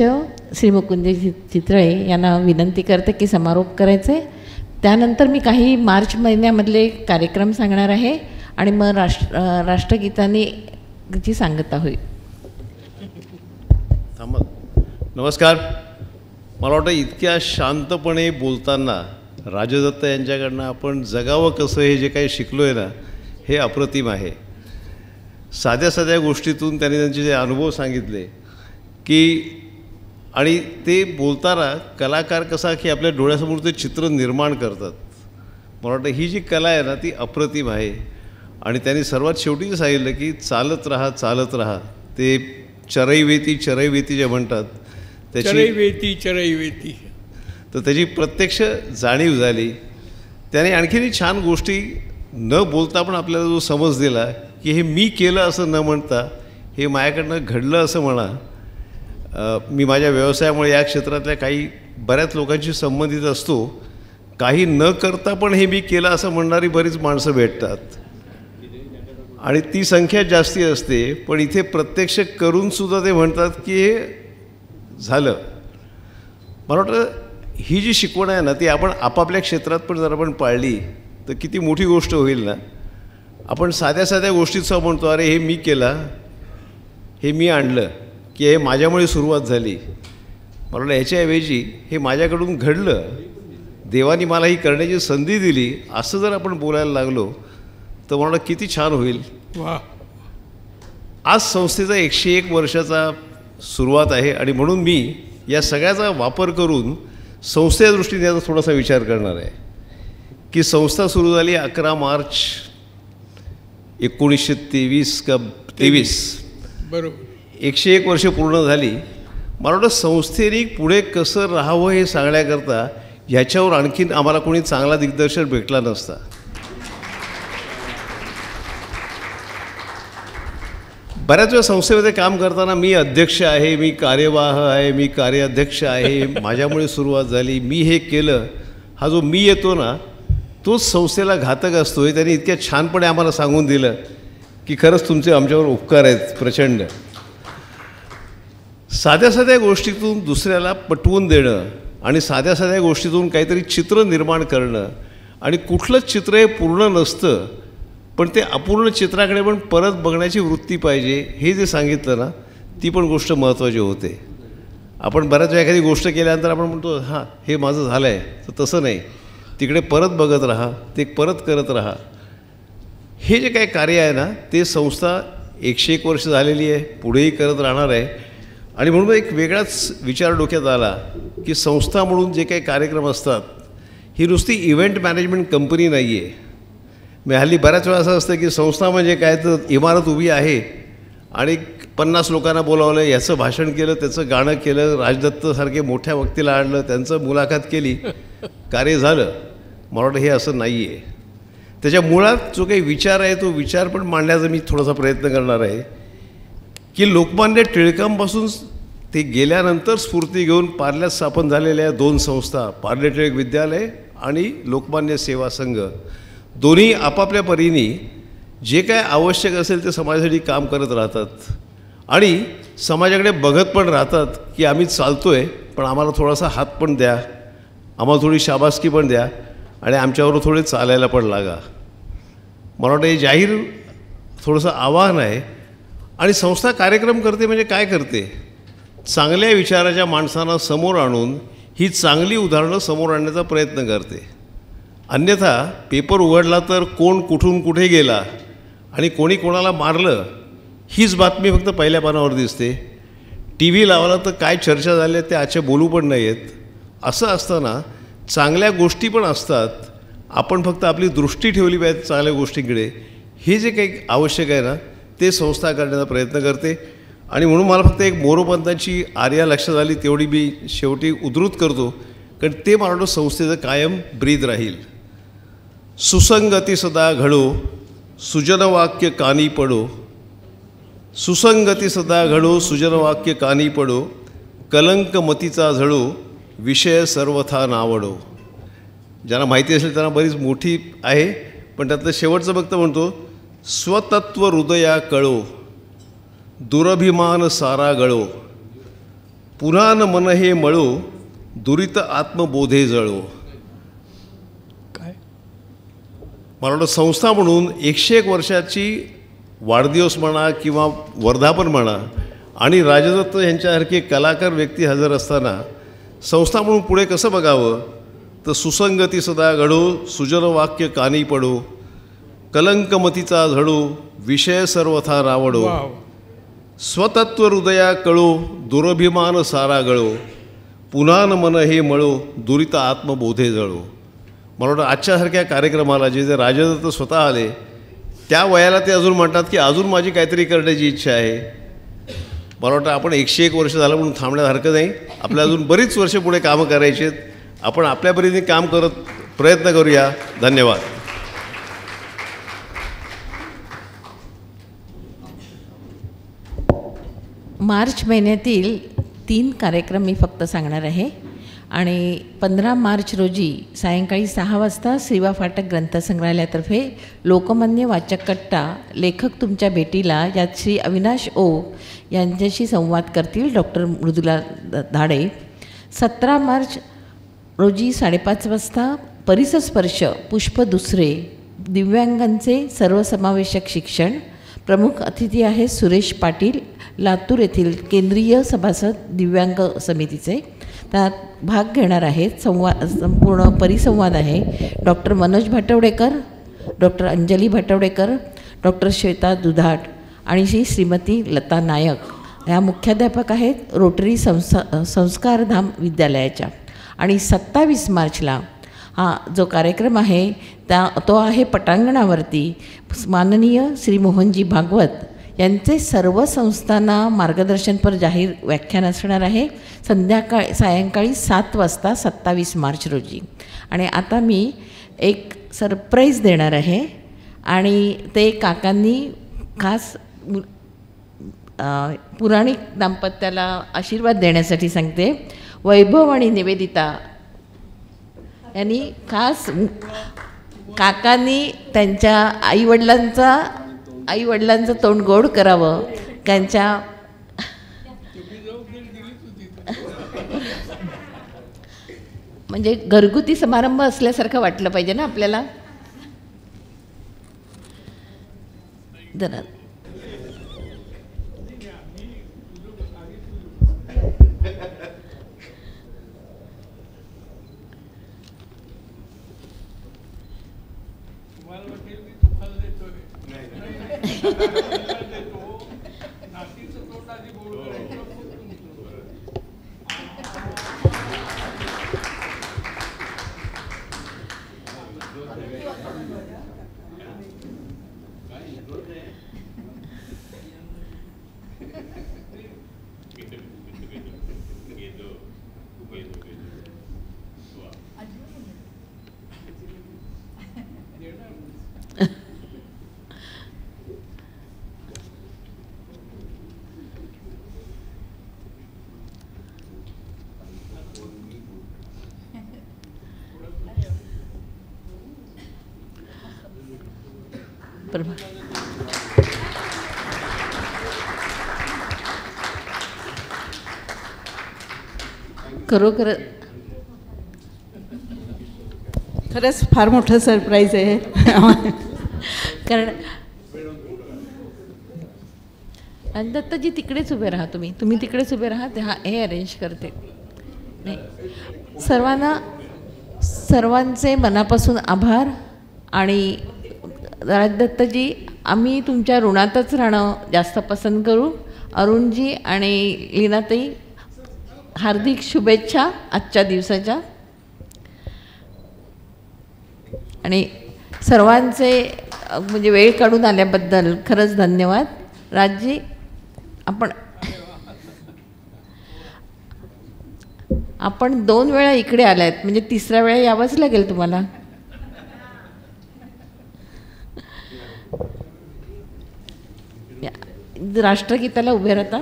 श्री मुकुंद चितळे यांना विनंती करते की समारोप करायचे. त्यानंतर मी काही मार्च महिन्यामधले कार्यक्रम सांगणार आहे आणि मग राष्ट्रगीतांनी ची सांगता होईल. थांबा. नमस्कार. मला वाटतं इतक्या शांतपणे बोलताना राजदत्त यांच्याकडनं आपण जगावं कसं हे जे काही शिकलो आहे ना, हे अप्रतिम आहे. साध्या साध्या गोष्टीतून त्यांनी त्यांचे जे अनुभव सांगितले की, आणि ते बोलताना कलाकार कसा की आपल्या डोळ्यासमोर ते चित्र निर्माण करतात. मला वाटतं ही जी कला आहे ना ती अप्रतिम आहे. आणि त्यांनी सर्वात शेवटी सांगितलं की चालत राहा चालत राहा. ते चरैवेती जे म्हणतात चरैवेती तर त्याची प्रत्यक्ष जाणीव झाली. त्याने आणखीनही छान गोष्टी न बोलता पण आपल्याला जो समज दिला की हे मी केलं असं न म्हणता हे माझ्याकडनं घडलं असं म्हणा. मी माझ्या व्यवसायामुळे या क्षेत्रातल्या बऱ्याच लोकांशी संबंधित असतो. काही न करता पण हे मी केलं असं म्हणणारी बरीच माणसं भेटतात आणि ती संख्या जास्ती असते. पण इथे प्रत्यक्ष करूनसुद्धा ते म्हणतात की हे झालं. मला वाटतं ही जी शिकवण आहे ना ती आपण आपापल्या क्षेत्रात पण जर आपण पाळली तर किती मोठी गोष्ट होईल ना. आपण साध्या साध्या गोष्टीचं म्हणतो अरे हे मी केलं, हे मी आणलं, की हे माझ्यामुळे सुरुवात झाली. मला वाटतं ह्याच्याऐवजी हे माझ्याकडून घडलं, देवाने मला ही करण्याची संधी दिली, असं जर आपण बोलायला लागलो तर मला किती छान होईल. वा. आज संस्थेचा 101 वर्षाचा सुरुवात आहे आणि म्हणून मी या सगळ्याचा वापर करून संस्थेच्या दृष्टीने याचा थोडासा विचार करणार आहे की संस्था सुरू झाली 11 मार्च 1923 का 23. बरोबर. 101 वर्ष पूर्ण झाली. मला वाटतं संस्थेने पुढे कसं राहावं हे सांगण्याकरता ह्याच्यावर आणखीन आम्हाला कोणी चांगला दिग्दर्शक भेटला नसता. बऱ्याच वेळा संस्थेमध्ये काम करताना मी अध्यक्ष आहे, मी कार्यवाह आहे, मी कार्याध्यक्ष आहे, माझ्यामुळे सुरुवात झाली, मी हे केलं, हा जो मी येतो ना तोच संस्थेला घातक असतो. हे त्यांनी इतक्या छानपणे आम्हाला सांगून दिलं की खरंच तुमचे आमच्यावर उपकार आहेत प्रचंड. साध्या साध्या गोष्टीतून दुसऱ्याला पटवून देणं आणि साध्या साध्या गोष्टीतून काहीतरी चित्र निर्माण करणं, आणि कुठलंच चित्र हे पूर्ण नसतं पण ते अपूर्ण चित्राकडे पण परत बघण्याची वृत्ती पाहिजे, हे जे सांगितलं ना ती पण गोष्ट महत्त्वाची होते. आपण बऱ्याच वेळा एखादी गोष्ट केल्यानंतर आपण म्हणतो हां हे माझं झालं आहे, तर तसं नाही, तिकडे परत बघत राहा, ते परत करत राहा. हे जे काही कार्य आहे ना ते संस्था 101 वर्ष झालेली आहे, पुढेही करत राहणार आहे. आणि म्हणून एक वेगळाच विचार डोक्यात आला की संस्था म्हणून जे काही कार्यक्रम असतात ही नुसती इव्हेंट मॅनेजमेंट कंपनी नाही आहे. मी हल्ली बऱ्याच वेळा असं असतं की संस्था म्हणजे काय, तर इमारत उभी आहे आणि 50 लोकांना बोलावलं, याचं भाषण केलं, त्याचं गाणं केलं, राजदत्तसारखे मोठ्या व्यक्तीला आणलं, त्यांचं मुलाखत केली, कार्य झालं. मला वाटतं हे असं नाही आहे. त्याच्या मुळात जो काही विचार आहे तो विचार पण मांडण्याचा मी थोडासा प्रयत्न करणार आहे की लोकमान्य टिळकांपासून ते गेल्यानंतर स्फूर्ती घेऊन पार्ल्यात स्थापन झालेल्या 2 संस्था, पार्ले टिळक विद्यालय आणि लोकमान्य सेवा संघ, दोन्ही आपापल्या परीने जे काय आवश्यक असेल ते समाजासाठी काम करत राहतात आणि समाजाकडे बघत पण राहतात की आम्ही चालतो आहे पण आम्हाला थोडासा हात पण द्या, आम्हाला थोडी शाबासकी पण द्या आणि आमच्यावर थोडे चालायला पण लागा. मला वाटतं हे जाहीर थोडंसं आव्हान आहे. आणि संस्था कार्यक्रम करते म्हणजे काय करते, चांगल्या विचाराच्या माणसांना समोर आणून ही चांगली उदाहरणं समोर आणण्याचा प्रयत्न करते. अन्यथा पेपर उघडला तर कोण कुठून कुठे गेला आणि कोणी कोणाला मारलं हीच बातमी फक्त पहिल्या पानावर दिसते. टी व्ही लावला तर काय चर्चा झाल्या ते आजच्या बोलू पण नाही आहेत. असं असताना चांगल्या गोष्टी पण असतात, आपण फक्त आपली दृष्टी ठेवली पाहिजे चांगल्या गोष्टींकडे. हे जे काही आवश्यक आहे ना ते संस्था करण्याचा प्रयत्न करते. आणि म्हणून मला फक्त एक मोरोपंतांची आर्या लक्षात आली तेवढी मी शेवटी उद्धृत करतो, कारण ते मला वाटतं संस्थेचं कायम ब्रीद राहील. सुसंगती सदा घडो, सुजनवाक्य कानी पडो, सुसंगती सदा घडो, सुजनवाक्य कानी पडो, कलंक मतीचा झळो, विषय सर्वथा नावडो. ज्यांना माहिती असेल त्यांना बरीच मोठी आहे, पण त्यातलं शेवटचं फक्त म्हणतो, स्वतत्व हृदया कळो, दुरभिमान सारा गळो, पुन्हा न मन हे मळो, दुरित आत्मबोधे जळो. काय मला वाटतं संस्था म्हणून 101 वर्षाची वाढदिवस म्हणा किंवा वर्धापन म्हणा आणि राजदत्त यांच्यासारखी कलाकार व्यक्ती हजर असताना संस्था म्हणून पुढे कसं बघावं, तर सुसंगती सदा घडो, सुजन वाक्य कानी पडो, कलंकमतीचा झडो, विषय सर्वथा रावडो, स्वतत्व हृदया कळो, दुरभिमान सारा गळो, पुन्हा न मन हे मळो, दुरित आत्मबोधे जळो. मला वाटतं आजच्यासारख्या कार्यक्रमाला जे राजदत्त स्वतः आले त्या वयाला ते अजून म्हणतात की अजून माझी काहीतरी करण्याची इच्छा आहे. मला वाटतं आपण 101 वर्ष झालं म्हणून थांबण्यात हरकत नाही. आपल्या अजून बरीच वर्ष पुढे कामं करायची आहेत. आपण आपल्या परीने काम करत प्रयत्न करूया. धन्यवाद. मार्च महिन्यातील 3 कार्यक्रम मी फक्त सांगणार आहे आणि 15 मार्च रोजी सायंकाळी 6 वाजता श्रीवा फाटक ग्रंथसंग्रहालयातर्फे लोकमान्य वाचक कट्टा लेखक तुमच्या भेटीला यात श्री अविनाश ओक यांच्याशी संवाद करतील डॉक्टर मृदुला धाडे. 17 मार्च रोजी 5:30 वाजता परिसस्पर्श पुष्प दुसरे दिव्यांगांचे सर्वसमावेशक शिक्षण. प्रमुख अतिथी आहेत सुरेश पाटील, लातूर येथील केंद्रीय सभासद दिव्यांग समितीचे. त्यात भाग घेणार आहेत. संपूर्ण परिसंवाद आहे doctor Manoj Bhatwadekar, doctor Anjali Bhatwadekar, doctor Shweta Dudhat आणि श्रीमती लता नायक ह्या मुख्याध्यापक आहेत रोटरी संस्कारधाम विद्यालयाच्या. आणि 27 मार्चला हा जो कार्यक्रम आहे तो आहे पटांगणावरती. माननीय श्री मोहनजी भागवत यांचे सर्व संस्थांना मार्गदर्शनपर जाहीर व्याख्यान असणार आहे सायंकाळी 7 वाजता 27 मार्च रोजी. आणि आता मी एक सरप्राईज देणार आहे आणि ते काकांनी खास पुराणिक दाम्पत्याला आशीर्वाद देण्यासाठी सांगते. वैभव आणि निवेदिता यांनी खास काकांनी त्यांच्या आईवडिलांचं तोंड गोड करावं. त्यांच्या म्हणजे घरगुती समारंभ असल्यासारखं वाटलं पाहिजे ना आपल्याला. जरा खरोखर खरंच फार मोठं सरप्राईज आहे. कारण आणि दत्ताजी तिकडेच उभे राहा, तुम्ही तिकडेच उभे राहा. ते हे अरेंज करते. नाही, सर्वांचे मनापासून आभार. आणि राजदत्तजी, आम्ही तुमच्या ऋणातच राहणं जास्त पसंत करू. अरुणजी आणि लीनाताई, हार्दिक शुभेच्छा आजच्या दिवसाच्या. आणि सर्वांचे म्हणजे वेळ काढून आल्याबद्दल खरंच धन्यवाद. राजजी, आपण 2 वेळा इकडे आलात, म्हणजे 3ऱ्या वेळा यावंच लागेल तुम्हाला. राष्ट्रगीताला उभे राहता.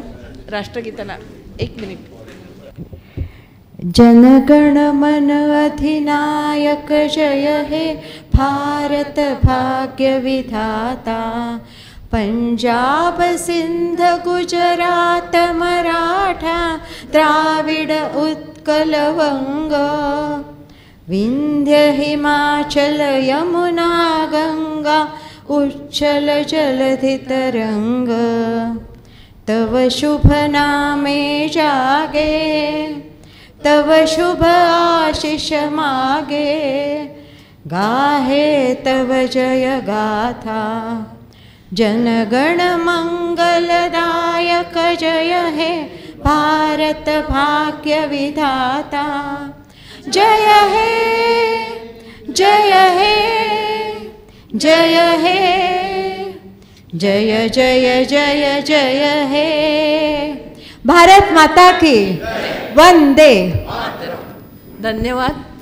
राष्ट्रगीताला 1 मिनिट. जनगण मन अधिनायक जय हे भारत भाग्य विधाता. पंजाब सिंध गुजरात मराठा द्राविड उत्कल वंग. विंध्य हिमाचल यमुना गंगा उच्चल जलधि तरंग. तव शुभ नामे जागे, तव शुभ आशीष मागे, गाहे तव जय गाथा, जनगण मंगलदायक जय हे भारत भाग्य विधाता, जय हे जय हे जय हे जय जय जय जय हे। भारत माता की वंदे। धन्यवाद।